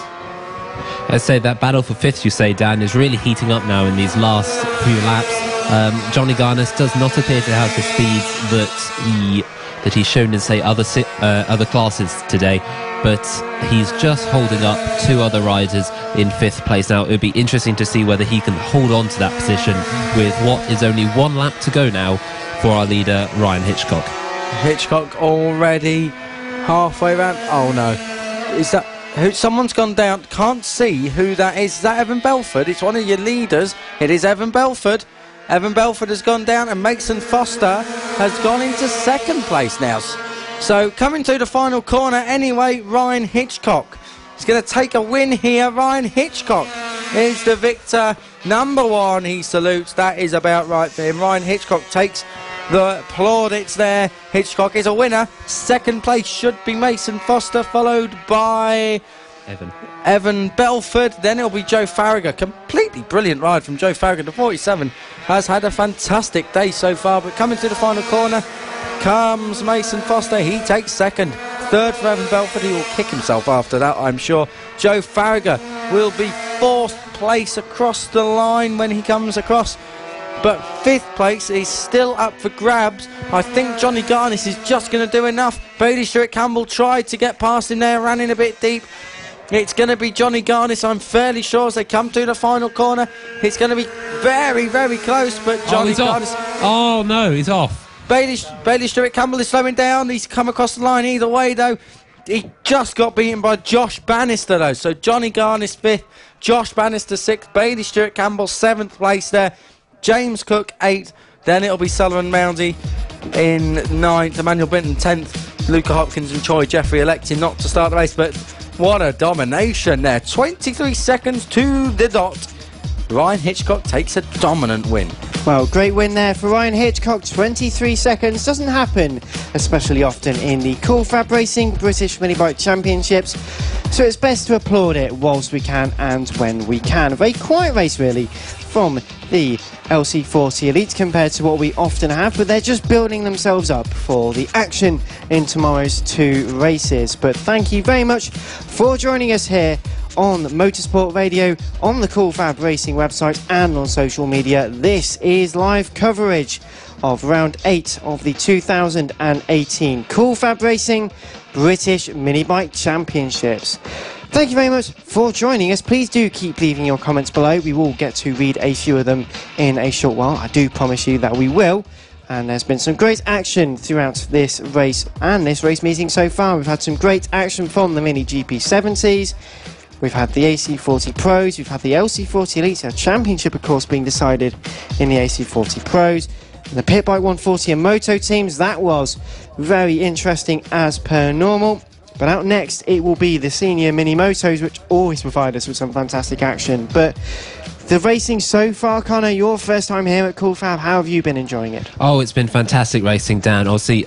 I'd say that battle for 5th, you say, Dan, is really heating up now in these last few laps. Johnny Garnes does not appear to have the speed that he's shown in, say, other classes today, but he's just holding up 2 other riders in 5th place. Now, it would be interesting to see whether he can hold on to that position with what is only 1 lap to go now for our leader, Ryan Hitchcock. Hitchcock already halfway around. Oh no, is that who? Someone's gone down. Can't see who that is. Is that Evan Belford? It's one of your leaders. It is Evan Belford. Evan Belford has gone down, and Mason Foster has gone into 2nd place now. So coming to the final corner anyway, Ryan Hitchcock is going to take a win here. Ryan Hitchcock is the victor. Number 1, he salutes. That is about right for him. Ryan Hitchcock takes the plaudits there. Hitchcock is a winner. 2nd place should be Mason Foster, followed by Evan Belford. Then it'll be Joe Farragher. Completely brilliant ride from Joe Farragher. The 47 has had a fantastic day so far, but coming to the final corner comes Mason Foster. He takes 2nd. 3rd for Evan Belford. He will kick himself after that, I'm sure. Joe Farragher will be 4th. place across the line when he comes across. But 5th place is still up for grabs. I think Johnny Garnis is just going to do enough. Bailey Stewart-Campbell tried to get past him there, ran in a bit deep. It's going to be Johnny Garnis, I'm fairly sure, as they come to the final corner. It's going to be very, very close, but Johnny Garnis... Oh, no, he's off. Bailey Stewart-Campbell is slowing down. He's come across the line either way, though. He just got beaten by Josh Bannister, though. So Johnny Garnis 5th, Josh Bannister 6th, Bailey Stewart-Campbell 7th place there. James Cook 8th, then it'll be Sullivan Moundy in 9th, Emmanuel Binton 10th, Luca Hopkins and Troy Jeffrey electing not to start the race, but what a domination there. 23 seconds to the dot. Ryan Hitchcock takes a dominant win. Well, great win there for Ryan Hitchcock. 23 seconds doesn't happen especially often in the Cool Fab Racing British Mini Bike Championships, so it's best to applaud it whilst we can and when we can. A very quiet race really from the LC40 Elite compared to what we often have, but they're just building themselves up for the action in tomorrow's 2 races. But thank you very much for joining us here on Motorsport Radio, on the Cool Fab Racing website and on social media. This is live coverage of round 8 of the 2018 Cool Fab Racing British Mini Bike Championships. Thank you very much for joining us. Please do keep leaving your comments below. We will get to read a few of them in a short while. I do promise you that we will. And there's been some great action throughout this race and this race meeting so far. We've had some great action from the Mini GP70s. We've had the AC40 Pros. We've had the LC40 Elite, our championship, of course, being decided in the AC40 Pros. And the Pit Bike 140 and Moto teams, that was very interesting as per normal. But out next, it will be the senior mini motos, which always provide us with some fantastic action. But the racing so far, Connor, your first time here at Cool Fab, how have you been enjoying it? Oh, it's been fantastic racing, Dan. Obviously,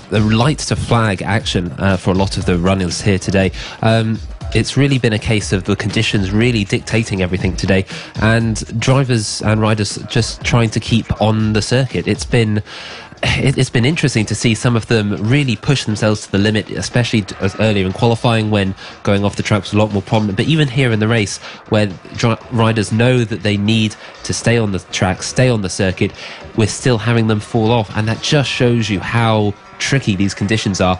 the lights to flag action for a lot of the runners here today. It's really been a case of the conditions really dictating everything today, and drivers and riders just trying to keep on the circuit. It's been interesting to see some of them really push themselves to the limit, especially earlier in qualifying when going off the track was a lot more prominent. But even here in the race, where riders know that they need to stay on the track, stay on the circuit, we're still having them fall off, and that just shows you how tricky these conditions are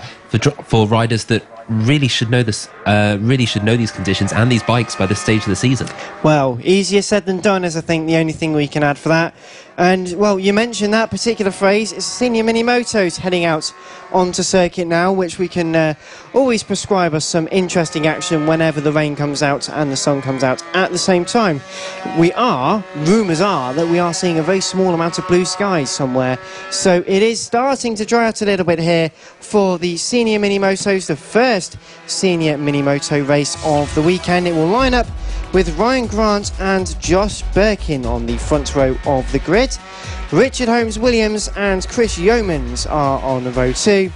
for riders that really should know this. Really should know these conditions and these bikes by this stage of the season. Well, easier said than done is, I think, the only thing we can add for that. And, well, you mentioned that particular phrase. It's senior mini motos heading out onto circuit now, which we can always prescribe us some interesting action whenever the rain comes out and the sun comes out at the same time. Rumours are that we are seeing a very small amount of blue skies somewhere. So it is starting to dry out a little bit here for the senior mini motos, the first senior mini moto race of the weekend. It will line up with Ryan Grant and Josh Birkin on the front row of the grid. Richard Holmes-Williams and Chris Yeomans are on row 2,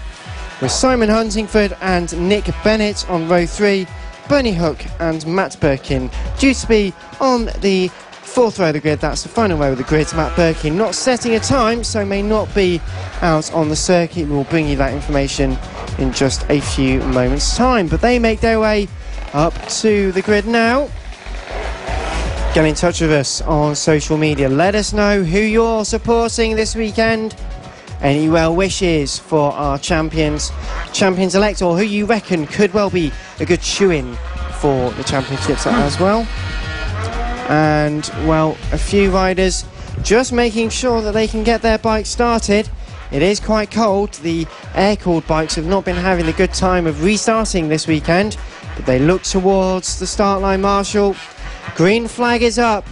with Simon Huntingford and Nick Bennett on row 3, Bernie Hook and Matt Birkin due to be on the 4th row of the grid. That's the final row of the grid. Matt Birkin not setting a time, so may not be out on the circuit. We'll bring you that information in just a few moments' time. But they make their way up to the grid now. Get in touch with us on social media. Let us know who you're supporting this weekend. Any well wishes for our champions-elect, or who you reckon could well be a good shoe-in for the championships as well. And, well, a few riders just making sure that they can get their bike started. It is quite cold. The air-cooled bikes have not been having the good time of restarting this weekend, but they look towards the start line, Marshall. Green flag is up.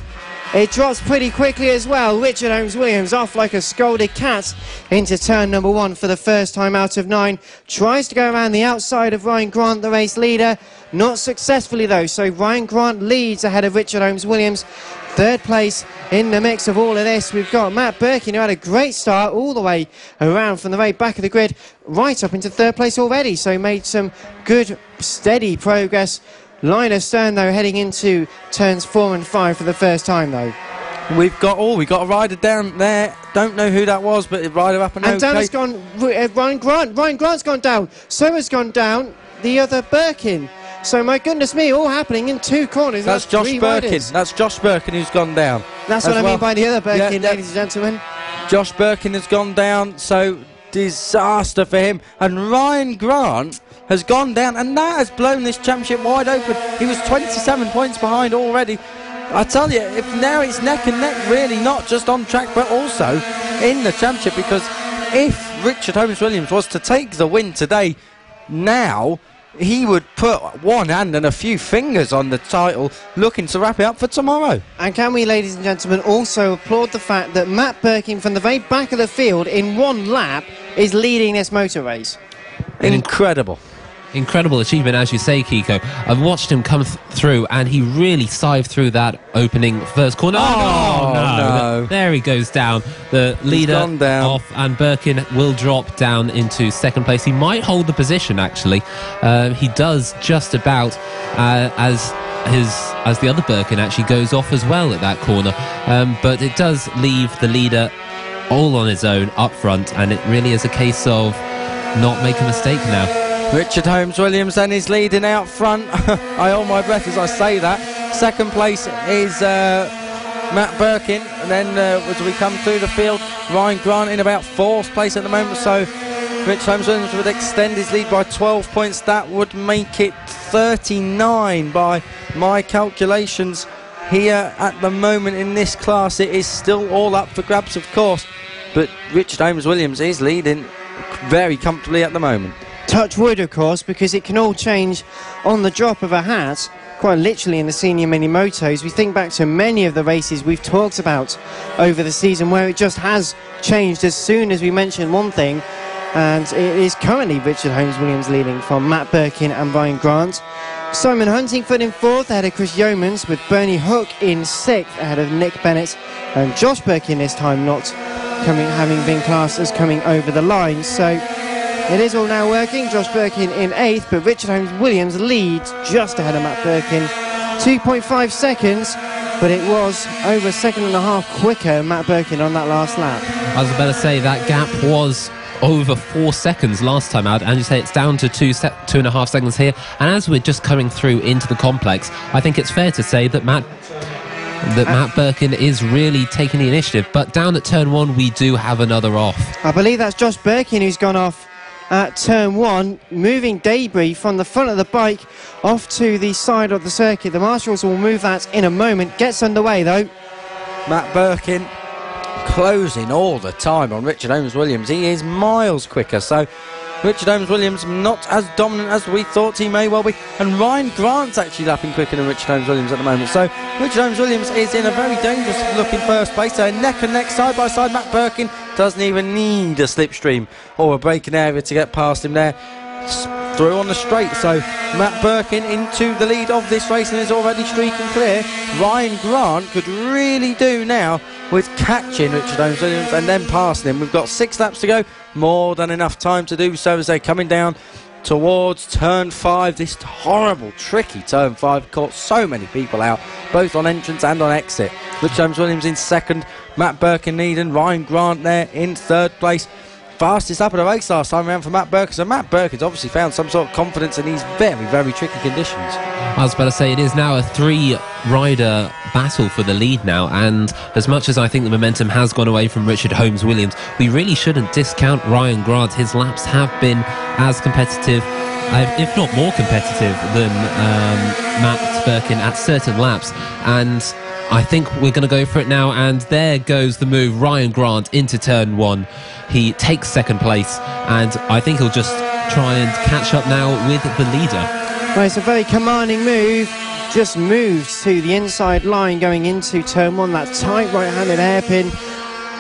It drops pretty quickly as well. Richard Holmes-Williams off like a scolded cat into turn number 1 for the first time out of 9. Tries to go around the outside of Ryan Grant, the race leader. Not successfully though, so Ryan Grant leads ahead of Richard Holmes-Williams. 3rd place in the mix of all of this. We've got Matt Birkin, who had a great start all the way around from the very back of the grid right up into 3rd place already, so made some good steady progress. Line astern though, heading into turns 4 and 5 for the first time though. We've got a rider down there. Don't know who that was, but a rider up and down has gone Ryan Grant. Ryan Grant's gone down. So has gone down the other Birkin. So my goodness me, all happening in 2 corners. That's Josh 3 Birkin. riders. That's Josh Birkin who's gone down. That's what I mean by the other Birkin, ladies and gentlemen. Josh Birkin has gone down, so disaster for him. And Ryan Grant has gone down, and that has blown this championship wide open. He was 27 points behind already. I tell you, if now it's neck and neck, really, not just on track, but also in the championship, because if Richard Holmes-Williams was to take the win today, now he would put one hand and a few fingers on the title, looking to wrap it up for tomorrow. And can we, ladies and gentlemen, also applaud the fact that Matt Birkin, from the very back of the field, in 1 lap, is leading this motor race. Incredible. Incredible achievement, as you say, Kiko. I've watched him come through, and he really scythed through that opening first corner. Oh, no. There he goes down. The leader gone down. off, and Birkin will drop down into second place. He might hold the position, actually. He does just about as the other Birkin actually goes off as well at that corner. But it does leave the leader all on his own up front, and it really is a case of not make a mistake now. Richard Holmes-Williams then is leading out front. I hold my breath as I say that. Second place is Matt Birkin. And then as we come through the field, Ryan Grant in about 4th place at the moment. So Richard Holmes-Williams would extend his lead by 12 points. That would make it 39 by my calculations. Here at the moment in this class, it is still all up for grabs, of course. But Richard Holmes-Williams is leading very comfortably at the moment. Touch wood, of course, because it can all change on the drop of a hat, quite literally in the senior mini motos. We think back to many of the races we've talked about over the season where it just has changed as soon as we mention one thing, and it is currently Richard Holmes-Williams leading from Matt Birkin and Ryan Grant. Simon Huntingford in 4th ahead of Chris Yeomans, with Bernie Hook in 6th ahead of Nick Bennett, and Josh Birkin this time not having been classed as coming over the line. So it is all now working. Josh Birkin in 8th, but Richard Holmes-Williams leads just ahead of Matt Birkin. 2.5 seconds, but it was over a second and a half quicker Matt Birkin on that last lap. I was about to say that gap was over 4 seconds last time out, and you say it's down to 2.5 seconds here. And as we're just coming through into the complex, I think it's fair to say that Matt Birkin is really taking the initiative. But down at turn 1, we do have another off. I believe that's Josh Birkin who's gone off at turn 1, moving debris from the front of the bike off to the side of the circuit. The marshals will move that in a moment. Gets underway though. Matt Birkin closing all the time on Richard Holmes-Williams. He is miles quicker, so Richard Holmes-Williams not as dominant as we thought he may well be. And Ryan Grant's actually lapping quicker than Richard Holmes-Williams at the moment. So Richard Holmes-Williams is in a very dangerous looking first place. So neck and neck, side by side. Matt Birkin doesn't even need a slipstream or a braking area to get past him there. Through on the straight, so Matt Birkin into the lead of this race and is already streaking clear. Ryan Grant could really do now with catching Richard Holmes-Williams and then passing him. We've got 6 laps to go, more than enough time to do so as they're coming down towards turn 5. This horrible, tricky turn 5 caught so many people out, both on entrance and on exit. Richard Holmes-Williams in 2nd, Matt Birkin leading, Ryan Grant there in 3rd place. Fastest lap of the race last time around for Matt Birkin. So Matt Birkin's obviously found some sort of confidence in these very, very tricky conditions. I was about to say, it is now a 3-rider battle for the lead now, and as much as I think the momentum has gone away from Richard Holmes-Williams, we really shouldn't discount Ryan Grant. His laps have been as competitive, if not more competitive, than Matt Birkin at certain laps, and I think we're going to go for it now. And there goes the move. Ryan Grant into turn 1. He takes 2nd place, and I think he'll just try and catch up now with the leader. Well, it's a very commanding move. Just moves to the inside line going into turn 1. That tight right-handed hairpin.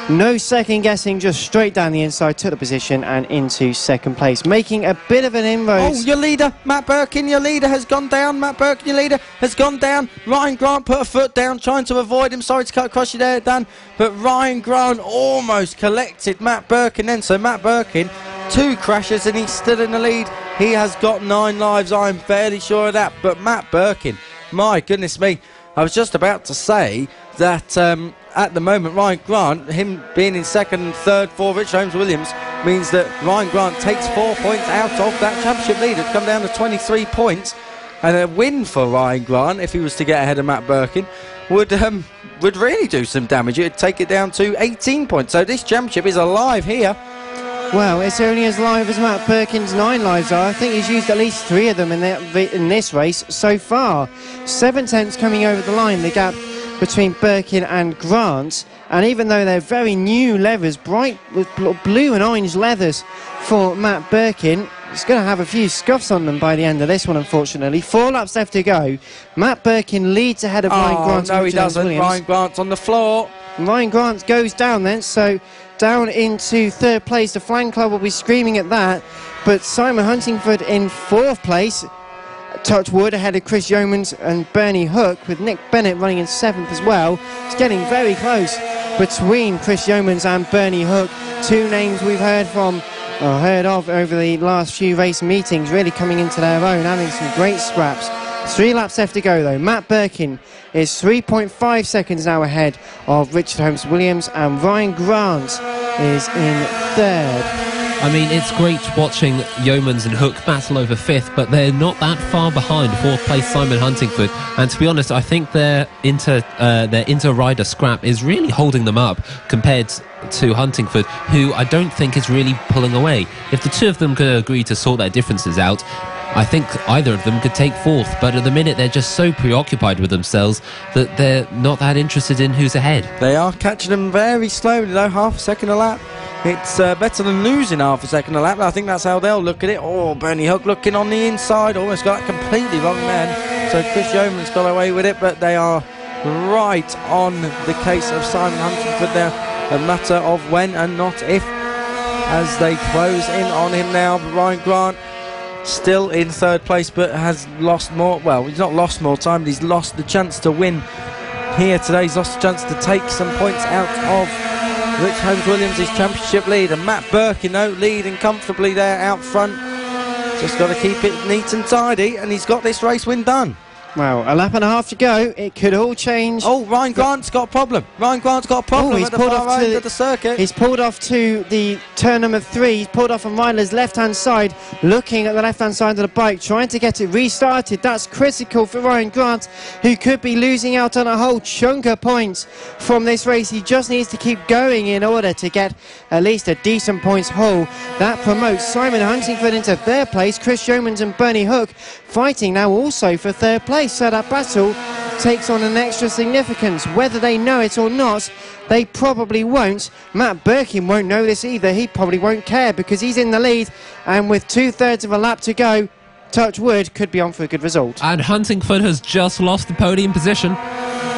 No second guessing, just straight down the inside, took the position and into 2nd place, making a bit of an inroad. Oh, your leader, Matt Birkin, your leader has gone down. Matt Birkin, your leader has gone down. Ryan Grant put a foot down, trying to avoid him. Sorry to cut across you there, Dan, but Ryan Grant almost collected Matt Birkin then. So Matt Birkin, 2 crashes and he's still in the lead. He has got 9 lives, I'm fairly sure of that. But Matt Birkin, my goodness me, I was just about to say that at the moment, Ryan Grant, him being in 2nd and 3rd for Richard Holmes-Williams, means that Ryan Grant takes 4 points out of that championship lead. It's come down to 23 points And a win for Ryan Grant, if he was to get ahead of Matt Birkin, would really do some damage. It would take it down to 18 points. So this championship is alive here. Well, it's only as live as Matt Birkin's 9 lives are. I think he's used at least 3 of them in this race so far. 7 tenths coming over the line, the gap between Birkin and Grant. And even though they're very new leathers, bright with blue and orange leathers for Matt Birkin, he's going to have a few scuffs on them by the end of this one, unfortunately. 4 laps left to go. Matt Birkin leads ahead of Ryan Grant. No, he doesn't. Ryan Grant's on the floor. Ryan Grant goes down then, so down into 3rd place. The Flying Club will be screaming at that. But Simon Huntingford in 4th place. Touch wood ahead of Chris Yeomans and Bernie Hook, with Nick Bennett running in 7th as well. It's getting very close between Chris Yeomans and Bernie Hook. 2 names we've heard of over the last few race meetings, really coming into their own, having some great scraps. 3 laps left to go though. Matt Birkin is 3.5 seconds now ahead of Richard Holmes Williams, and Ryan Grant is in 3rd. I mean, it's great watching Yeomans and Hook battle over 5th, but they're not that far behind 4th place Simon Huntingford. And to be honest, I think their inter-rider scrap is really holding them up compared to Huntingford, who I don't think is really pulling away. If the 2 of them could agree to sort their differences out, I think either of them could take 4th, but at the minute they're just so preoccupied with themselves that they're not that interested in who's ahead. They are catching them very slowly though, half a second a lap. It's better than losing half a second a lap. I think that's how they'll look at it. Oh, Bernie Hook looking on the inside, almost got that completely wrong then. So Chris Yeomans got away with it, but they are right on the case of Simon Huntingford there. A matter of when and not if, as they close in on him now. But Ryan Grant still in 3rd place, but has lost more. Well, he's not lost more time, but he's lost the chance to win here today. He's lost the chance to take some points out of Rich Holmes Williams' championship lead. And Matt Birkin, though, leading comfortably there out front. Just got to keep it neat and tidy, and he's got this race win done. Well, a lap and a half to go. It could all change. Oh, Ryan Grant's got a problem. Ryan Grant's got a problem at the far end of the circuit. He's pulled off to the turn number 3. He's pulled off on Ryler's left-hand side, looking at the left-hand side of the bike, trying to get it restarted. That's critical for Ryan Grant, who could be losing out on a whole chunk of points from this race. He just needs to keep going in order to get at least a decent points haul. That promotes Simon Huntingford into 3rd place. Chris Yeomans and Bernie Hook fighting now also for 3rd place. So that battle takes on an extra significance. Whether they know it or not, they probably won't. Matt Birkin won't know this either. He probably won't care because he's in the lead, and with 2/3 of a lap to go, touch wood, could be on for a good result. And Huntingford has just lost the podium position.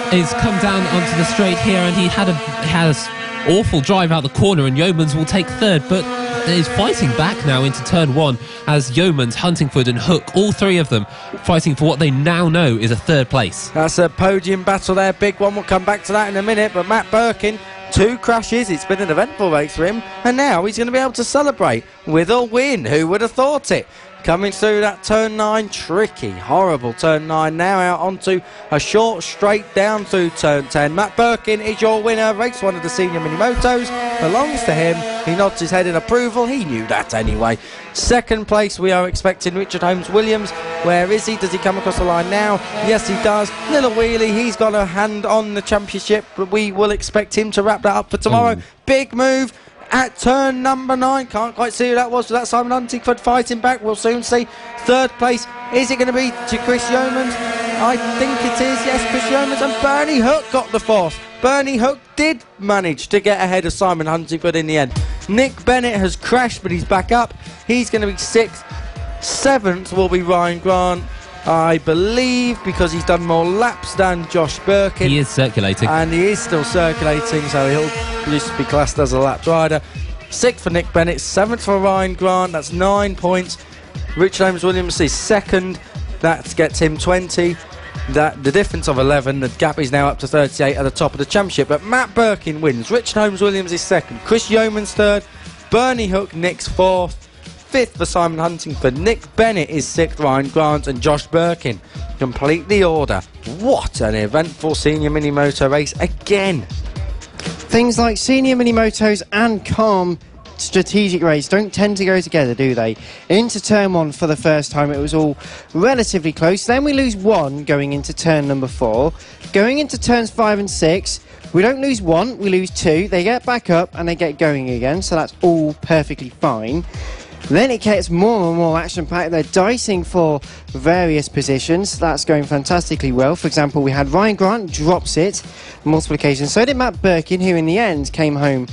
He's come down onto the straight here, and he has awful drive out the corner, and Yeomans will take 3rd, but is fighting back now into turn 1 as Yeomans, Huntingford and Hook, all 3 of them fighting for what they now know is a 3rd place. That's a podium battle there, big one. We'll come back to that in a minute, but Matt Birkin, 2 crashes. It's been an eventful race for him, and now he's going to be able to celebrate with a win. Who would have thought it? Coming through that turn 9, tricky, horrible turn 9, now out onto a short straight down through turn 10. Matt Birkin is your winner. Race 1 of the senior mini motos belongs to him. He nods his head in approval. He knew that anyway. 2nd place, we are expecting Richard Holmes Williams. Where is he? Does he come across the line now? Yes, he does. Little wheelie. He's got a hand on the championship, but we will expect him to wrap that up for tomorrow. Big move at turn number 9. Can't quite see who that was. Was that Simon Huntingford fighting back? We'll soon see. 3rd place, is it going to be to Chris Yeomans? I think it is. Yes, Chris Yeomans, and Bernie Hook got the 4th. Bernie Hook did manage to get ahead of Simon Huntingford in the end. Nick Bennett has crashed, but he's back up. He's going to be 6th. 7th will be Ryan Grant, I believe, because he's done more laps than Josh Birkin. He is circulating. And he is still circulating, so he'll just be classed as a lap rider. 6th for Nick Bennett, 7th for Ryan Grant, that's 9 points. Richard Holmes Williams is 2nd, that gets him 20. The difference of 11, the gap is now up to 38 at the top of the championship. But Matt Birkin wins, Richard Holmes Williams is 2nd, Chris Yeomans 3rd, Bernie Hook Nick's 4th, 5th for Simon Huntingford, Nick Bennett is 6th, Ryan Grant and Josh Birkin complete the order. What an eventful senior mini moto race again. Things like senior mini motos and calm strategic race don't tend to go together, do they? Into turn 1 for the first time, it was all relatively close. Then we lose 1 going into turn number 4. Going into turns 5 and 6, we don't lose 1, we lose 2. They get back up and they get going again, so that's all perfectly fine. Then it gets more and more action-packed. They're dicing for various positions. That's going fantastically well. For example, we had Ryan Grant drops it on multiple occasions. So did Matt Birkin, who in the end came home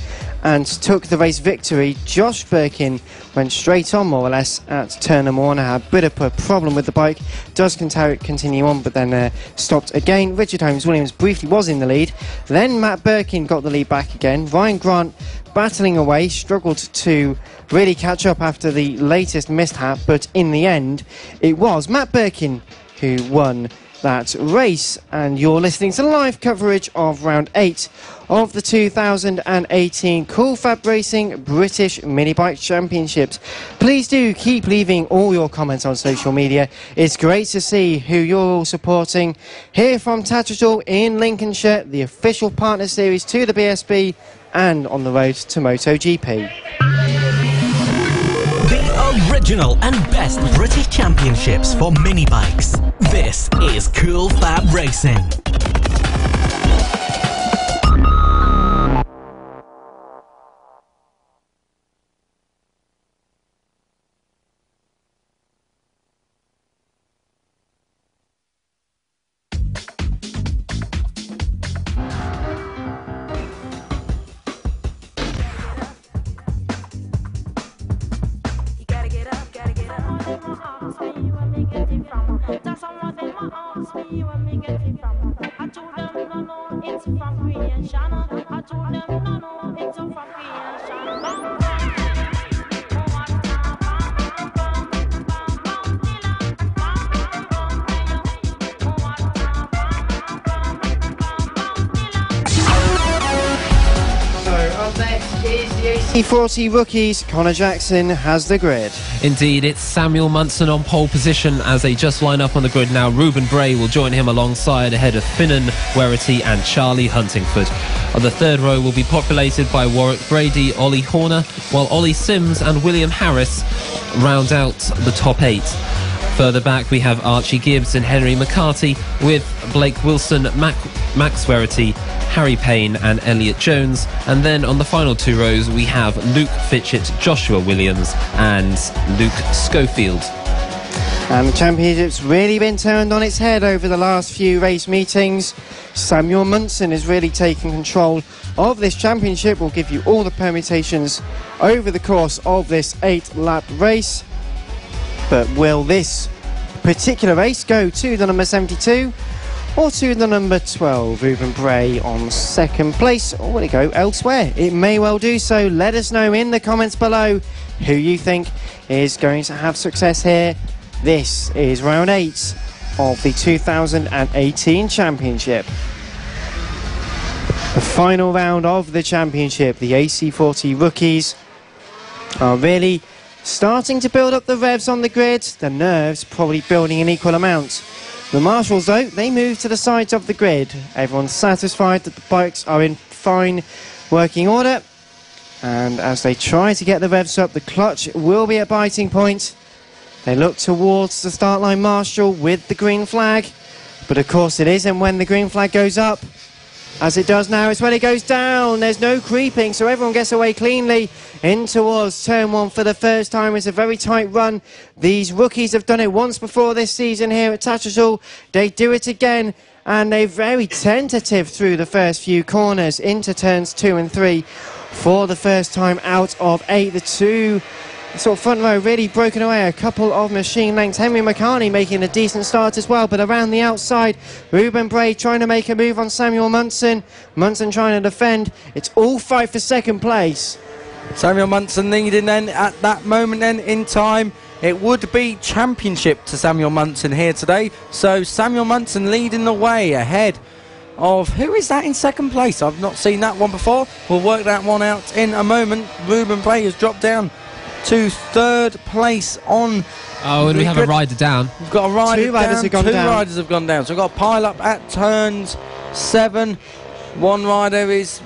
and took the race victory. Josh Birkin went straight on, more or less, at turn number 1. I had a bit of a problem with the bike. Does continue on, but then stopped again. Richard Holmes-Williams briefly was in the lead. Then Matt Birkin got the lead back again. Ryan Grant battling away, struggled to really catch up after the latest mishap, but in the end it was Matt Birkin who won that race. And you're listening to live coverage of round 8 of the 2018 Cool Fab Racing British Mini Bike Championships. Please do keep leaving all your comments on social media. It's great to see who you're all supporting here from Tattershall in Lincolnshire, the official partner series to the BSB and on the road to MotoGP. The original and best British Championships for mini bikes. This is Cool Fab Racing. AC40 rookies, Connor Jackson has the grid. Indeed, it's Samuel Munson on pole position as they just line up on the grid now. Ruben Bray will join him alongside ahead of Finnan, Werity and Charlie Huntingford. On the third row will be populated by Warwick Brady, Ollie Horner, while Ollie Sims and William Harris round out the top 8. Further back we have Archie Gibbs and Henry McCarthy, with Blake Wilson, Max Werity, Harry Payne and Elliot Jones. And then on the final 2 rows we have Luke Fitchett, Joshua Williams and Luke Schofield. And the championship's really been turned on its head over the last few race meetings. Samuel Munson is really taking control of this championship. We'll give you all the permutations over the course of this 8-lap race. But will this particular race go to the number 72 or to the number 12, Ruben Bray, on second place, or will it go elsewhere? It may well do so. Let us know in the comments below who you think is going to have success here. This is round 8 of the 2018 championship. The final round of the championship. The AC40 rookies are really starting to build up the revs on the grid. The nerves probably building in equal amounts. The marshals, though, they move to the sides of the grid. Everyone's satisfied that the bikes are in fine working order. And as they try to get the revs up, the clutch will be at biting point. They look towards the start line marshal with the green flag. But of course it isn't when the green flag goes up. As it does now, it's when it goes down. There's no creeping, so everyone gets away cleanly in towards turn 1 for the first time. It's a very tight run. These rookies have done it once before this season here at Tattershall. They do it again, and they're very tentative through the first few corners into turns 2 and 3 for the first time out of 8. The 2 sort of front row really broken away, a couple of machine lengths. Henry McCartney making a decent start as well, but around the outside, Ruben Bray trying to make a move on Samuel Munson. Munson trying to defend. It's all fight for second place. Samuel Munson leading then at that moment then in time. It would be championship to Samuel Munson here today. So Samuel Munson leading the way ahead of, who is that in second place? I've not seen that one before. We'll work that one out in a moment. Ruben Bray has dropped down to third place on. Oh, and we have a rider down. We've got a rider Two riders down. have gone Two down. riders have gone down. So we've got a pile up at turns 7. One rider is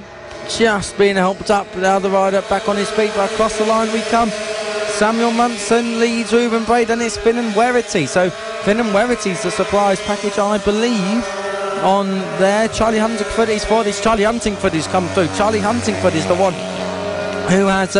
just being helped up. The other rider back on his feet, but across the line we come. Samuel Munson leads Ruben Braid, and it's Finn and Werity. So Finn and Werity's the surprise package, I believe, on there. Charlie Huntingford is for this. Charlie Huntingford has come through. Charlie Huntingford is the one who has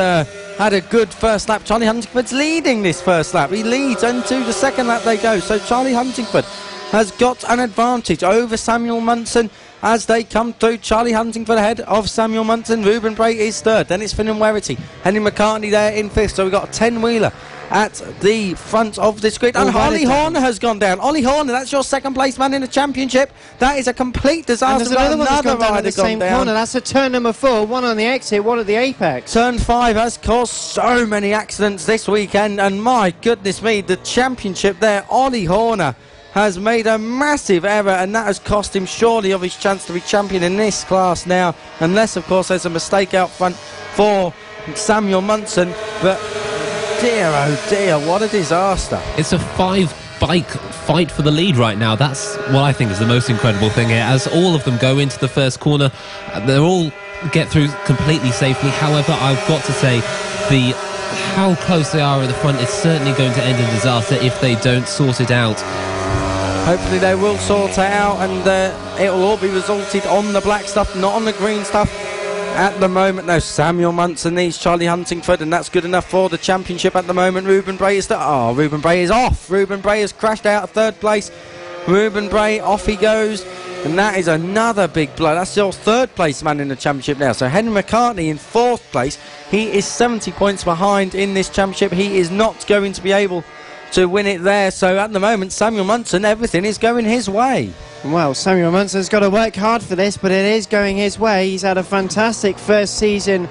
had a good first lap. Charlie Huntingford's leading this first lap. He leads, and to the second lap they go. So Charlie Huntingford has got an advantage over Samuel Munson as they come through. Charlie Huntingford ahead of Samuel Munson. Ruben Bray is third. Then it's Finn and Werity. Henry McCartney there in fifth. So we've got a 10-wheeler at the front of this grid. And Ollie Horner has gone down. Ollie Horner, that's your second place man in the championship. That is a complete disaster. And there's another one that's gone down at the same corner. That's a turn number 4. One on the exit, one at the apex. Turn 5 has caused so many accidents this weekend. And my goodness me, the championship there, Ollie Horner has made a massive error, and that has cost him surely of his chance to be champion in this class now, unless of course there's a mistake out front for Samuel Munson. But dear oh dear, what a disaster. It's a 5-bike fight for the lead right now. That's what I think is the most incredible thing here, as all of them go into the first corner. They're all get through completely safely. However, I've got to say, how close they are at the front is certainly going to end in disaster if they don't sort it out. Hopefully they will sort it out, and it'll all be resulted on the black stuff, not on the green stuff. At the moment, no, Samuel Munson needs Charlie Huntingford, and that's good enough for the championship at the moment. Ruben Bray is Ruben Bray is off. Ruben Bray has crashed out of third place. Ruben Bray, off he goes, and that is another big blow. That's your third place man in the championship now. So Henry McCartney in fourth place. He is 70 points behind in this championship. He is not going to be able to win it there. So at the moment, Samuel Munson, everything is going his way. Well, Samuel Munson's got to work hard for this, but it is going his way. He's had a fantastic first season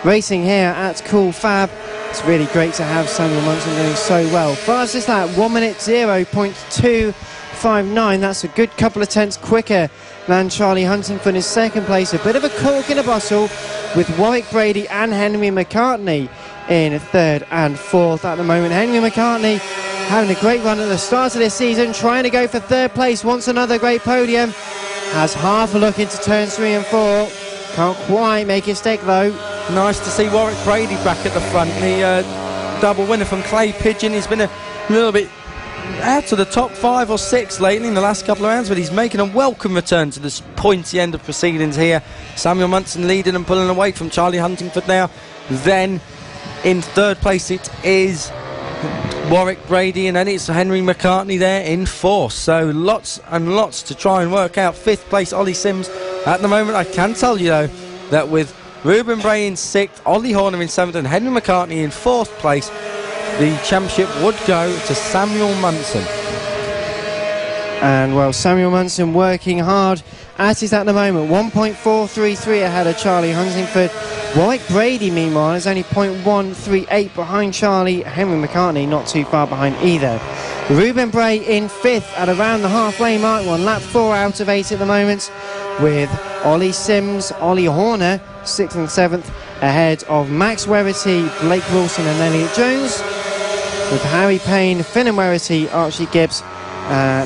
racing here at Cool Fab. It's really great to have Samuel Munson doing so well. Fastest lap, 1 minute 0.259. That's a good couple of tenths quicker than Charlie Huntingford in second place. A bit of a cork in a bottle with Warwick Brady and Henry McCartney in third and fourth at the moment. Henry McCartney having a great run at the start of this season, trying to go for third place, wants another great podium, has half a look into turns 3 and 4, can't quite make it stick though. Nice to see Warwick Brady back at the front, the double winner from Clay Pigeon. He's been a little bit out to the top 5 or 6 lately in the last couple of rounds, but he's making a welcome return to this pointy end of proceedings here. Samuel Munson leading and pulling away from Charlie Huntingford now. Then in third place it is Warwick Brady, and then it's Henry McCartney there in fourth. So lots and lots to try and work out. Fifth place Ollie Sims. At the moment I can tell you though that with Ruben Bray in sixth, Ollie Horner in seventh and Henry McCartney in fourth place, the championship would go to Samuel Munson. And well, Samuel Munson working hard as is at the moment. 1.433 ahead of Charlie Huntingford. Warwick Brady meanwhile is only 0.138 behind Charlie. Henry McCartney not too far behind either. Ruben Bray in fifth at around the halfway mark, 1 lap 4 out of 8 at the moment, with Ollie Sims, Ollie Horner 6th and 7th ahead of Max Werity, Blake Wilson and Elliot Jones, with Harry Payne, Finn and Werity, Archie Gibbs,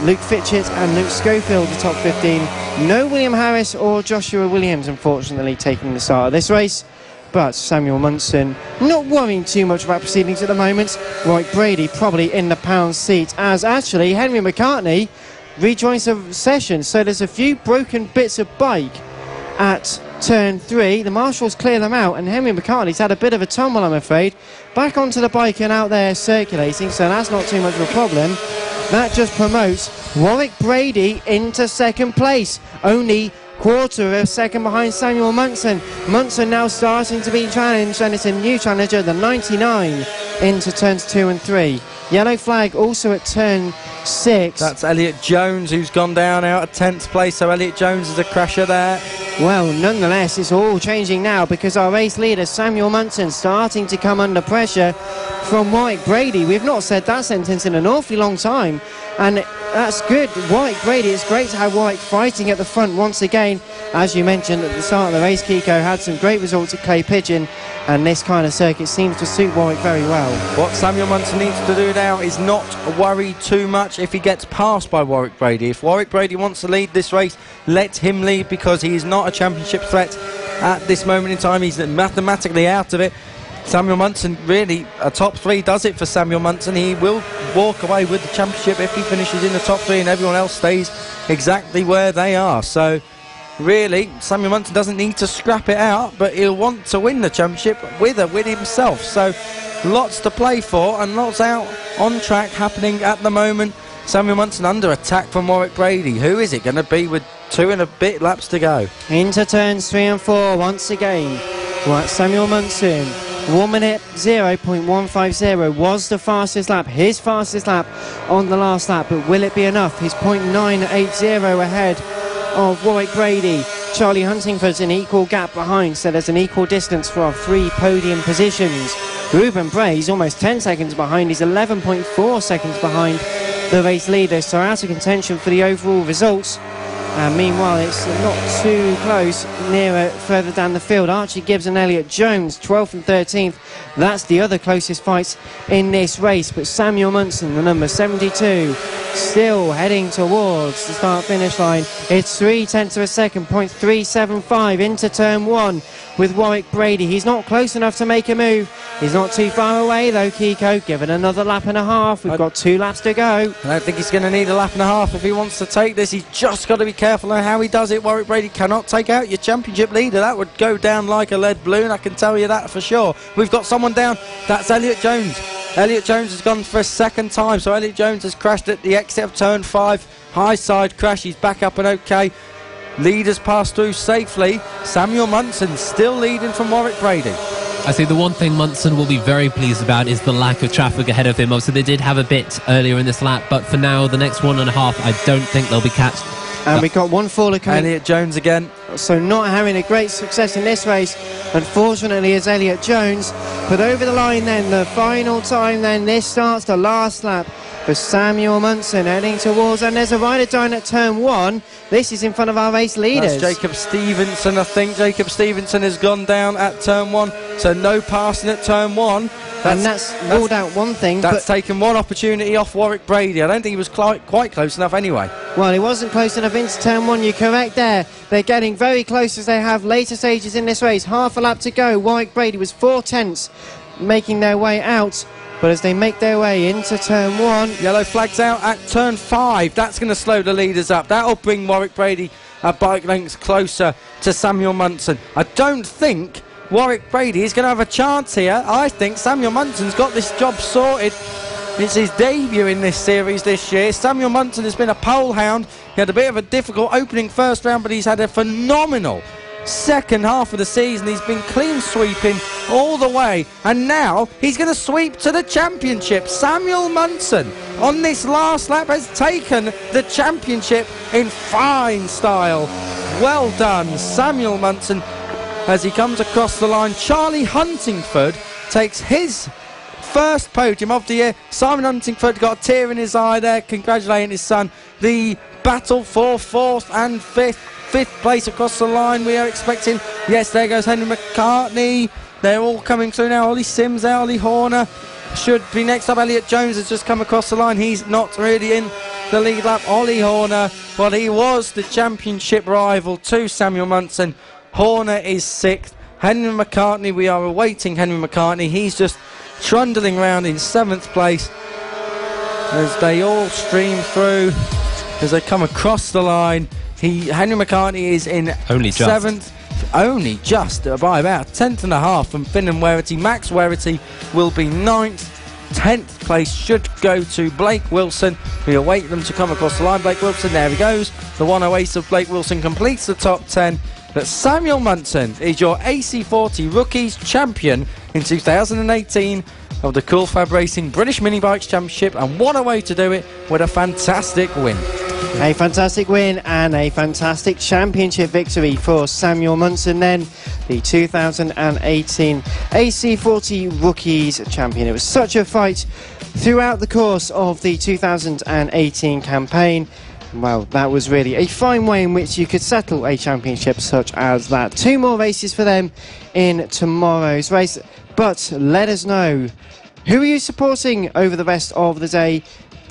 Luke Fitchett and Luke Schofield the top 15. No William Harris or Joshua Williams unfortunately taking the start of this race, but Samuel Munson not worrying too much about proceedings at the moment. Warwick Brady probably in the pound seat, as actually Henry McCartney rejoins the session. So there's a few broken bits of bike at turn 3. The marshals clear them out, and Henry McCartney's had a bit of a tumble, I'm afraid, back onto the bike and out there circulating, so that's not too much of a problem. That just promotes Warwick Brady into second place, only quarter of a second behind Samuel Munson. Munson now starting to be challenged, and it's a new challenger, the 99, into turns 2 and 3. Yellow flag also at turn 6. That's Elliot Jones who's gone down out of 10th place, so Elliot Jones is a crasher there. Well, nonetheless, it's all changing now because our race leader Samuel Munson starting to come under pressure from Warwick Brady. We've not said that sentence in an awfully long time, and that's good. Warwick Brady, it's great to have Warwick fighting at the front once again. As you mentioned at the start of the race, Kiko had some great results at Clay Pigeon, and this kind of circuit seems to suit Warwick very well. What Samuel Munson needs to do now is not worry too much if he gets passed by Warwick Brady. If Warwick Brady wants to lead this race, let him lead, because he is not a championship threat at this moment in time. He's mathematically out of it. Samuel Munson, really, a top 3 does it for Samuel Munson. He will walk away with the championship if he finishes in the top 3 and everyone else stays exactly where they are. So, really, Samuel Munson doesn't need to scrap it out, but he'll want to win the championship with himself. So, lots to play for and lots out on track happening at the moment. Samuel Munson under attack from Warwick Brady. Who is it going to be with 2 and a bit laps to go? Into turns 3 and 4 once again. Right, Samuel Munson. 1 minute 0.150 was the fastest lap, his fastest lap on the last lap, but will it be enough? He's 0.980 ahead of Warwick Brady. Charlie Huntingford's an equal gap behind, so there's an equal distance for our 3 podium positions. Ruben Bray's almost 10 seconds behind. He's 11.4 seconds behind the race leader, so out of contention for the overall results. Meanwhile, it's not too close, nearer further down the field. Archie Gibbs and Elliot Jones, 12th and 13th. That's the other closest fights in this race. But Samuel Munson, the number 72, still heading towards the start-finish line. It's 0.3 of a second, 0.375 into turn 1 with Warwick Brady. He's not close enough to make a move. He's not too far away though, Kiko. Give it another lap and a half. We've got 2 laps to go. I don't think he's going to need a lap and a half if he wants to take this. He's just got to be careful on how he does it. Warwick Brady cannot take out your championship leader. That would go down like a lead balloon, I can tell you that for sure. We've got someone down. That's Elliot Jones. Elliot Jones has gone for a second time, so Elliot Jones has crashed at the exit of turn 5. High side crash. He's back up and okay. Leaders pass through safely. Samuel Munson still leading from Warwick Brady. I think the one thing Munson will be very pleased about is the lack of traffic ahead of him. Obviously, they did have a bit earlier in this lap, but for now, the next 1.5, I don't think they'll be catched. And we've got one faller coming. Elliot Jones again. So not having a great success in this race, unfortunately, is Elliot Jones. But over the line then, the final time then, this starts the last lap for Samuel Munson heading towards, and there's a rider down at turn 1. This is in front of our race leaders. That's Jacob Stevenson, I think. Jacob Stevenson has gone down at turn 1, so no passing at turn 1. That's ruled out one thing. That's taken one opportunity off Warwick Brady. I don't think he was quite close enough anyway. Well, he wasn't close enough into turn 1, you're correct there. They're getting very close as they have later stages in this race. Half a lap to go. Warwick Brady was 4 tenths making their way out. But as they make their way into turn 1... Yellow flags out at turn 5. That's going to slow the leaders up. That'll bring Warwick Brady a bike length closer to Samuel Munson. I don't think Warwick Brady is going to have a chance here. I think Samuel Munson's got this job sorted. It's his debut in this series this year. Samuel Munson has been a pole hound. He had a bit of a difficult opening first round, but he's had a phenomenal second half of the season. He's been clean sweeping all the way, and now he's going to sweep to the championship. Samuel Munson on this last lap has taken the championship in fine style. Well done, Samuel Munson, as he comes across the line. Charlie Huntingford takes his first podium of the year. Simon Huntingford got a tear in his eye there, congratulating his son. The battle for 4th and 5th place across the line we are expecting. Yes, there goes Henry McCartney. They're all coming through now. Ollie Sims, Ollie Horner should be next up. Elliot Jones has just come across the line. He's not really in the lead lap. Ollie Horner, well, he was the championship rival to Samuel Munson. Horner is 6th. Henry McCartney, we are awaiting Henry McCartney. He's just trundling around in 7th place as they all stream through, as they come across the line. Henry McCartney is in 7th, only just by about 10th and a half from Finn and Werity. Max Werity will be 9th. 10th place should go to Blake Wilson. We await them to come across the line. Blake Wilson, there he goes. The 108 of Blake Wilson completes the top 10. But Samuel Munson is your AC40 Rookies Champion in 2018 of the Cool Fab Racing British Mini Bikes Championship, and what a way to do it with a fantastic win. A fantastic win and a fantastic championship victory for Samuel Munson, then the 2018 AC40 Rookies Champion. It was such a fight throughout the course of the 2018 campaign. Well, that was really a fine way in which you could settle a championship such as that. 2 more races for them in tomorrow's race. But let us know, who are you supporting over the rest of the day?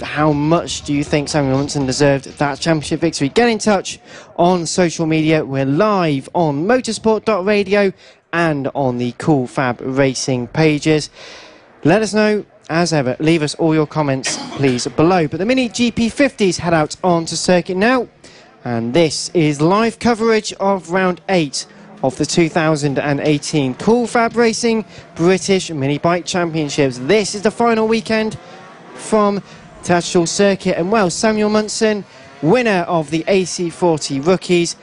how much do you think Samuel Munson deserved that championship victory? Get in touch on social media. We're live on motorsport.radio and on the Cool Fab Racing pages. Let us know, as ever. Leave us all your comments, please, below. But the Mini GP50s head out onto circuit now. And this is live coverage of round 8 of the 2018 Cool Fab Racing British Mini Bike Championships. This is the final weekend from Tattershall Circuit. And well, Samuel Munson, winner of the AC40 Rookies.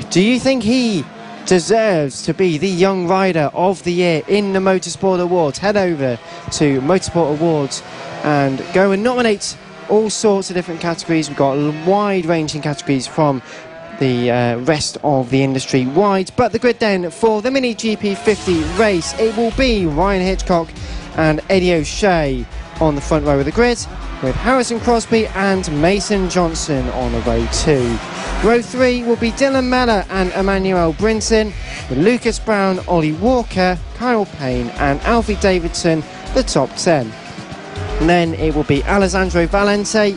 Do you think he deserves to be the Young Rider of the Year in the Motorsport Awards? Head over to Motorsport Awards and go and nominate all sorts of different categories. We've got wide-ranging categories from the rest of the industry wide. But the grid then for the Mini GP50 race, it will be Ryan Hitchcock and Eddie O'Shea on the front row of the grid, with Harrison Crosby and Mason Johnson on the row 2. Row 3 will be Dylan Mellor and Emmanuel Brinton, with Lucas Brown, Ollie Walker, Kyle Payne and Alfie Davidson, the top 10. And then it will be Alessandro Valente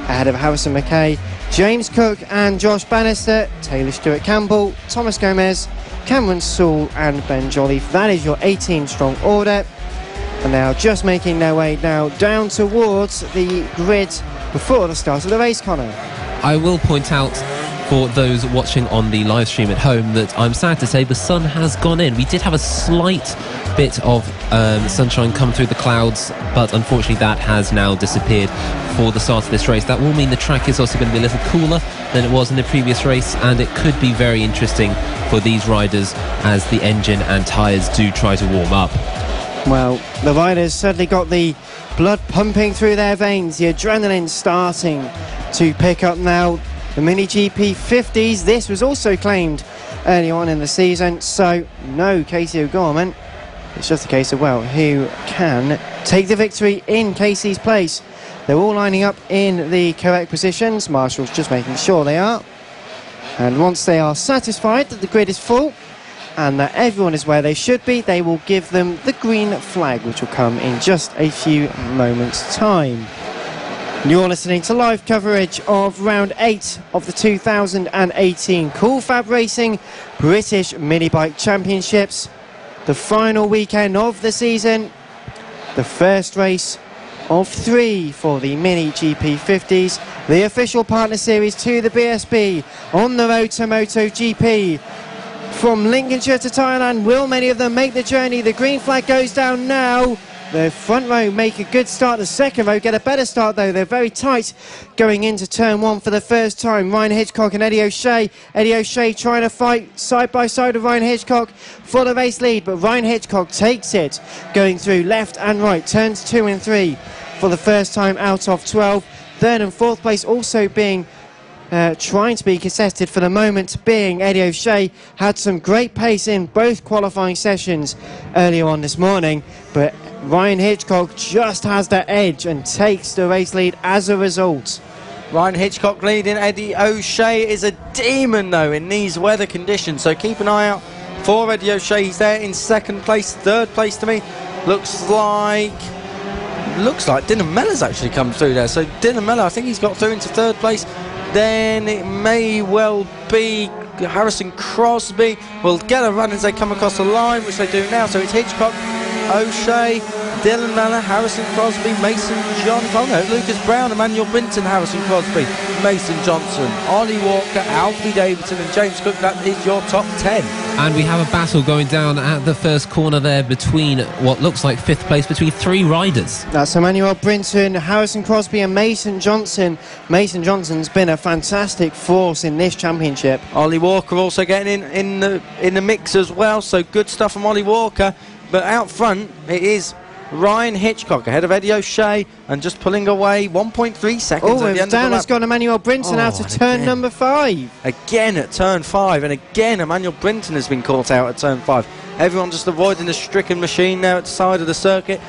ahead of Harrison McKay, James Cook and Josh Bannister, Taylor Stewart Campbell, Thomas Gomez, Cameron Sewell and Ben Jolliffe. That is your 18-strong order. And now just making their way now down towards the grid before the start of the race, Connor. I will point out for those watching on the live stream at home that I'm sad to say the sun has gone in. We did have a slight bit of sunshine come through the clouds, but unfortunately that has now disappeared for the start of this race. That will mean the track is also going to be a little cooler than it was in the previous race, and it could be very interesting for these riders as the engine and tyres do try to warm up. Well, the riders certainly got the blood pumping through their veins, the adrenaline starting to pick up now. The Mini GP50s, this was also claimed early on in the season, so no Casey O'Gorman. It's just a case of, well, who can take the victory in Casey's place. They're all lining up in the correct positions. Marshall's just making sure they are. And once they are satisfied that the grid is full and that everyone is where they should be, they will give them the green flag, which will come in just a few moments' time. You're listening to live coverage of round 8 of the 2018 Cool Fab Racing British Mini Bike Championships. The final weekend of the season, the first race of 3 for the Mini GP50s, the official partner series to the BSB on the road to MotoGP. From Lincolnshire to Thailand, will many of them make the journey? The green flag goes down now. The front row make a good start. The second row get a better start, though. They're very tight going into turn 1 for the first time. Ryan Hitchcock and Eddie O'Shea. Eddie O'Shea trying to fight side by side with Ryan Hitchcock for the race lead, but Ryan Hitchcock takes it, going through left and right. Turns 2 and 3 for the first time out of 12. Third and fourth place also being trying to be contested for the moment being. Eddie O'Shea had some great pace in both qualifying sessions earlier on this morning, but Ryan Hitchcock just has that edge and takes the race lead as a result. Ryan Hitchcock leading. Eddie O'Shea is a demon, though, in these weather conditions, so keep an eye out for Eddie O'Shea. He's there in second place. Third place to me looks like Dylan Mellor's actually come through there. So Dylan Mellor, I think he's got through into third place. Then it may well be Harrison Crosby will get a run as they come across the line, which they do now. So it's Hitchcock, O'Shea, Dylan Mellor, Harrison Crosby, Mason Johnson, oh no, Lucas Brown, Emmanuel Brinton, Harrison Crosby, Mason Johnson, Ollie Walker, Alfie Davidson and James Cook. That is your top 10. And we have a battle going down at the first corner there between what looks like 5th place between 3 riders. That's Emmanuel Brinton, Harrison Crosby and Mason Johnson. Mason Johnson's been a fantastic force in this championship. Ollie Walker also getting in the mix as well, so good stuff from Ollie Walker. But out front it is Ryan Hitchcock ahead of Eddie O'Shea and just pulling away 1.3 seconds at the end down of the has gone Emmanuel Brinton out of turn number 5. Again at turn 5, and again Emmanuel Brinton has been caught out at turn 5. Everyone just avoiding the stricken machine there at the side of the circuit.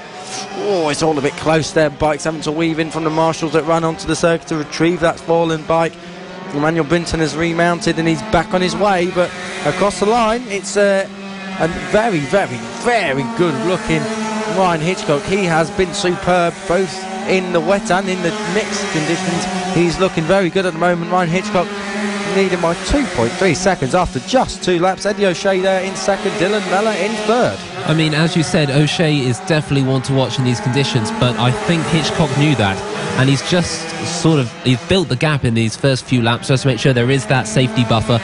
Oh, it's all a bit close there. Bikes having to weave in from the marshals that run onto the circuit to retrieve that fallen bike. Emmanuel Brinton has remounted and he's back on his way, but across the line it's a very, very, very good looking Ryan Hitchcock. He has been superb both in the wet and in the mixed conditions. He's looking very good at the moment. Ryan Hitchcock leading by 2.3 seconds after just 2 laps. Eddie O'Shea there in second, Dylan Mellor in third. I mean, as you said, O'Shea is definitely one to watch in these conditions, but I think Hitchcock knew that, and he's just he's built the gap in these first few laps just to make sure there is that safety buffer,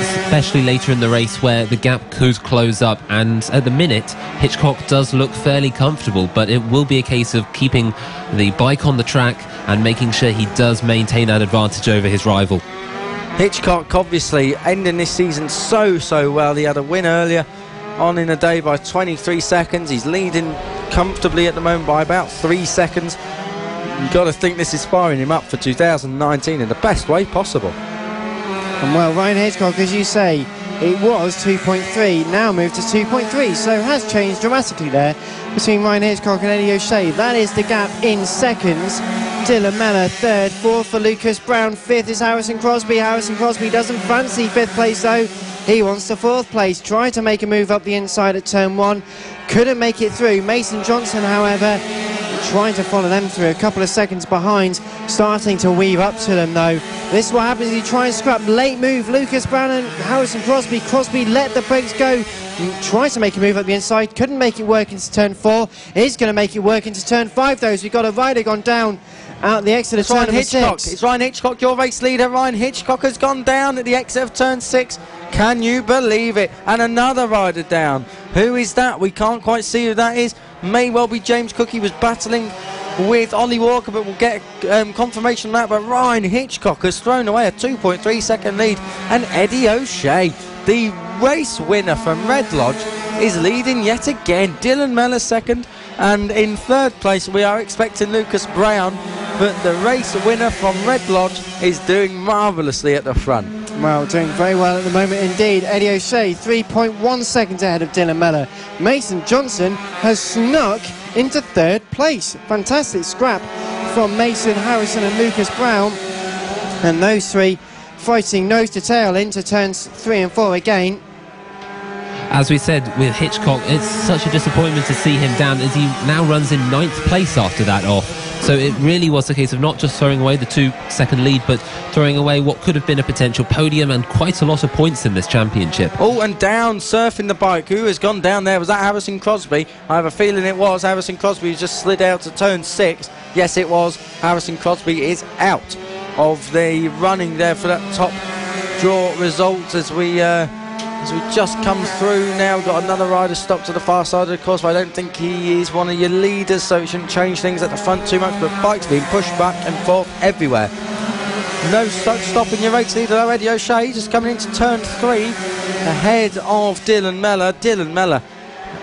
especially later in the race where the gap could close up. And at the minute, Hitchcock does look fairly comfortable, but it will be a case of keeping the bike on the track and making sure he does maintain that advantage over his rival. Hitchcock obviously ending this season so well. He had a win earlier on in the day by 23 seconds. He's leading comfortably at the moment by about 3 seconds. You've got to think this is firing him up for 2019 in the best way possible. And well, Ryan Hitchcock, as you say, it was 2.3, now moved to 2.3, so it has changed dramatically there between Ryan Hitchcock and Eddie O'Shea. That is the gap in seconds. Dylan Mellor third, fourth for Lucas Brown, fifth is Harrison Crosby. Harrison Crosby doesn't fancy fifth place though. He wants the fourth place. Tried to make a move up the inside at turn 1, couldn't make it through. Mason Johnson, however, trying to follow them through, a couple of seconds behind, starting to weave up to them though. This is what happens if you try and scrap. Late move, Lucas Brown and Harrison Crosby. Crosby let the brakes go, tried to make a move up the inside, couldn't make it work into turn 4. Is going to make it work into turn 5 though, so we've got a rider gone down out the exit of turn number 6. It's Ryan Hitchcock, your race leader. Ryan Hitchcock has gone down at the exit of turn 6. Can you believe it? And another rider down. Who is that? We can't quite see who that is. May well be James Cook. He was battling with Ollie Walker, but we'll get confirmation on that. But Ryan Hitchcock has thrown away a 2.3 second lead, and Eddie O'Shea, the race winner from Red Lodge, is leading yet again. Dylan Mellor second, and in third place we are expecting Lucas Brown, but the race winner from Red Lodge is doing marvellously at the front. Well, doing very well at the moment indeed. Eddie O'Shea 3.1 seconds ahead of Dylan Mellor. Mason Johnson has snuck into third place. Fantastic scrap from Mason, Harrison and Lucas Brown, and those three fighting nose to tail into turns 3 and 4 again. As we said with Hitchcock, it's such a disappointment to see him down, as he now runs in 9th place after that off. So it really was a case of not just throwing away the 2-second lead, but throwing away what could have been a potential podium and quite a lot of points in this championship. Oh, and down, surfing the bike. Who has gone down there? Was that Harrison Crosby? I have a feeling it was Harrison Crosby, who just slid out to turn 6. Yes, it was. Harrison Crosby is out of the running there for that top draw result as we just come through now. We've got another rider stopped to the far side of the course, but I don't think he is one of your leaders, so it shouldn't change things at the front too much. But bikes being pushed back and forth everywhere. No such stopping your race leader though. Eddie O'Shea just coming into turn 3 ahead of Dylan Mellor. Dylan Mellor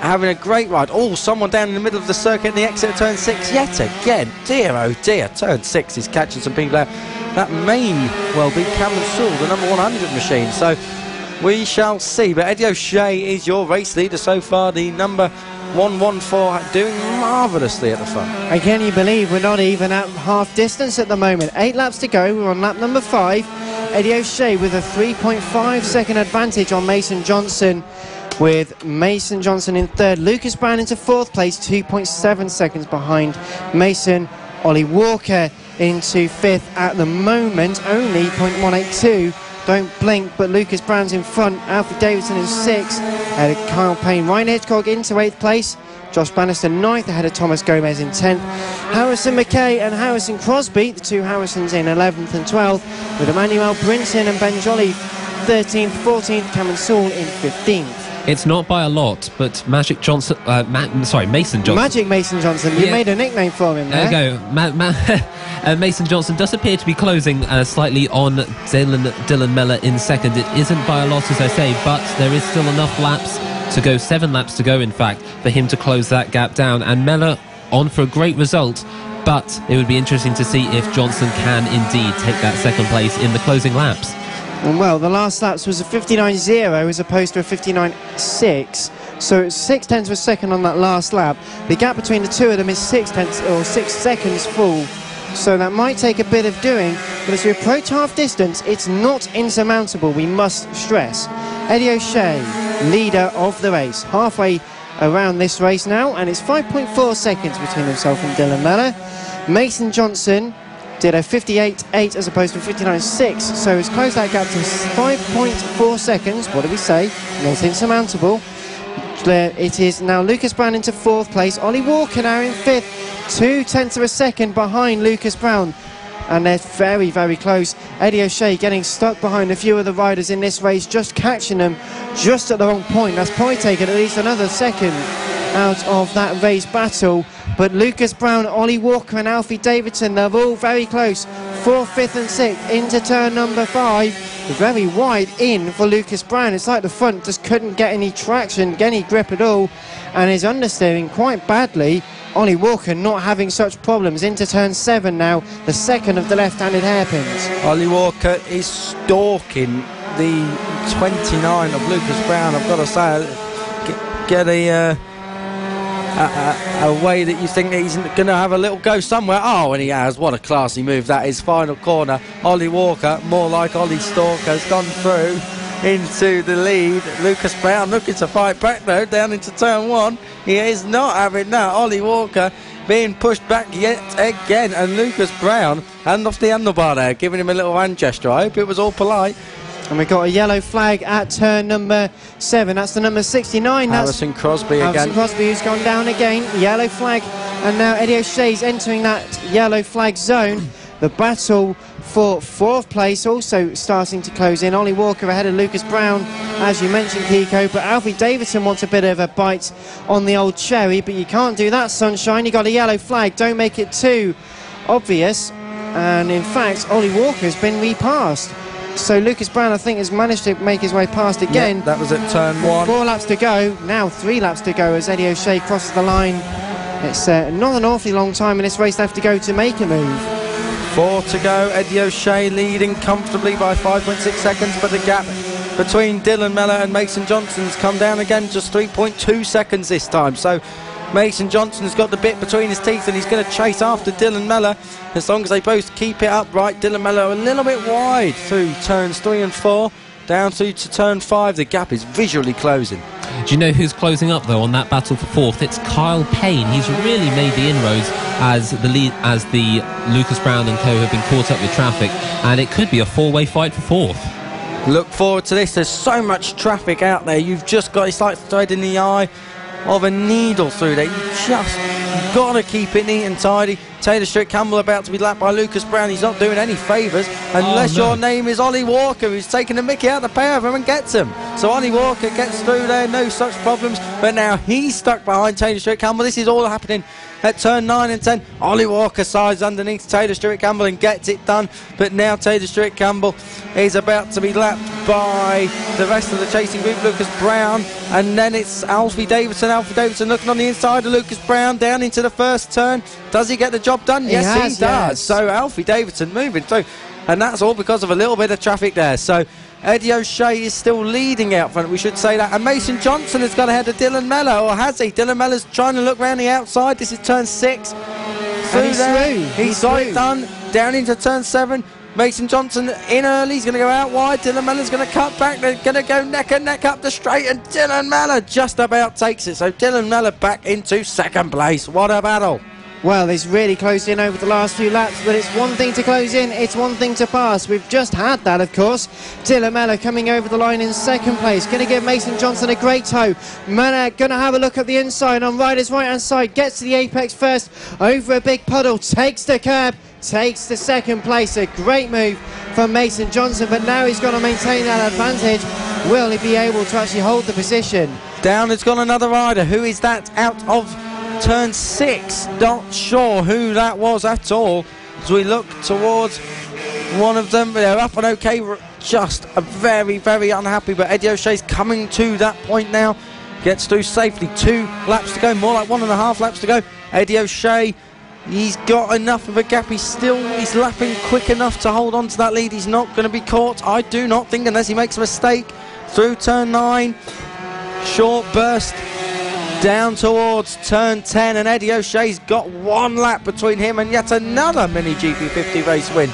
having a great ride. Oh, someone down in the middle of the circuit in the exit of turn 6 yet again. Dear oh dear, turn 6 is catching some people out. That may well be Cameron Sewell, the number 100 machine. So we shall see, but Eddie O'Shea is your race leader so far, the number 114, doing marvellously at the front. And can you believe we're not even at half distance at the moment? 8 laps to go, we're on lap number 5. Eddie O'Shea with a 3.5 second advantage on Mason Johnson, with Mason Johnson in third. Lucas Brown into 4th place, 2.7 seconds behind Mason. Ollie Walker into 5th at the moment, only 0.182. Don't blink, but Lucas Brown's in front. Alfie Davidson in 6th, ahead of Kyle Payne. Ryan Hitchcock into 8th place. Josh Bannister 9th, ahead of Thomas Gomez in 10th. Harrison McKay and Harrison Crosby, the two Harrisons, in 11th and 12th, with Emmanuel Brinton and Ben Jolly 13th, 14th, Cameron Sewell in 15th. It's not by a lot, but Mason Johnson. Magic Mason Johnson. You made a nickname for him there. There you go. Mason Johnson does appear to be closing slightly on Dylan Mellor in second. It isn't by a lot, as I say, but there is still enough laps to go, 7 laps to go, in fact, for him to close that gap down. And Mellor on for a great result, but it would be interesting to see if Johnson can indeed take that second place in the closing laps. And well, the last laps was a 59.0 as opposed to a 59.6, so it's 0.6 of a second on that last lap. The gap between the two of them is 0.6 or 6 seconds full, so that might take a bit of doing, but as we approach half distance, it's not insurmountable, we must stress. Eddie O'Shea, leader of the race, halfway around this race now, and it's 5.4 seconds between himself and Dylan Mellor. Mason Johnson did a 58.8 as opposed to 59.6, so it's closed that gap to 5.4 seconds. What do we say? Not insurmountable. It is now Lucas Brown into 4th place. Ollie Walker now in 5th, 0.2 of a second behind Lucas Brown. And they're very, very close. Eddie O'Shea getting stuck behind a few of the riders in this race, just catching them just at the wrong point. That's probably taken at least another second out of that race battle. But Lucas Brown, Ollie Walker and Alfie Davidson, they're all very close. 4th, 5th and 6th into turn number 5. Very wide in for Lucas Brown. It's like the front just couldn't get any traction, get any grip at all, and is understeering quite badly. Ollie Walker not having such problems. Into turn 7 now, the second of the left-handed hairpins. Ollie Walker is stalking the 29 of Lucas Brown. I've got to say, get a way that you think that he's going to have a little go somewhere. Oh, and he has. What a classy move that is. Final corner. Ollie Walker, more like Ollie Stalker, has gone through into the lead. Lucas Brown looking to fight back though, down into turn 1. He is not having that. Ollie Walker being pushed back yet again, and Lucas Brown hand off the handlebar there, giving him a little hand gesture. I hope it was all polite. And we've got a yellow flag at turn number 7. That's the number 69. Harrison Crosby again. Harrison Crosby, who's gone down again. Yellow flag. And now Eddie O'Shea's entering that yellow flag zone. The battle for 4th place also starting to close in. Ollie Walker ahead of Lucas Brown, as you mentioned, Kiko. But Alfie Davidson wants a bit of a bite on the old cherry, but you can't do that, Sunshine. You got a yellow flag. Don't make it too obvious. And in fact, Ollie Walker has been repassed. So Lucas Brown, I think, has managed to make his way past again. Yeah, that was at turn 1. 4 laps to go. Now 3 laps to go as Eddie O'Shea crosses the line. It's not an awfully long time in this race left to go to make a move. 4 to go. Eddie O'Shea leading comfortably by 5.6 seconds, but the gap between Dylan Mellor and Mason Johnson's come down again, just 3.2 seconds this time. So Mason Johnson's got the bit between his teeth and he's going to chase after Dylan Mellor as long as they both keep it upright. Dylan Mellor a little bit wide through turns 3 and 4, down through to turn 5. The gap is visually closing. Do you know who's closing up though on that battle for 4th? It's Kyle Payne. He's really made the inroads as the Lucas Brown and co have been caught up with traffic, and it could be a 4-way fight for 4th. Look forward to this. There's so much traffic out there. You've just got, it's like thread in the eye of a needle through there. You've got to keep it neat and tidy. Taylor Stewart Campbell about to be lapped by Lucas Brown. He's not doing any favours unless your name is Ollie Walker, who's taking the mickey out of the pair of them and gets him. So Ollie Walker gets through there, no such problems, but now he's stuck behind Taylor Stewart Campbell. This is all happening at turn 9 and 10. Ollie Walker sides underneath Taylor Stewart Campbell and gets it done, but now Taylor Stewart Campbell is about to be lapped by the rest of the chasing group, Lucas Brown, and then it's Alfie Davidson. Alfie Davidson looking on the inside of Lucas Brown down into the first turn. Does he get the job done? Yes, he does. Yes. So Alfie Davidson moving through, and that's all because of a little bit of traffic there. So Eddie O'Shea is still leading out front, we should say that, and Mason Johnson has got ahead of Dylan Mellor, or has he? Dylan Mellor's trying to look round the outside. This is turn 6. He's got it done. Down into turn 7. Mason Johnson in early. He's going to go out wide. Dylan Mellor's going to cut back. They're going to go neck and neck up the straight, and Dylan Mellor just about takes it. So Dylan Mellor back into 2nd place. What a battle. Well, it's really closed in over the last few laps, but it's one thing to close in, it's one thing to pass. We've just had that, of course. Dylan Mellor coming over the line in 2nd place. Going to give Mason Johnson a great tow. Mellor going to have a look at the inside on Ryder's right-hand side. Gets to the apex first, over a big puddle, takes the curb, takes the 2nd place. A great move from Mason Johnson, but now he's got to maintain that advantage. Will he be able to actually hold the position? Down has gone another rider. Who is that out of turn 6? Not sure who that was at all. As we look towards one of them, they're up and okay, just a very, very unhappy, but Eddie O'Shea's coming to that point now. Gets through safely. 2 laps to go, more like 1.5 laps to go. Eddie O'Shea, he's got enough of a gap. He's lapping quick enough to hold on to that lead. He's not going to be caught, I do not think, unless he makes a mistake. Through turn 9, short burst down towards turn 10, and Eddie O'Shea's got 1 lap between him and yet another mini GP50 race win.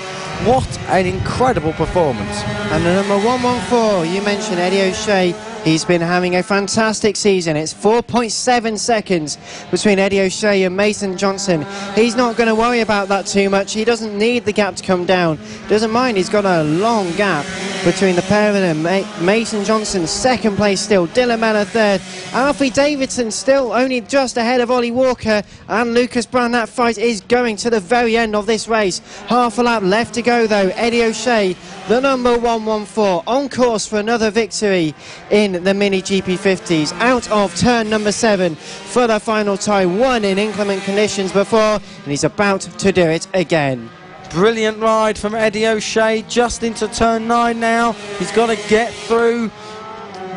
What an incredible performance. And the number 114, you mentioned Eddie O'Shea, He's been having a fantastic season. It's 4.7 seconds between Eddie O'Shea and Mason Johnson. He's not going to worry about that too much. He doesn't need the gap to come down. Doesn't mind. He's got a long gap between the pair of them. Mason Johnson, second place still. Dylan Mellor, third. Alfie Davidson still only just ahead of Ollie Walker and Lucas Brown. That fight is going to the very end of this race. Half a lap left to go, though. Eddie O'Shea, the number 114, on course for another victory in the Mini GP50s. Out of turn number 7 for the final time. Won in inclement conditions before, and he's about to do it again. Brilliant ride from Eddie O'Shea, just into turn 9 now. He's got to get through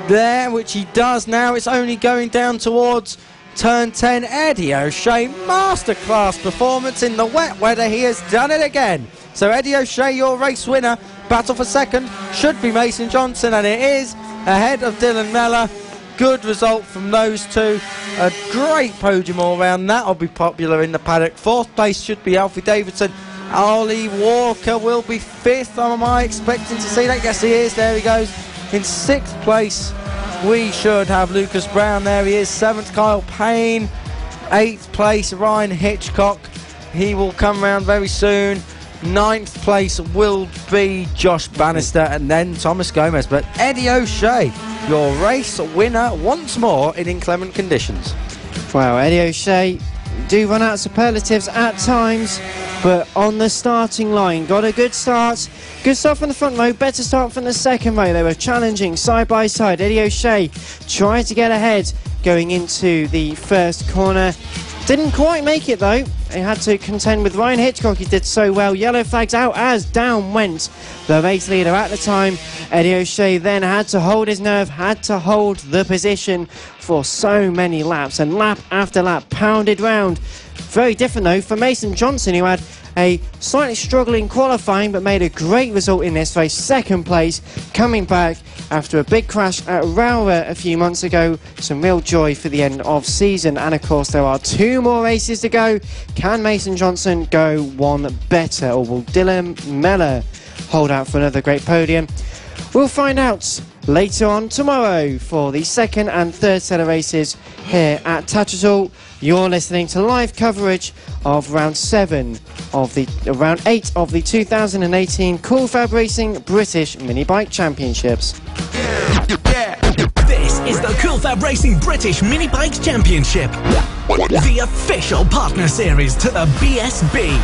there, which he does now. It's only going down towards turn 10. Eddie O'Shea, masterclass performance in the wet weather. He has done it again. So Eddie O'Shea, your race winner. Battle for second should be Mason Johnson, and it is, ahead of Dylan Mellor. Good result from those two. A great podium all round. That'll be popular in the paddock. Fourth place should be Alfie Davidson. Ollie Walker will be fifth. Am I expecting to see that? Yes, he is. There he goes. In sixth place, we should have Lucas Brown. There he is. Seventh, Kyle Payne. Eighth place, Ryan Hitchcock. He will come round very soon. Ninth place will be Josh Bannister, and then Thomas Gomez. But Eddie O'Shea, your race winner once more in inclement conditions. Wow, Eddie O'Shea do run out superlatives at times, but on the starting line, got a good start. Good start from the front row, better start from the second row. They were challenging side by side. Eddie O'Shea tried to get ahead going into the first corner. Didn't quite make it though. He had to contend with Ryan Hitchcock. He did so well. Yellow flags out as down went the race leader at the time. Eddie O'Shea then had to hold his nerve, had to hold the position for so many laps, and lap after lap pounded round. Very different though for Mason Johnson, who had a slightly struggling qualifying but made a great result in this race. Second place, coming back after a big crash at Rowra a few months ago. Some real joy for the end of season, and of course there are 2 more races to go. Can Mason Johnson go one better, or will Dylan Mellor hold out for another great podium? We'll find out later on tomorrow for the second and third set of races here at Tattershall. You're listening to live coverage of round 8 of the 2018 Cool Fab Racing British Mini Bike Championships. This is the Cool Fab Racing British Mini Bikes Championship, the official partner series to the BSB.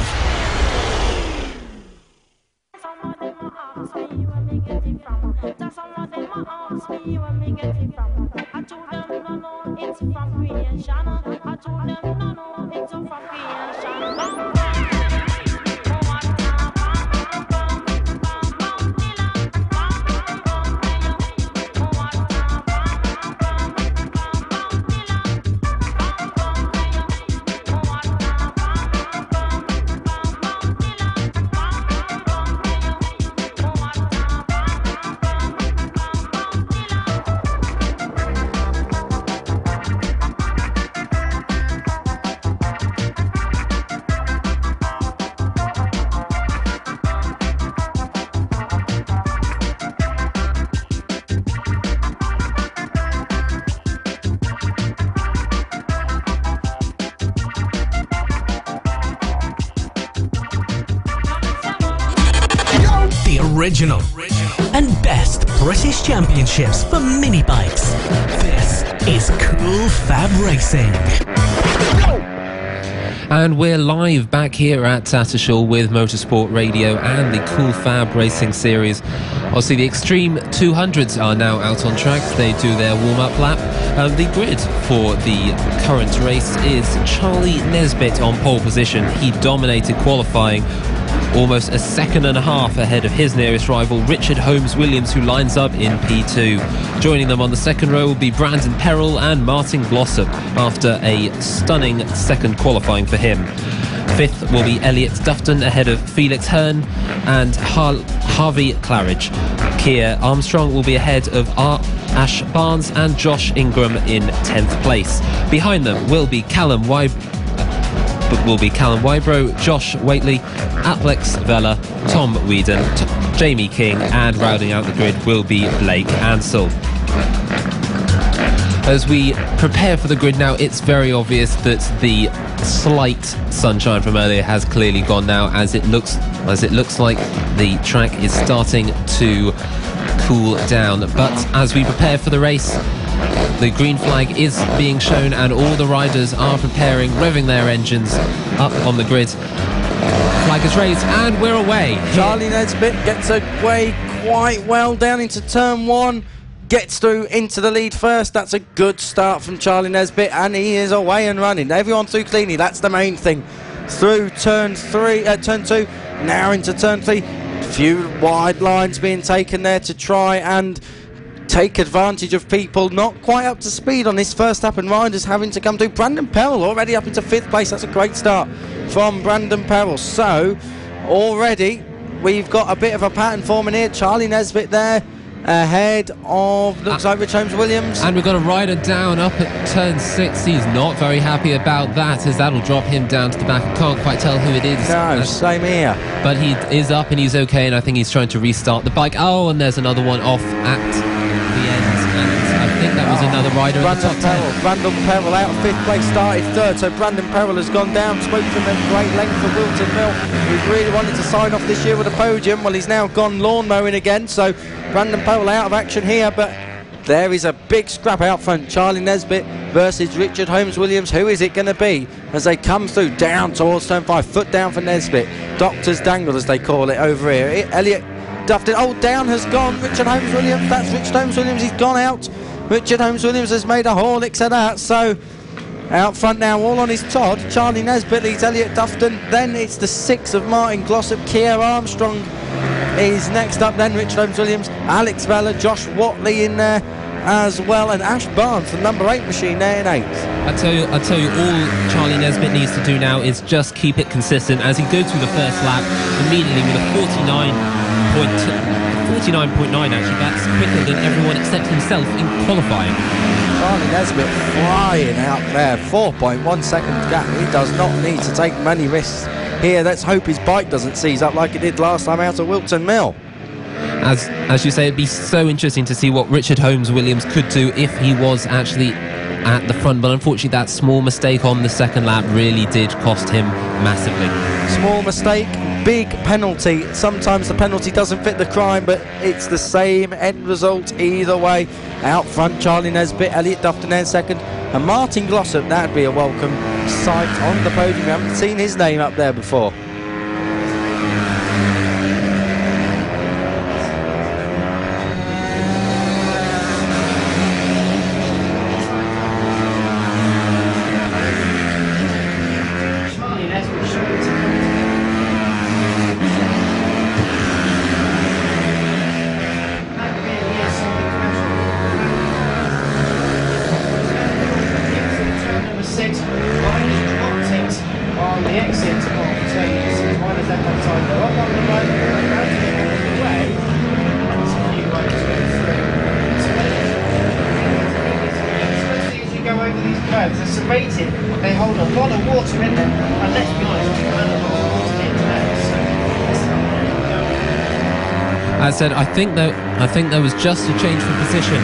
Original and best British championships for mini bikes. This is Cool Fab Racing. And we're live back here at Tattershall with Motorsport Radio and the Cool Fab Racing Series. Obviously, the Extreme 200s are now out on track. They do their warm-up lap. The grid for the current race is Charlie Nesbitt on pole position. He dominated qualifying, almost a second and a half ahead of his nearest rival, Richard Holmes-Williams, who lines up in P2. Joining them on the second row will be Brandon Perrell and Martin Glossop after a stunning second qualifying for him. Fifth will be Elliot Dufton ahead of Felix Hearn and Harvey Claridge. Keir Armstrong will be ahead of Ash Barnes and Josh Ingram in 10th place. Behind them will be Callum Wybro, Josh Waitley, Alex Vella, Tom Whedon, Jamie King, and rounding out the grid will be Blake Ansell. As we prepare for the grid now, it's very obvious that the slight sunshine from earlier has clearly gone now, as it looks like the track is starting to cool down. But as we prepare for the race, the green flag is being shown and all the riders are preparing, revving their engines up on the grid. Flag is raised and we're away. Charlie Nesbitt gets away quite well down into turn 1. Gets through into the lead first. That's a good start from Charlie Nesbitt, and he is away and running. Everyone through cleanly, that's the main thing. Through turn 2, now into turn 3. Few wide lines being taken there to try and take advantage of people not quite up to speed on this first lap, and riders having to come through. Brandon Perrell already up into 5th place. That's a great start from Brandon Perrell. So already we've got a bit of a pattern forming here. Charlie Nesbitt there ahead of, looks like Rich Holmes Williams. And we've got a rider down up at turn 6. He's not very happy about that, as that'll drop him down to the back. I can't quite tell who it is. No, same here. But he is up and he's okay, and I think he's trying to restart the bike. Oh, and there's another one off at the end, and I think that was another rider in the top 10. Brandon Perrell out of 5th place, started 3rd, so Brandon Perrell has gone down, spoke from a great length for Wilton Mill, who really wanted to sign off this year with a podium. Well, he's now gone lawn mowing again, so Brandon Perrell out of action here, but there is a big scrap out front. Charlie Nesbitt versus Richard Holmes Williams. Who is it going to be as they come through down towards turn 5? Foot down for Nesbitt. Doctor's dangle, as they call it over here. Elliot Dufton. Oh, down has gone Richard Holmes Williams. That's Richard Holmes Williams. He's gone out. Richard Holmes Williams has made a Horlicks of that. So out front now, all on his Todd. Charlie Nesbitt leads Elliot Dufton. Then it's the 6 of Martin Glossop. Keir Armstrong is next up, then Richard Holmes Williams, Alex Vella, Josh Watley in there as well, and Ash Barnes, the number 8 machine there in 8th. I tell you, all Charlie Nesbitt needs to do now is just keep it consistent as he goes through the first lap immediately with a 49.9 actually. That's quicker than everyone except himself in qualifying. Charlie Nesbitt flying out there, 4.1 second gap. He does not need to take many risks here. Let's hope his bike doesn't seize up like it did last time out at Wilton Mill. As you say, it'd be so interesting to see what Richard Holmes Williams could do if he was actually at the front, but unfortunately that small mistake on the second lap really did cost him massively. Small mistake, big penalty. Sometimes the penalty doesn't fit the crime, but it's the same end result either way. Out front, Charlie Nesbitt, Elliot Dufton there in second, and Martin Glossop. That'd be a welcome sight on the podium. We haven't seen his name up there before. They hold a lot of water in them, and let's be honest, we kind of lost it now. As I said, I think there was just a change for position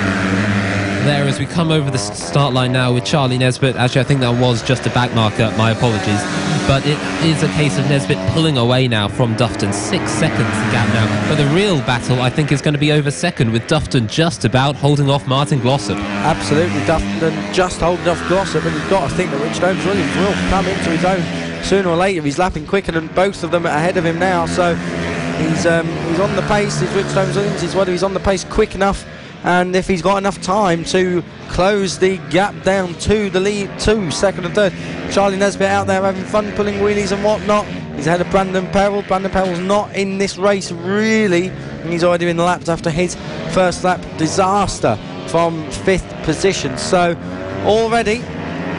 there as we come over the start line now with Charlie Nesbitt. Actually, I think that was just a back marker, my apologies, but it is a case of Nesbitt pulling away now from Dufton. 6 seconds the gap now, but the real battle I think is going to be over second, with Dufton just about holding off Martin Glossop. Absolutely, Dufton just holding off Glossop, and you've got to think that Richard Holmes Williams will come into his own sooner or later. He's lapping quicker than both of them ahead of him now, so he's on the pace. Is Richard Holmes Williams, is whether he's on the pace quick enough, and if he's got enough time to close the gap down to the lead, to second and third. Charlie Nesbitt out there having fun, pulling wheelies and whatnot. He's ahead of Brandon Perrell. Brandon Perrell's not in this race really, and he's already been lapped after his first lap disaster from 5th position. So already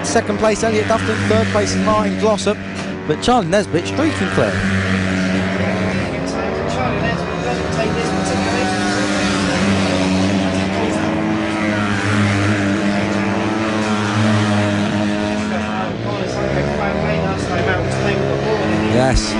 second place Elliot Dufton, third place is Martin Glossop, but Charlie Nesbitt streaking clear. Charlie Nesbitt doesn't take this particularly. Yes.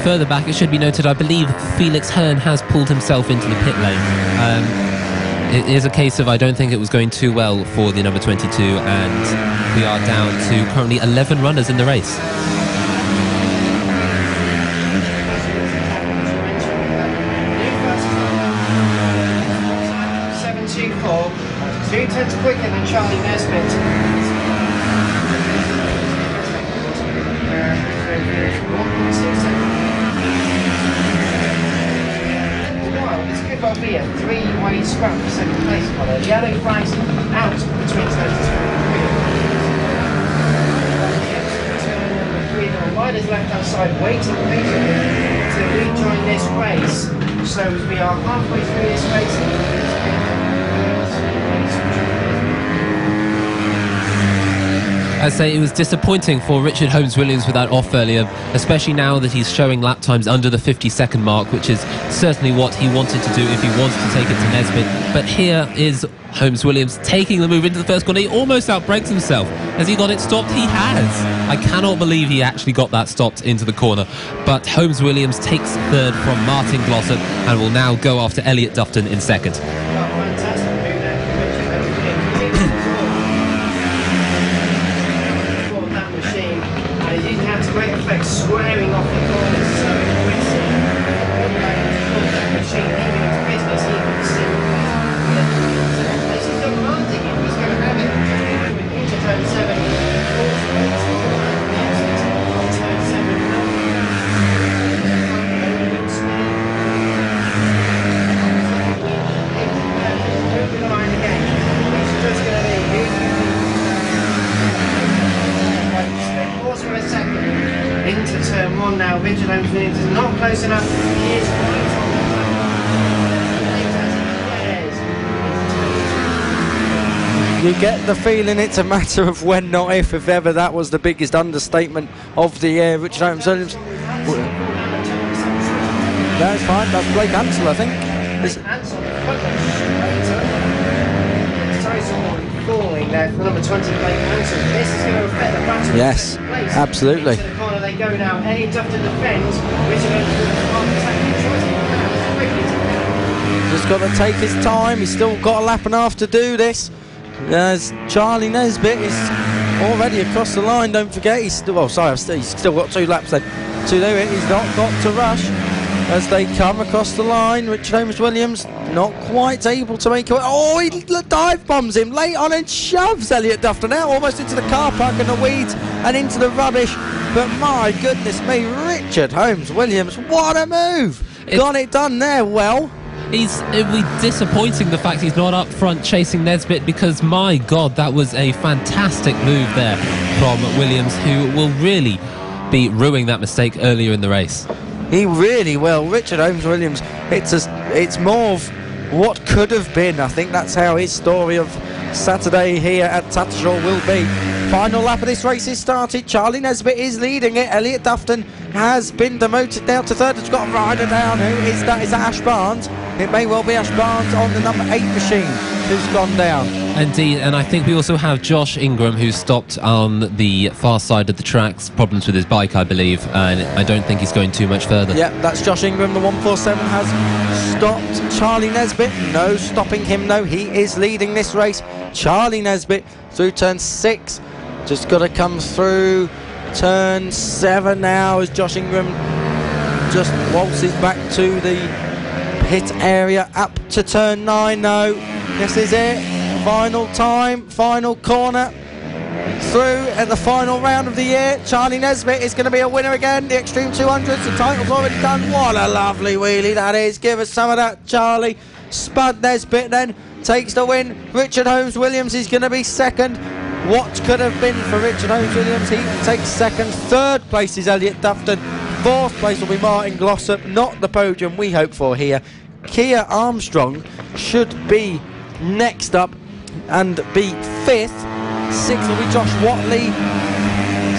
Further back, it should be noted, I believe Felix Hearn has pulled himself into the pit lane. It is a case of I don't think it was going too well for the number 22, and we are down to currently 11 runners in the race. Two tenths quicker than Charlie Nesbitt. Wow, this could well be a three-way scrap for second place, Connor. The yellow flags out between those two. Riders left-hand side waiting patiently to rejoin this race. So as we are halfway through this race. I'd say it was disappointing for Richard Holmes-Williams with that off earlier, especially now that he's showing lap times under the 50-second mark, which is certainly what he wanted to do if he wants to take it to Nesbitt. But here is Holmes-Williams taking the move into the first corner. He almost outbrakes himself. Has he got it stopped? He has. I cannot believe he actually got that stopped into the corner. But Holmes-Williams takes third from Martin Glossop and will now go after Elliot Dufton in second. Swearing off the corners, so aggressive. Machine leaving its business, even this is demanding it. He's going to have it into turn 7. Turn 7. Moving the line again. It's just going to be pause for a second. Into turn 1 now. Richard Holmes-Williams is not close enough. He is right on the You get the feeling it's a matter of when, not if ever. That was the biggest understatement of the year. Richard Holmes-Williams. That's fine. That's Blake Ansell, I think. Falling there for number 20, Blake Ansell. This is going to affect the battle. Yes, absolutely. Into the corner they go now. Elliot Dufton defends. Richard Holmes-Williams can't attack. Just got to take his time. He's still got a lap and a half to do this. As Charlie Nesbitt is already across the line. Don't forget, he's still he's still got 2 laps then to do it. He's not got to rush as they come across the line. Richard Holmes-Williams not quite able to make it. Oh, he dive bombs him late on and shoves Elliot Dufton out almost into the car park and the weeds and into the rubbish. But my goodness me, Richard Holmes-Williams, what a move! Got it done there well. It'll be disappointing the fact he's not up front chasing Nesbitt, because my God, that was a fantastic move there from Williams, who will really be ruining that mistake earlier in the race. He really will. Richard Holmes-Williams, it's more of what could have been. I think that's how his story of Saturday here at Tattershall will be. Final lap of this race is started. Charlie Nesbitt is leading it. Elliot Dufton has been demoted now to third. It's got a rider down. Who is that? Is that Ash Barnes? It may well be Ash Barnes on the number 8 machine who's gone down. Indeed, and I think we also have Josh Ingram, who's stopped on the far side of the tracks. Problems with his bike, I believe, and I don't think he's going too much further. Yeah, that's Josh Ingram. The 147 has stopped Charlie Nesbitt. No stopping him, though. He is leading this race. Charlie Nesbitt through turn 6. Just got to come through turn 7 now as Josh Ingram just waltzes back to the pit area. Up to turn 9 now. This is it. Final time, final corner. Through at the final round of the year. Charlie Nesbitt is going to be a winner again. The Extreme 200s, the title's already done. What a lovely wheelie that is. Give us some of that, Charlie. Spud Nesbitt then takes the win. Richard Holmes-Williams is going to be second. What could have been for Richard Holmes-Williams? He takes second. Third place is Elliot Dufton. Fourth place will be Martin Glossop. Not the podium we hope for here. Kia Armstrong should be next up and be 5th. 6th will be Josh Watley.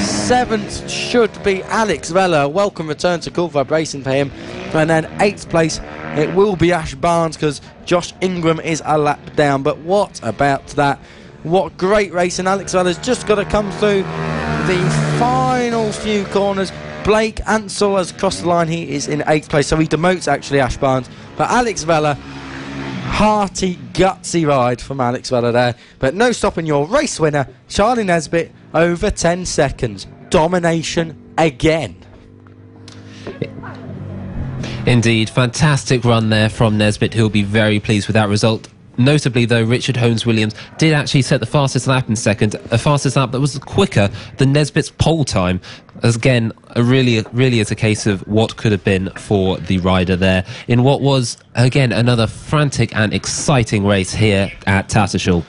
7th should be Alex Vella. Welcome return to Cool Vibration for him. And then 8th place, it will be Ash Barnes, because Josh Ingram is a lap down. But what about that? What great racing. Alex Vella's just got to come through the final few corners. Blake Ansell has crossed the line. He is in 8th place, so he demotes actually Ash Barnes. But Alex Vella, hearty, gutsy ride from Alex Vella there. But no stopping your race winner, Charlie Nesbitt, over 10 seconds. Domination again. Indeed, fantastic run there from Nesbitt, who'll be very pleased with that result. Notably, though, Richard Holmes-Williams did actually set the fastest lap in second, a fastest lap that was quicker than Nesbitt's pole time. As again, really is a case of what could have been for the rider there in what was, again, another frantic and exciting race here at Tattershall.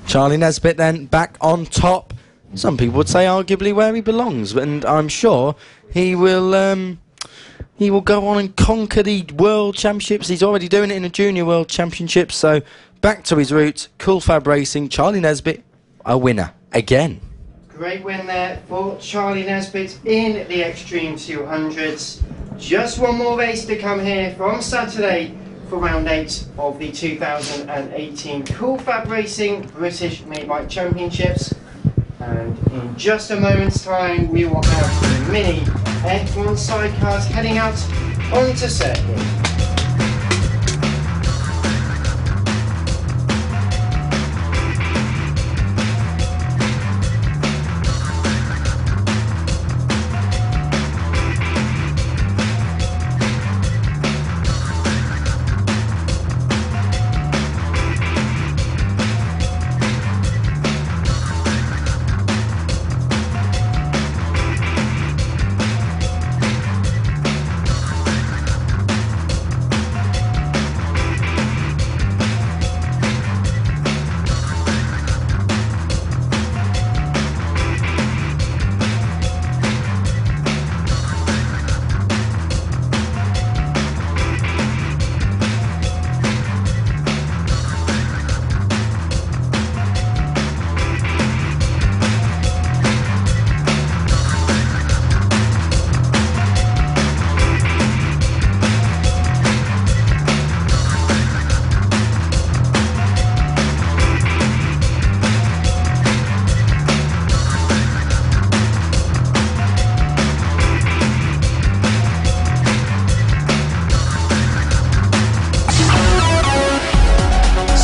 Charlie Nesbitt then back on top. Some people would say arguably where he belongs, and I'm sure he will go on and conquer the World Championships. He's already doing it in the Junior World Championships, so back to his roots. Cool Fab Racing, Charlie Nesbitt, a winner again. Great win there for Charlie Nesbitt in the Extreme 200s. Just one more race to come here from Saturday for round 8 of the 2018 Cool Fab Racing British Mini Bike Championships. And in just a moment's time, we will have the mini F1 sidecars heading out onto circuit.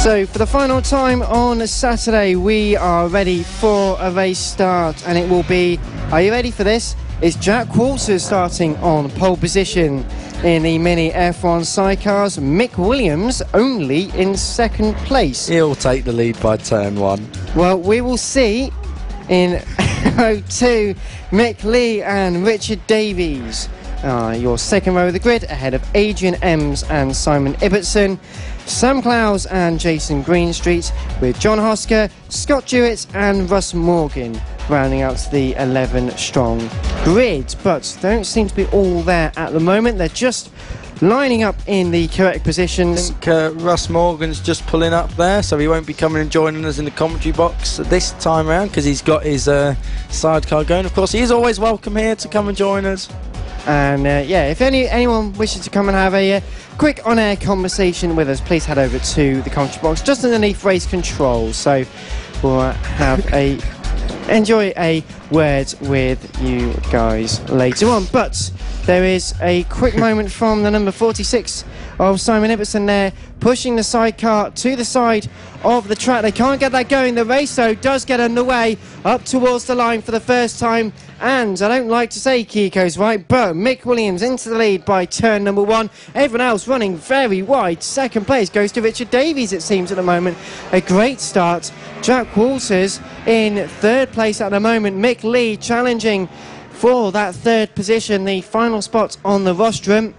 So for the final time on Saturday, we are ready for a race start, and it will be, are you ready for this? It's Jack Walters starting on pole position in the mini F1 sidecars. Mick Williams only in 2nd place. He'll take the lead by turn 1. Well, we will see in row 2, Mick Lee and Richard Davies. Your 2nd row of the grid, ahead of Adrian Ems and Simon Ibbotson. Sam Clowes and Jason Greenstreet, with John Hosker, Scott Jewett and Russ Morgan rounding out the 11-strong grid. But they don't seem to be all there at the moment. They're just lining up in the correct positions. I think Russ Morgan's just pulling up there, so he won't be coming and joining us in the commentary box this time around because he's got his sidecar going. Of course, he is always welcome here to come and join us. And yeah, if anyone wishes to come and have a quick on-air conversation with us, please head over to the commentary box just underneath race control. So we'll enjoy a word with you guys later on. But there is a quick moment from the number 46 of Simon Ibbotson there, pushing the sidecar to the side of the track. They can't get that going. The race, though, does get underway up towards the line for the first time. And I don't like to say Kiko's right, but Mick Williams into the lead by turn number 1. Everyone else running very wide. 2nd place goes to Richard Davies, it seems, at the moment. A great start. Jack Walters in 3rd place at the moment. Mick Lee challenging for that 3rd position, the final spot on the rostrum.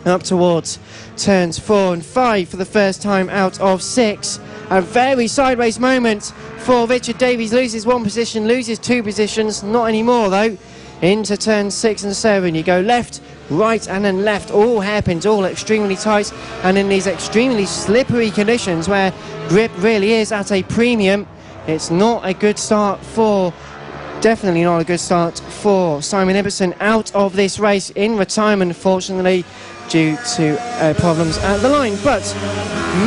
Up towards turns 4 and 5 for the first time out of 6. A very sideways moment for Richard Davies. Loses 1 position, loses 2 positions, not anymore though. Into turns 6 and 7, you go left, right and then left, all hairpins, all extremely tight, and in these extremely slippery conditions where grip really is at a premium, it's not a good start for, definitely not a good start for Simon Ibbotson out of this race in retirement, unfortunately, due to problems at the line. But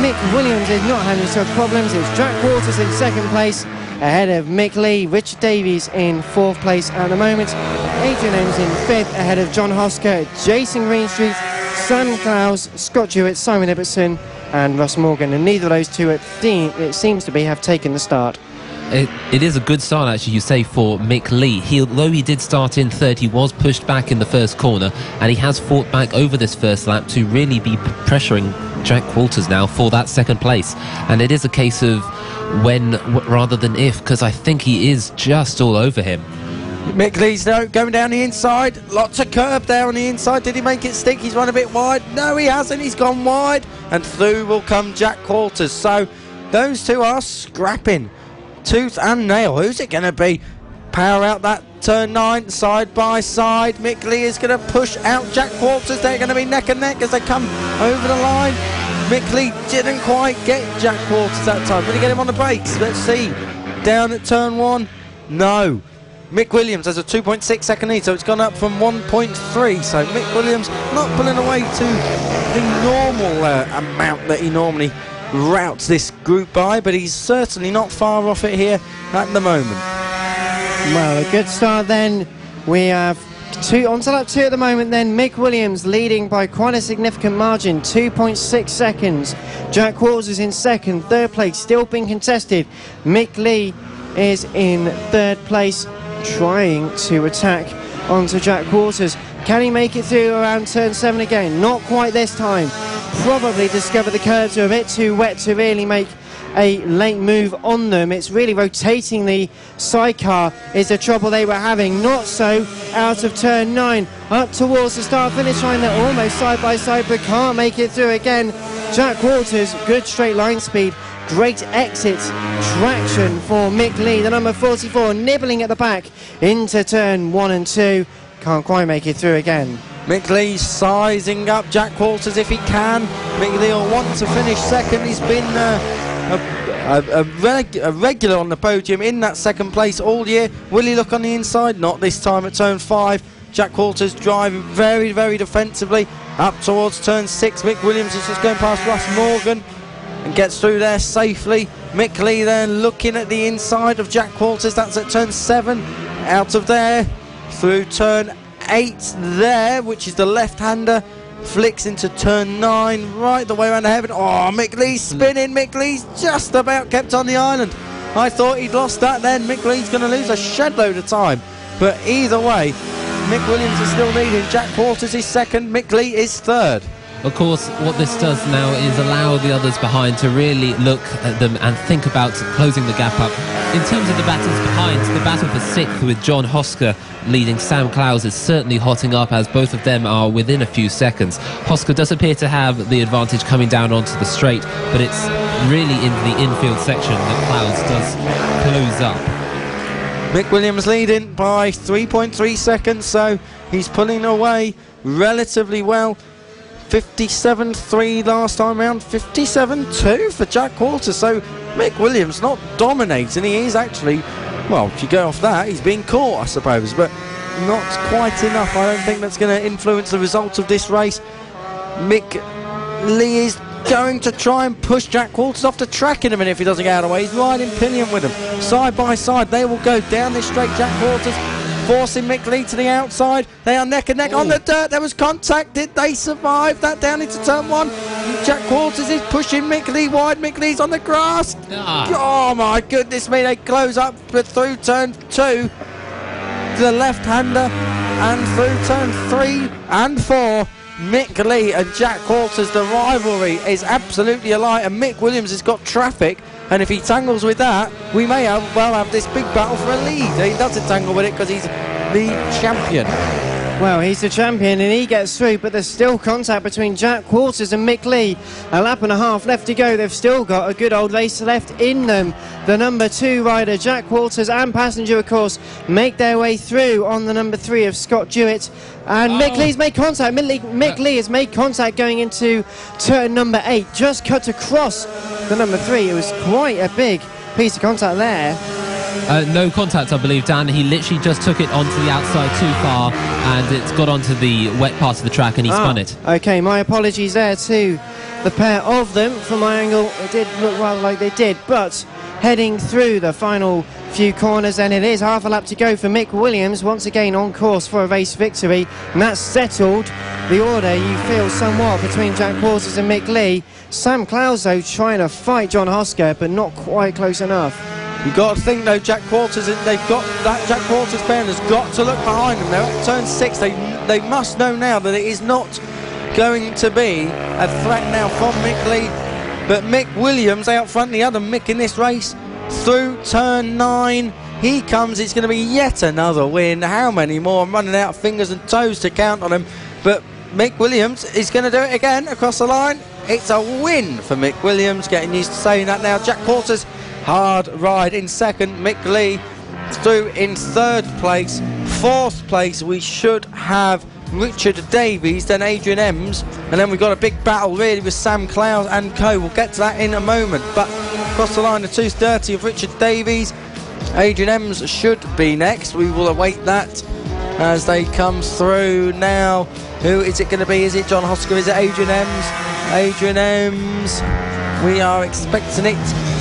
Mick Williams is not having such problems. It's Jack Walters in second place, ahead of Mick Lee. Richard Davies in fourth place at the moment. Adrian Enns in fifth, ahead of John Hosker, Jason Greenstreet, Sam Clowes, Scott Jewett, Simon Ibbotson and Russ Morgan. And neither of those two, it seems to be, have taken the start. It is a good start, actually, you say, for Mick Lee. Although he did start in third, he was pushed back in the first corner, and he has fought back over this first lap to really be pressuring Jack Walters now for that second place. And it is a case of when rather than if, because I think he is just all over him. Mick Lee's going down the inside. Lots of curb there on the inside. Did he make it stick? He's run a bit wide. No, he hasn't. He's gone wide. And through will come Jack Walters. So those two are scrapping tooth and nail. Who's it going to be? Power out that turn 9, side by side. Mick Lee is going to push out Jack Walters. They're going to be neck and neck as they come over the line. Mick Lee didn't quite get Jack Walters that time. Did he get him on the brakes? Let's see. Down at turn 1. No. Mick Williams has a 2.6 second lead, so it's gone up from 1.3. So Mick Williams not pulling away to the normal amount that he normally routes this group by, but he's certainly not far off it here at the moment. Well, a good start then. We have onto lap 2 at the moment then. Mick Williams leading by quite a significant margin, 2.6 seconds. Jack Walters is in second. Third place still being contested. Mick Lee is in third place, trying to attack onto Jack Walters. Can he make it through around turn 7 again? Not quite this time. Probably discovered the curves are a bit too wet to really make a late move on them. It's really rotating the sidecar is the trouble they were having. Not so out of turn 9, up towards the start-finish line. They're almost side by side but can't make it through again. Jack Walters, good straight line speed, great exit traction for Mick Lee, the number 44, nibbling at the back into turn 1 and 2. Can't quite make it through again. Mick Lee sizing up Jack Walters if he can. Mick Lee will want to finish second. He's been a regular on the podium in that second place all year. Will he look on the inside? Not this time at turn 5. Jack Walters driving very, very defensively up towards turn 6. Mick Williams is just going past Russ Morgan and gets through there safely. Mick Lee then looking at the inside of Jack Walters. That's at turn 7. Out of there through turn 8 there, which is the left-hander, flicks into turn 9, right the way around the heaven. Oh, Mick Lee's spinning. Mick Lee's just about kept on the island. I thought he'd lost that then. Mick Lee's going to lose a shed load of time. But either way, Mick Williams is still leading. Jack Walters is second. Mick Lee is third. Of course, what this does now is allow the others behind to really look at them and think about closing the gap up. In terms of the battles behind, the battle for 6th with John Hosker leading Sam Clowes is certainly hotting up as both of them are within a few seconds. Hosker does appear to have the advantage coming down onto the straight, but it's really in the infield section that Clowes does close up. Mick Williams leading by 3.3 seconds, so he's pulling away relatively well. 57.3 last time round, 57.2 for Jack Walters. So Mick Williams not dominating. He is actually, well, if you go off that, he's being caught, I suppose, but not quite enough. I don't think that's going to influence the results of this race. Mick Lee is going to try and push Jack Walters off the track in a minute if he doesn't get out of the way. He's riding pillion with him. Side by side, they will go down this straight. Jack Walters forcing Mick Lee to the outside. They are neck and neck on the dirt. There was contact. Did they survive that down into turn 1? Jack Walters is pushing Mick Lee wide. Mick Lee's on the grass. Oh my goodness me. They close up through turn 2 to the left-hander and through turn 3 and 4. Mick Lee and Jack Walters, the rivalry is absolutely alight, and Mick Williams has got traffic, and if he tangles with that, we may have this big battle for a lead. He doesn't tangle with it because he's the champion. Well, he's the champion and he gets through, but there's still contact between Jack Walters and Mick Lee. A lap and a half left to go. They've still got a good old race left in them. The number 2 rider, Jack Walters, and passenger, of course, make their way through on the number 3 of Scott Jewett. And Mick Lee's made contact. Mick Lee has made contact going into turn number 8. Just cut across the number 3. It was quite a big piece of contact there. No contact, I believe, Dan. He literally just took it onto the outside too far, and it's got onto the wet part of the track, and he spun it. Okay, my apologies there to the pair of them. From my angle, it did look rather like they did, but heading through the final few corners, and it is half a lap to go for Mick Williams, once again on course for a race victory, and that's settled the order, you feel, somewhat between Jack Waters and Mick Lee. Sam Clowes, though, trying to fight John Hosker, but not quite close enough. You've got to think, though, Jack Waters, they've got that Jack Waters pair has got to look behind them. They're at turn 6. They must know now that it is not going to be a threat now from Mick Lee, but Mick Williams out front, the other Mick in this race, through turn 9. He comes. It's going to be yet another win. How many more? I'm running out of fingers and toes to count on him, but Mick Williams is going to do it again across the line. It's a win for Mick Williams. Getting used to saying that now. Jack Waters, hard ride in second. Mick Lee through in third place. Fourth place, we should have Richard Davies, then Adrian Ems, and then we've got a big battle really with Sam Clowes and co. We'll get to that in a moment, but across the line, the 2:30 of Richard Davies. Adrian Ems should be next. We will await that as they come through now. Who is it going to be? Is it John Hosker? Is it Adrian Ems? Adrian Ems, we are expecting it.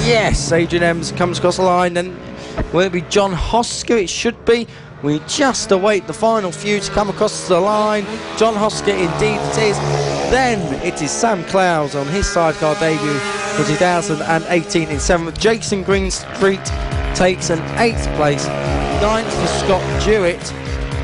Yes, Adrian Ems comes across the line, then will it be John Hosker? It should be. We just await the final few to come across the line. John Hosker, indeed it is. Then it is Sam Clowes on his sidecar debut for 2018 in 7th. Jason Greenstreet takes an 8th place. 9th for Scott Jewett.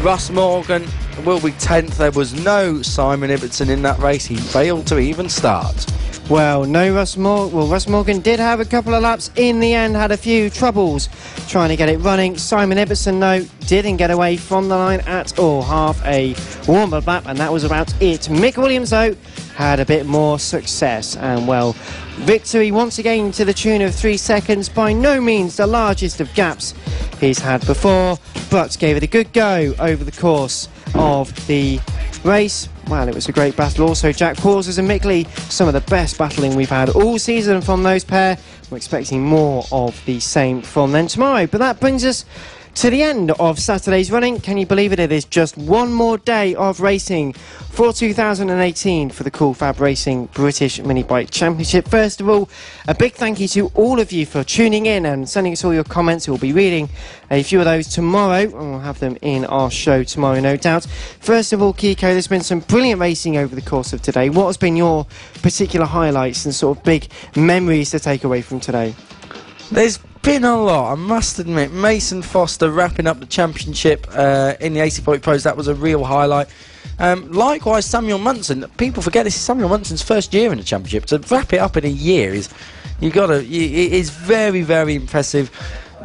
Russ Morgan will be 10th. There was no Simon Ibbotson in that race. He failed to even start. Well, no Russ Morgan. Well, Russ Morgan did have a couple of laps in the end, had a few troubles trying to get it running. Simon Ibbotson, though, didn't get away from the line at all. Half a warm-up lap, and that was about it. Mick Williams, though, had a bit more success, and, well, victory once again to the tune of 3 seconds. By no means the largest of gaps he's had before, but gave it a good go over the course of the race. Well, it was a great battle. Also, Jack Waters and Mick Lee, some of the best battling we've had all season from those pair. We're expecting more of the same from them tomorrow. But that brings us to the end of Saturday's running. Can you believe it? It is just one more day of racing for 2018 for the Cool Fab Racing British Mini Bike Championship. First of all, a big thank you to all of you for tuning in and sending us all your comments. We'll be reading a few of those tomorrow, and we'll have them in our show tomorrow, no doubt. First of all, Kiko, there's been some brilliant racing over the course of today. What has been your particular highlights and sort of big memories to take away from today? There's been a lot, I must admit. Mason Foster wrapping up the championship in the AC40 Pros, that was a real highlight. Likewise, Samuel Munson. People forget this is Samuel Munson's first year in the championship. To wrap it up in a year it is very, very impressive.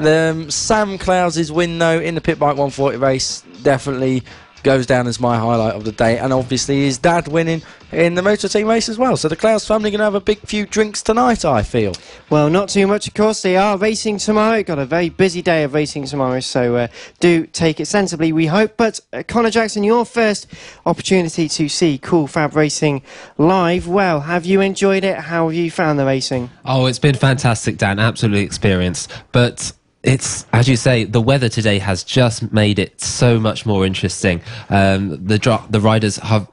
Sam Clowes' win, though, in the Pit Bike 140 race definitely goes down as my highlight of the day, and obviously his dad winning in the motor team race as well. So the Clowes family going to have a big few drinks tonight, I feel. Well, not too much, of course. They are racing tomorrow. Got a very busy day of racing tomorrow, so do take it sensibly, we hope. But Connor Jackson, your first opportunity to see Cool Fab Racing live. Well, have you enjoyed it? How have you found the racing? Oh, it's been fantastic, Dan. Absolutely experienced. But it's, as you say, the weather today has just made it so much more interesting. The riders have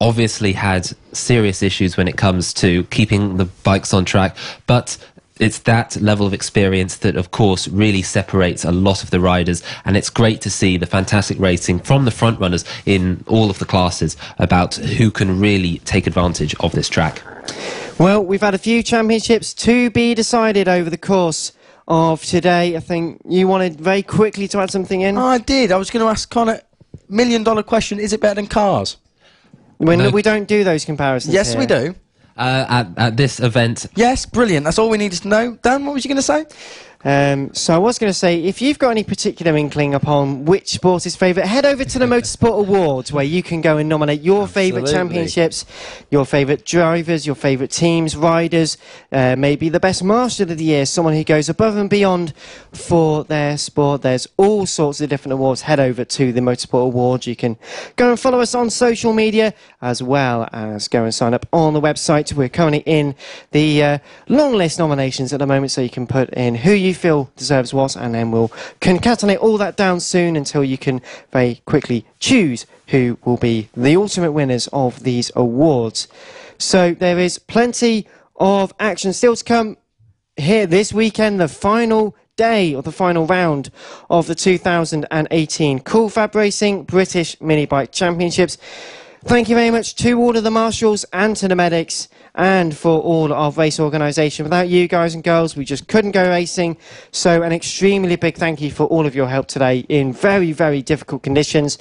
obviously had serious issues when it comes to keeping the bikes on track, but it's that level of experience that, of course, really separates a lot of the riders, and it's great to see the fantastic racing from the front runners in all of the classes about who can really take advantage of this track. Well, we've had a few championships to be decided over the course of today. I think you wanted very quickly to add something in. I did. I was going to ask Connor, $1 million question, is it better than cars? No. We don't do those comparisons. Yes, here. We do. At this event. Yes, brilliant. That's all we needed to know. Dan, what was you going to say? So I was going to say, if you've got any particular inkling upon which sport is favourite, head over to the Motorsport Awards, where you can go and nominate your favourite championships, your favourite drivers, your favourite teams, riders, maybe the best marshal of the year, someone who goes above and beyond for their sport. There's all sorts of different awards. Head over to the Motorsport Awards. You can go and follow us on social media, as well as go and sign up on the website. We're currently in the long list nominations at the moment, so you can put in who you you feel deserves what, and then we'll concatenate all that down soon until you can very quickly choose who will be the ultimate winners of these awards. So there is plenty of action still to come here this weekend, the final day or the final round of the 2018 Cool Fab Racing British Mini Bike Championships. Thank you very much to all of the marshals and to the medics and for all of race organisation. Without you guys and girls, we just couldn't go racing. So an extremely big thank you for all of your help today in very, very difficult conditions.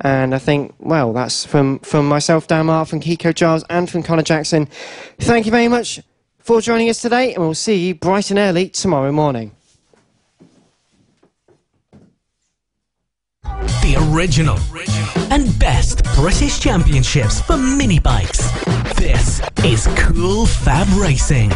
And I think, well, that's from myself, Dan Mark, from Kiko Giles and from Connor Jackson. Thank you very much for joining us today, and we'll see you bright and early tomorrow morning. The original and best British Championships for mini bikes. This is Cool Fab Racing.